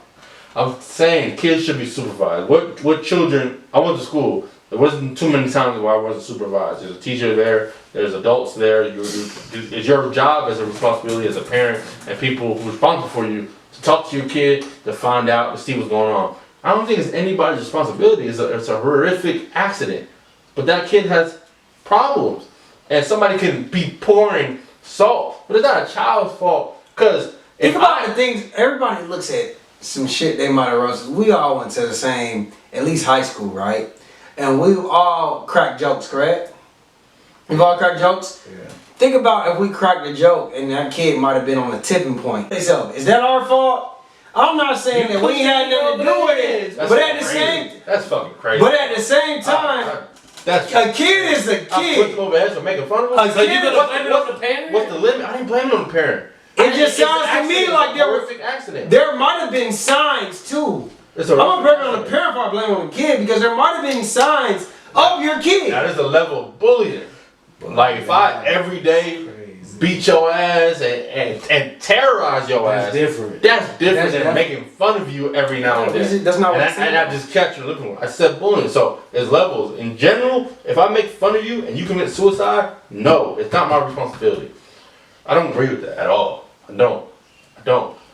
I'm saying kids should be supervised. What children, I went to school, there wasn't too many times where I wasn't supervised. There's a teacher there, there's adults there. It's your job as a responsibility as a parent and people who are responsible for you to talk to your kid, to find out, to see what's going on. I don't think it's anybody's responsibility. It's a horrific accident. But that kid has problems. And somebody can be pouring salt. But it's not a child's fault. Because Think about the things, everybody looks at some shit they might have roasted. We all went to the same, at least high school, right? And we all cracked jokes, correct? We've all cracked jokes? Yeah. Think about if we cracked a joke and that kid might have been on the tipping point. So, is that our fault? I'm not saying that we ain't had nothing to do with it. That's But at the crazy. same, That's fucking crazy. but at the same time, That's a kid is a I put kid. them over heads for making fun of them. A So you kid- gonna blame it on the parent? What's the limit? I didn't blame it on the parent. It just It's an sounds to me accident. like It's a horrific accident. there might have been signs too. It's I'm a gonna blame it on the parent before I blame it on the kid because there might have been signs of your kid. Now there's a level of bullying. Like if I every day Crazy. beat your ass and terrorize your That's ass, different. that's different That's than making fun of you every now and then. That's not what I'm and I just catch you looking for. I said bullying. So there's levels. In general, if I make fun of you and you commit suicide, no, it's not my responsibility. I don't agree with that at all. I don't.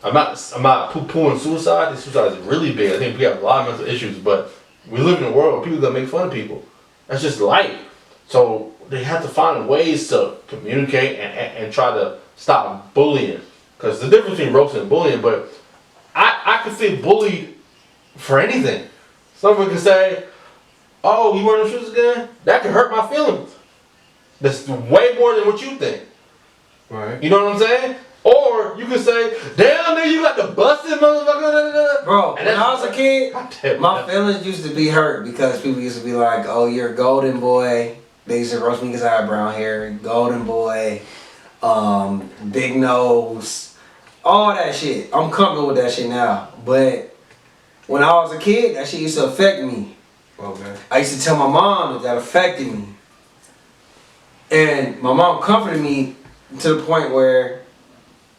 I'm not poo-pooing suicide. This suicide is really big. I think we have a lot of mental issues, but we live in a world where people that make fun of people. That's just life. So they have to find ways to communicate and try to stop bullying. Because the difference between roasting and bullying, but I could feel bullied for anything. Someone can say, oh, you wearing them shoes again? That could hurt my feelings. That's way more than what you think. Right. You know what I'm saying? Or you could say, damn, nigga, you got the busted motherfucker. Bro, And when I was a kid, God damn, my feelings used to be hurt because people used to be like, oh, you're a golden boy. They used to roast me because I had brown hair. Golden boy, big nose, all that shit. I'm comfortable with that shit now. But when I was a kid, that shit used to affect me. Okay. I used to tell my mom that affected me. And my mom comforted me to the point where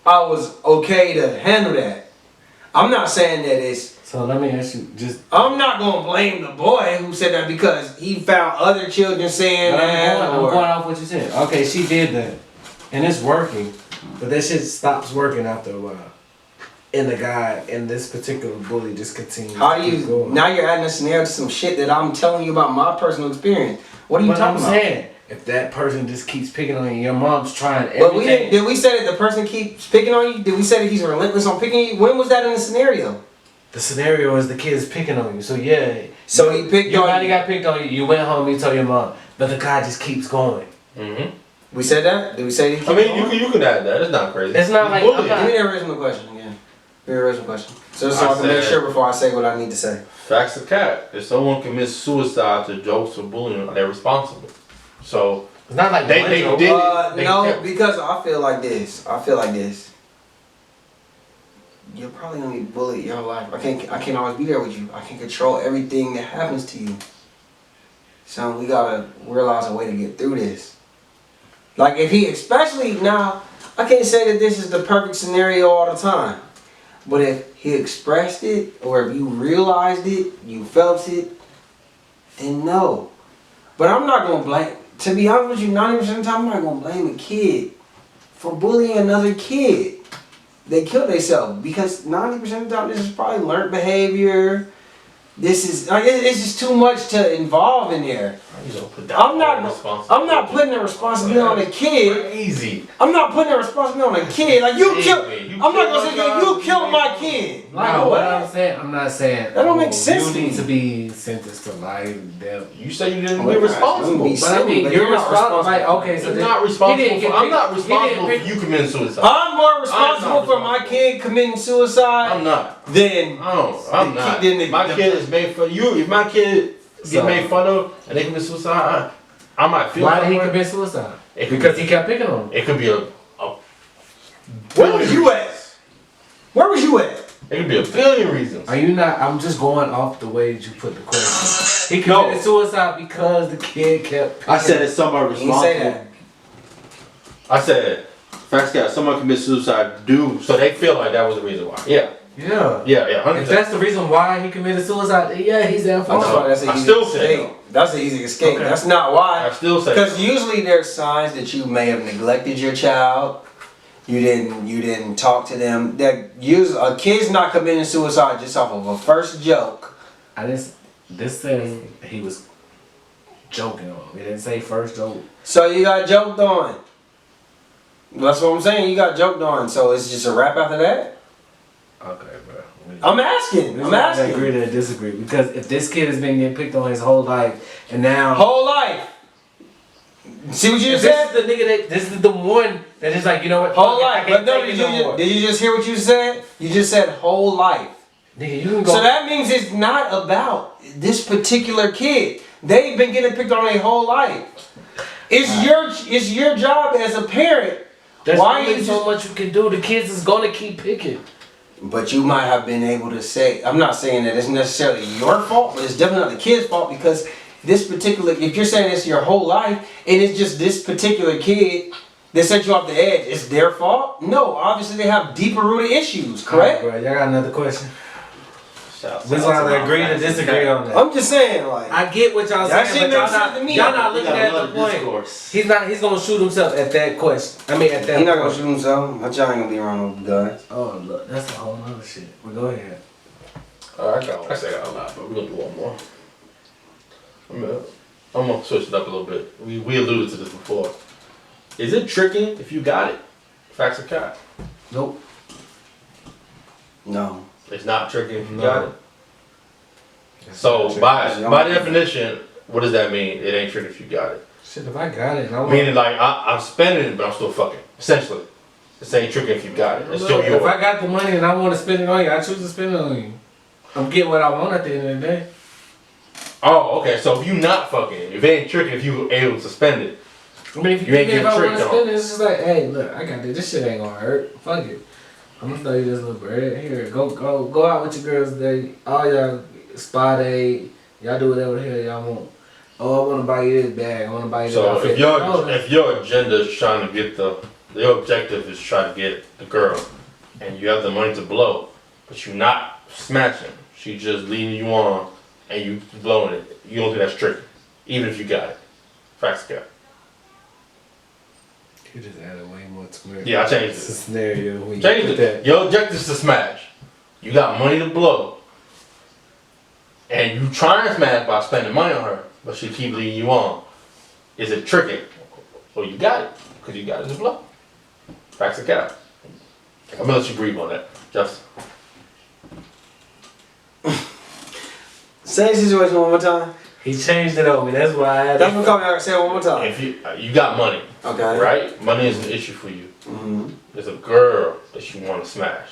I was okay to handle that. I'm not saying that it's... So let me ask you, just I'm not going to blame the boy who said that because he found other children saying that. I'm going off what you said. Okay, she did that, and it's working, but that shit stops working after a while. And the guy and this particular bully just continues. How do to keep you... going. Now you're adding a scenario to some shit that I'm telling you about my personal experience. What are you But I'm talking about? saying, if that person just keeps picking on you, your mom's trying But we everything. did we say that the person keeps picking on you? Did we say that he's relentless on picking you? When was that in the scenario? The scenario is the kid's picking on you. So yeah. So he picked Your on body you. got picked on you. You went home, you told your mom. But the guy just keeps going. Mm-hmm. We said that? Did we say that? I mean, you can add that. It's not crazy. It's not like- Bullying. I'm not- Give me that original question again. Give me the original question. So I can make said- sure before I say what I need to say. Facts of cat. If someone commits suicide to jokes or bullying, they're responsible. So It's not like They one did- joke. They No, kept- because I feel like this. You're probably gonna be bullied your whole life. I can't always be there with you. I can control everything that happens to you. So we gotta realize a way to get through this. Like if he, especially now, I can't say that this is the perfect scenario all the time. But if he expressed it, or if you realized it, you felt it, then no. But I'm not gonna to be honest with you, 90% of the time, I'm not gonna blame a kid for bullying another kid. They kill themselves because 90% of the time, this is probably learned behavior. This is like it's just too much to involve in there. I'm not putting the responsibility on the kid. Easy. I'm not putting the responsibility on the kid. Like you killed. I'm not gonna say you killed my kid. Like No, what? what I'm saying, I'm not saying That don't make sense you to need me. to be sentenced to life, death. You say you didn't Oh, be that's responsible. gonna be But I mean, But you're you're not responsible. Like, responsible. okay, so You're then- not he responsible didn't for. get I'm picked- not he responsible didn't for you committing suicide. I'm more responsible I'm not for my responsible. kid committing suicide I'm not. than I'm The not. kid- then My the- kid is made fun. If my kid So- get made fun of and they commit suicide, I might feel. Why did he somewhere. commit suicide? It could Because be- he kept picking on him. It could be a Where was you at? Where was you at? It could be a billion reasons. Are you not? I'm just going off the way that you put the question. He No. committed suicide because the kid kept picking I said it's somebody You didn't say responsible. that. I said Facts got someone commit suicide. Do so. They feel like that was the reason why. Yeah, Yeah. yeah. If 100%. that's the reason why he committed suicide, then yeah, he's at That's fault. why that's an I easy still say escape. That's an easy escape. Okay. That's not why. I still say Because usually there's signs that you may have neglected your child. You didn't talk to them. That a kid's not committing suicide just off of a first joke. This says he was joking on him. It didn't say first joke. So you got joked on. That's what I'm saying. You got joked on. So it's just a wrap after that. Okay, bro. I'm asking. I'm asking. Agree to disagree because if this kid has been getting picked on his whole life and now Whole life. See what you if just this said? is the nigga that this is the one that is like, you know what? Whole I life. can't But no, take did it no you, more. did you just hear what you said? You just said whole life. Nigga, you can go. So that means it's not about this particular kid. They've been getting picked on their whole life. It's your job as a parent. There's why only you so just- much you can do. The kids is gonna keep picking. But you might have been able to say, I'm not saying that it's necessarily your fault, but it's definitely not the kid's fault because this particular, if you're saying it's your whole life and it's just this particular kid that set you off the edge, it's their fault? No, obviously they have deeper rooted issues, correct? Alright, bro, y'all got another question? Shout We're out gonna to my agree to facts. disagree on that. I'm just saying, like, I get what y'all That saying, shit but makes sense to me. y'all not We looking got at another the point. discourse. He's gonna shoot himself at that question. I mean at that he's not gonna point. shoot himself. My child ain't gonna be around with guns. Oh look, that's a whole nother shit. Well go ahead. I say that a lot, but we're gonna do one more. I'm gonna switch it up a little bit. We alluded to this before. Is it tricking if you got it? Facts or cap? Nope. No. It's not tricking if you No. got it. So by definition, what does that mean? It ain't tricking if you got it. Shit, if I got it, and I want Meaning like I'm spending it, but I'm still fucking. Essentially, this ain't tricking if you got it. It's still if yours. I got the money and I want to spend it on you, I choose to spend it on you. I'm getting what I want at the end of the day. Oh, okay. So if you not fucking, if it ain't tricking, if you able to spend it. I mean, if You you ain't give me if getting I want tricked to on. spend it, it's just like, hey, look, I got this. This shit ain't gonna hurt. Fuck it. I'm gonna throw you this little bread. Here, go out with your girls today. All y'all spa day. Y'all do whatever the hell y'all want. Oh, I want to buy you this bag. I want to buy you this So outfit. if your agenda is trying to get your objective is trying to get the girl, and you have the money to blow, but you're not smashing. She just leading you on, and you blowing it. You don't think that's tricky, even if you got it. Facts, cap. You just added way more to it. Yeah, I changed It's a it. scenario when you Change put it. that. Your objective is to smash. You got money to blow, and you try and smash by spending money on her, but she keep leading you on. Is it tricking? Well, you got it because you got it to blow. Facts or cap. I'm gonna let you breathe on that, Justin. Same situation one more time. He changed it on me. That's why I had That's what called me out. Say it one more time. If you got money, Okay. right? Money is an issue for you. Mm-hmm. There's a girl that you want to smash,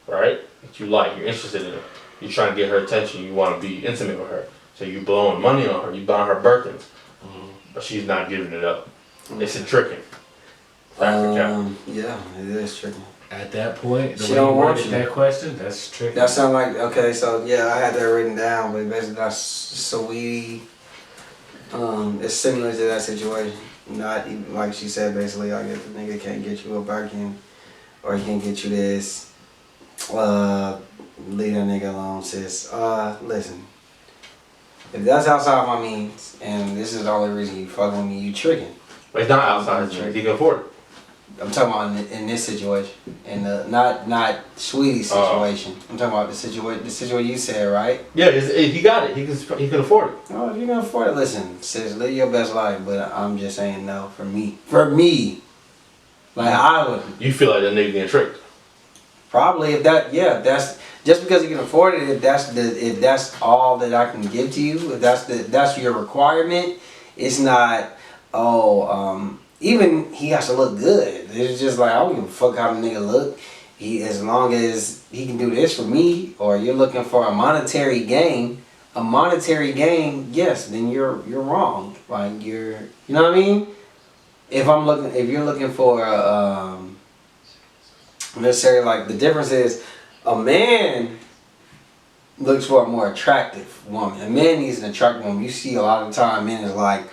right? That you like, you're interested in her. You're trying to get her attention. You want to be intimate with her. So you blowing money on her. You buying her Birkins, but she's not giving it up. It's a tricking. Facts or cap. Yeah, it is tricky. At that point, the She way don't you want worded you. that question, that's tricky. That sound like, okay, so yeah, I had that written down, but basically that's sweetie. It's similar to that situation. Not even, like she said, basically, I guess the nigga can't get you a Birkin, or he can't get you this. Leave that nigga alone, sis. Listen. If that's outside my means, and this is the only reason you fucking with me, you tricking. But it's not outside his means. He can afford it. I'm talking about in this situation, in the not Sweetie's situation. I'm talking about the situation you said, right? Yeah, he got it. He can afford it. Oh, if you can afford it, listen, sis, live your best life. But I'm just saying no for me. Like I would You feel like that nigga getting tricked. probably that's just because you can afford it. If that's all that I can give to you, if that's your requirement, it's not. Even he has to look good. It's just like I don't give a fuck how the nigga look. As long as he can do this for me, or you're looking for a monetary gain, yes, then you're wrong. Like you know what I mean? If you're looking for necessarily, like, the difference is a man looks for a more attractive woman. A man needs an attractive woman. You see a lot of the time men is like,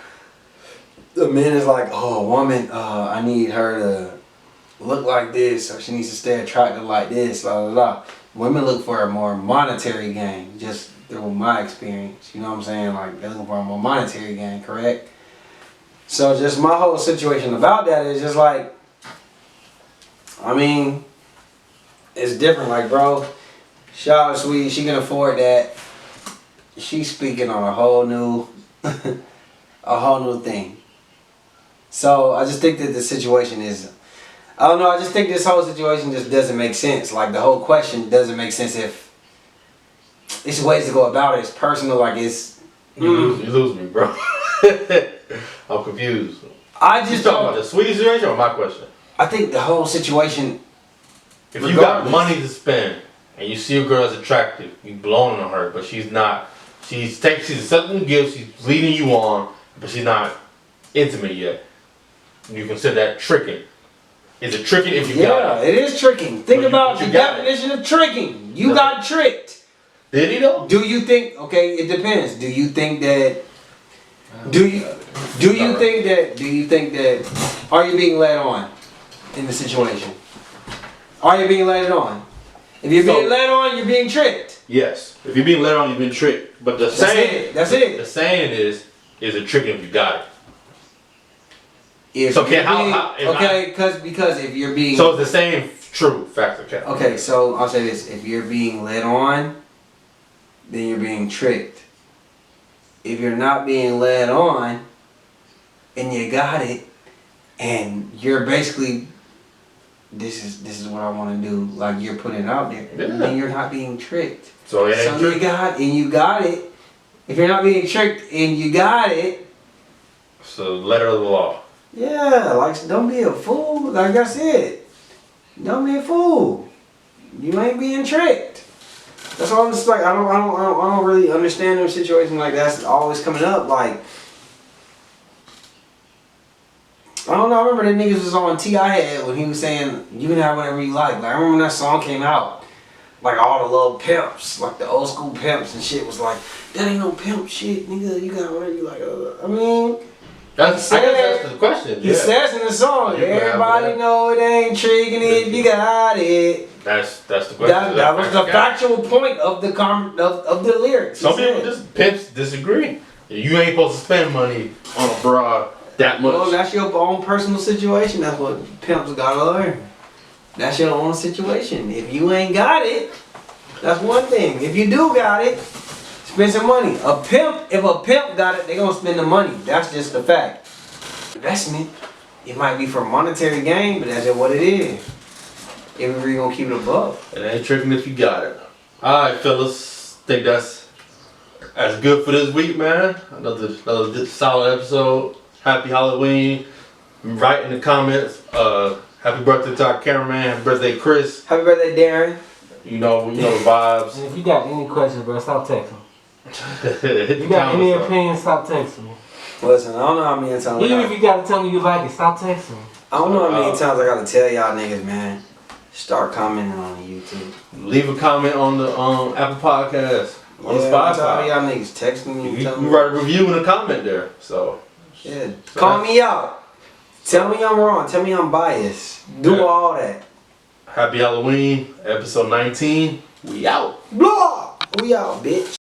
oh, a woman, I need her to look like this, or she needs to stay attractive like this, blah, blah, blah. Women look for a more monetary gain, just through my experience. You know what I'm saying? Like, they're looking for a more monetary gain, correct? So just my whole situation about that is just like, I mean, it's different. Like, bro, shout out to Sweetie, she can afford that. She's speaking on a whole new thing. So I just think that the situation is, I don't know, I just think this whole situation just doesn't make sense. Like, the whole question doesn't make sense if it's ways to go about it. It's personal, like it's... You lose me, bro. I'm confused. I You just talking don't... about the Sweetie situation or my question? I think the whole situation... If you got money to spend and you see a girl that's attractive, you blowing on her, but she's not. She's accepting gifts. She's leading you on, but she's not intimate yet. You consider that tricking. Is it tricking if you got it? Yeah, it is tricking. Think But about you the got definition of tricking. You No. got tricked. Did he though? Do you think? Okay, it depends. Do you think that? Do you think that? Are you being led on in the situation? Are you being led on? If you're being led on, you're being tricked. Yes. If you're being led on, you've been tricked. But the That's saying, it. That's it. the saying is it tricking if you got it? If So you're can- being- how- if okay, because if you're being So is the saying true? Fact or cap? okay, so I'll say this: if you're being led on, then you're being tricked. If you're not being led on, and you got it, and you're basically, this is what I want to do, like you're putting it out there, Yeah. then you're not being tricked. So it ain't So tricking. you got it. If you're not being tricked and you got it, So letter of the law. yeah, like don't be a fool. Like I said, don't be a fool. You ain't being tricked. That's all I'm just like. I don't really understand them situations like that's always coming up. Like, I don't know. I remember the niggas was on T.I. head when he was saying you can have whatever you like. Like, I remember when that song came out. Like, all the little pimps, like the old school pimps and shit was like, that ain't no pimp shit, nigga. You got whatever you like. I mean, I guess that's the question. he Yeah. says in the song, You can have everybody whatever. know it ain't tricking if you got it. That's the question. That was the factual point of the of the lyrics. Some He people said. just pimps disagree. You ain't supposed to spend money on a broad that much. Well, that's your own personal situation. That's what pimps gotta learn. That's your own situation. If you ain't got it, that's one thing. If you do got it, spend some money. If a pimp got it, they gonna spend the money. That's just the fact. Investment, it might be for monetary gain, but that's just what it is. If we really gonna keep it above. It ain't tricking if you got it. Alright, fellas. Think that's good for this week, man. Another solid episode. Happy Halloween. Write in the comments. Happy birthday to our cameraman. Happy birthday, Chris. Happy birthday, Darren. You know the vibes. And if you got any questions, bro, stop texting. Hit If the you got any comments up. opinions, stop texting me. Listen, I don't know how many times. Even if you gotta tell me you like it, stop texting me. I don't know how many times I gotta tell y'all niggas, man. Start commenting on YouTube. Leave a comment on the Apple Podcast. On Yeah, I'm tired of Spotify. y'all niggas texting me. You telling can me. write a review and a comment there. So Yeah. So Call that's- me out. Tell me I'm wrong. Tell me I'm biased. Do Yeah. all that. happy Halloween, episode 19. We out. Blah! We out, bitch.